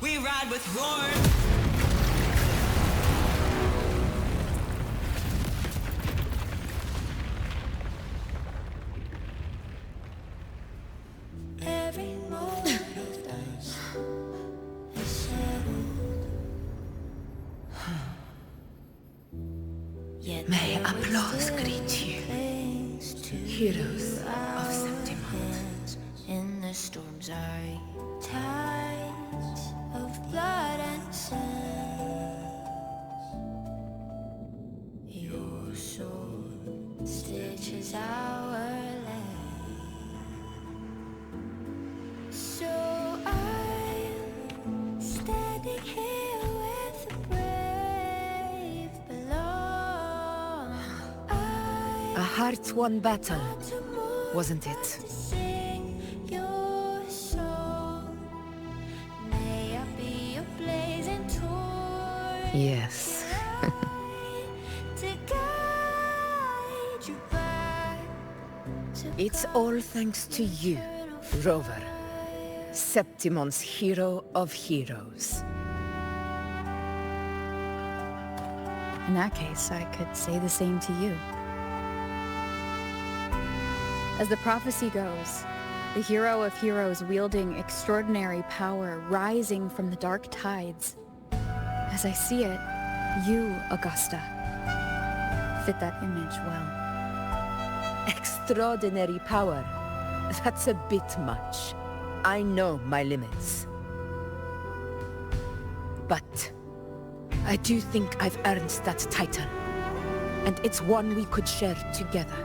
We ride with roar. Every moment of dust is settled. Yet May there applause still greet you, clings to heroes you. of Our Septimont. hands in the storm's eye, tides of blood and sand. Your sword stitches our land. So I'm standing here with the brave below. A heart-won battle, wasn't it? Sing your song. May I be a blazing torch Yes. to guide you back to It's all thanks to you, Rover. Septimon's hero of heroes. In that case, I could say the same to you. As the prophecy goes, the hero of heroes wielding extraordinary power rising from the dark tides. As I see it, you, Augusta, fit that image well. Extraordinary power. That's a bit much. I know my limits. But I do think I've earned that title. And it's one we could share together.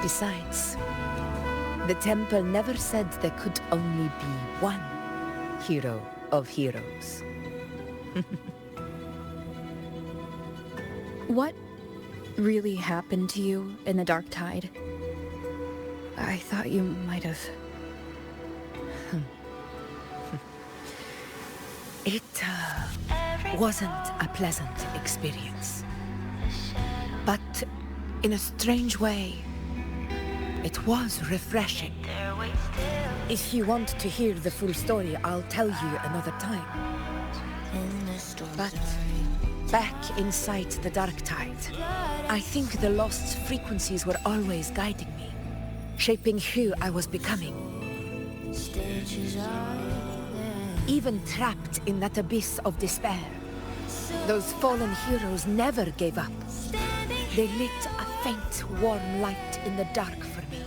Besides, the temple never said there could only be one hero of heroes. What really happened to you in the dark tide? I thought you might have... It wasn't a pleasant experience. But in a strange way, it was refreshing. If you want to hear the full story, I'll tell you another time. But back inside the dark tide, I think the lost frequencies were always guiding me, shaping who I was becoming. Even trapped in that abyss of despair, those fallen heroes never gave up. They lit a faint, warm light in the dark for me.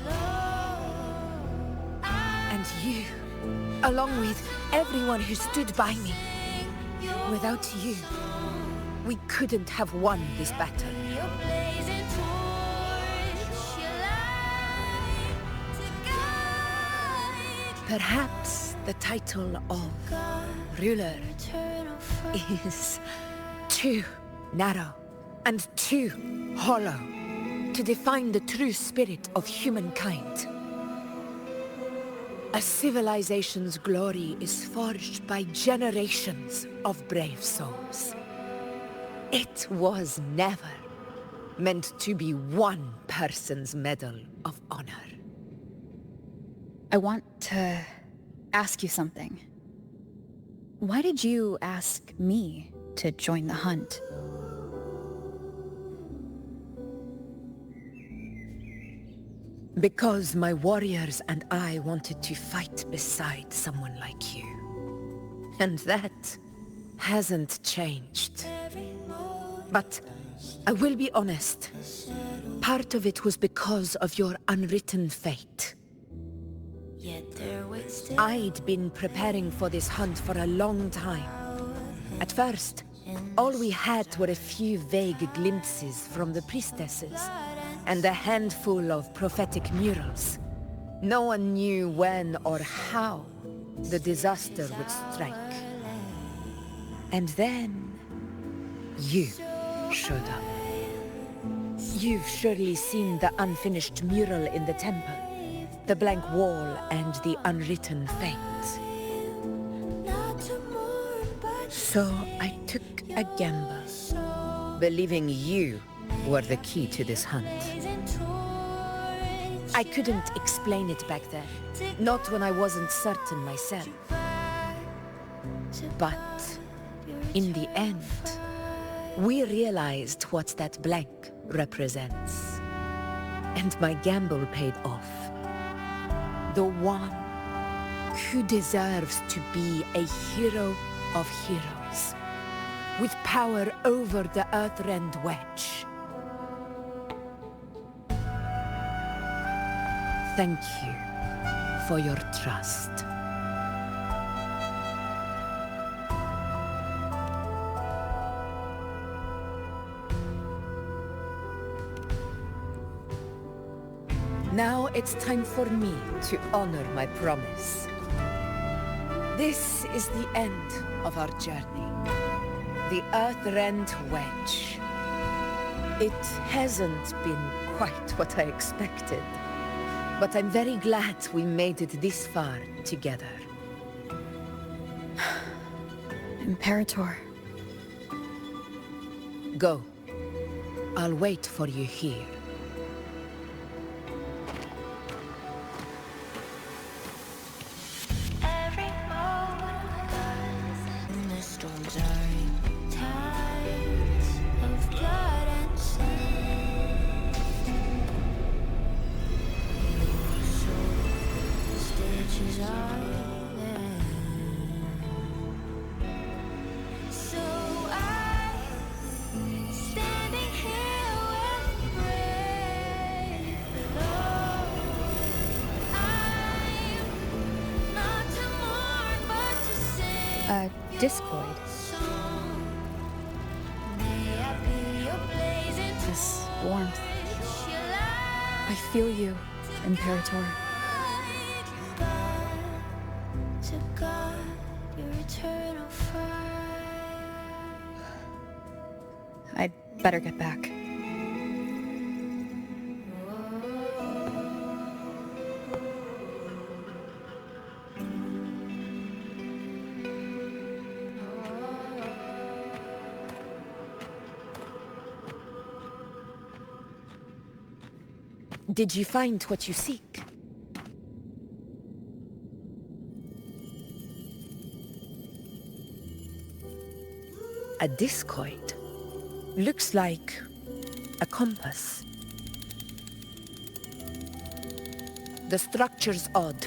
And you, along with everyone who stood by me. Without you, we couldn't have won this battle. Perhaps the title of ruler is too narrow and too hollow to define the true spirit of humankind. A civilization's glory is forged by generations of brave souls. It was never meant to be one person's Medal of Honor. I want to ask you something. Why did you ask me to join the hunt? Because my warriors and I wanted to fight beside someone like you. And that hasn't changed. But I will be honest. Part of it was because of your unwritten fate. I'd been preparing for this hunt for a long time. At first, all we had were a few vague glimpses from the priestesses, and a handful of prophetic murals. No one knew when or how the disaster would strike. And then, you showed up. You've surely seen the unfinished mural in the temple, the blank wall and the unwritten fate. So I took a gamble, believing you were the key to this hunt. I couldn't explain it back then, not when I wasn't certain myself. But in the end, we realized what that blank represents. And my gamble paid off. The one who deserves to be a hero of heroes, with power over the Earthrend Wedge. Thank you for your trust. Now it's time for me to honor my promise. This is the end of our journey. The Earthrend Wedge. It hasn't been quite what I expected, but I'm very glad we made it this far together. Imperator. Go. I'll wait for you here. Discoid. This warmth. I feel you, Imperator. I'd better get back. Did you find what you seek? A discoid. Looks like a compass. The structure's odd.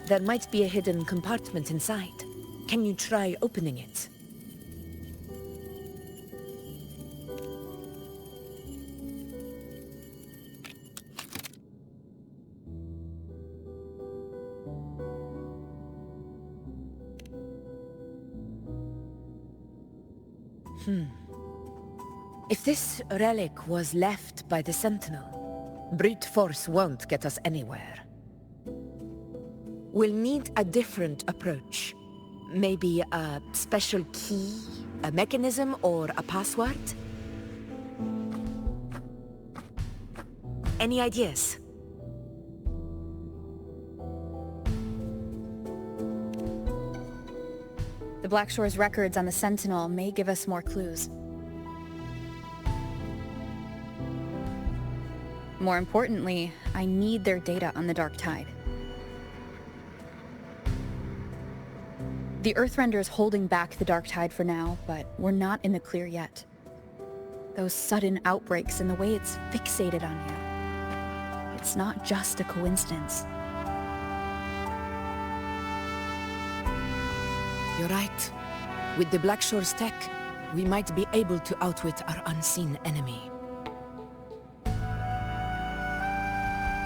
There might be a hidden compartment inside. Can you try opening it? If this relic was left by the Sentinel, brute force won't get us anywhere. We'll need a different approach. Maybe a special key, a mechanism, or a password? Any ideas? The Blackshore's records on the Sentinel may give us more clues. More importantly, I need their data on the Dark Tide. The Earthrender's holding back the Dark Tide for now, but we're not in the clear yet. Those sudden outbreaks and the way it's fixated on you. It's not just a coincidence. You're right. With the Blackshore's tech, we might be able to outwit our unseen enemy.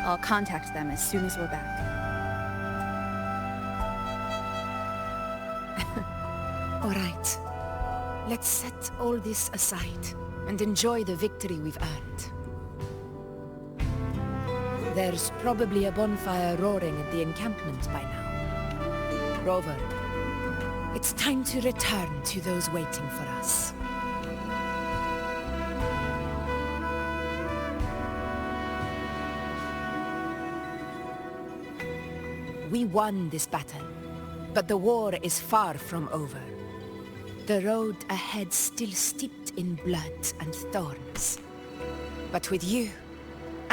I'll contact them as soon as we're back. All right. Let's set all this aside and enjoy the victory we've earned. There's probably a bonfire roaring at the encampment by now. Rover, it's time to return to those waiting for us. We won this battle, but the war is far from over. The road ahead still steeped in blood and thorns. But with you,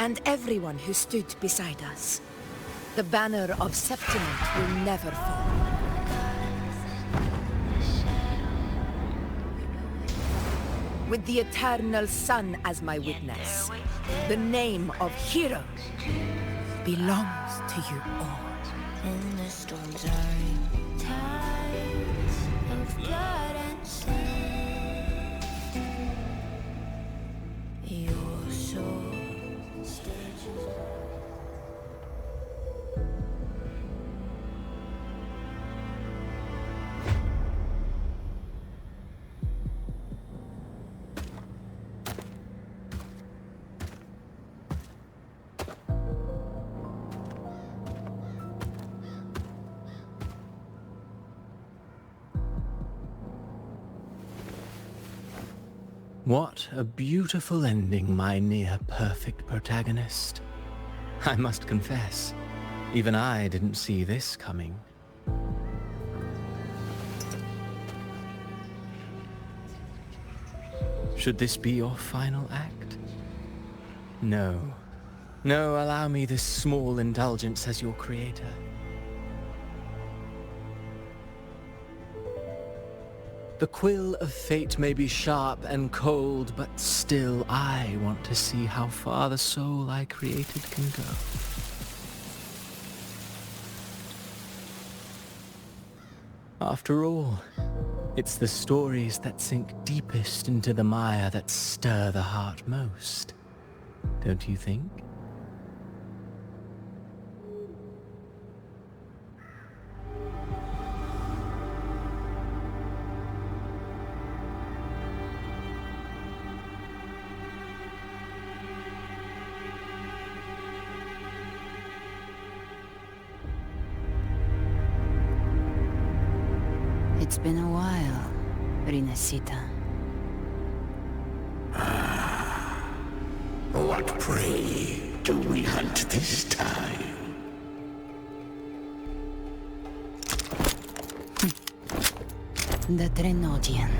and everyone who stood beside us, the banner of Septimont will never fall. With the eternal sun as my witness, the name of hero belongs to you all. And the storms are in tides of blood and sand. Your soul stitches. What a beautiful ending, my near-perfect protagonist. I must confess, even I didn't see this coming. Should this be your final act? No. No, allow me this small indulgence as your creator. The quill of fate may be sharp and cold, but still I want to see how far the soul I created can go. After all, it's the stories that sink deepest into the mire that stir the heart most, don't you think? It's been a while, Rinasita. What prey do we hunt this time? The Trenodian.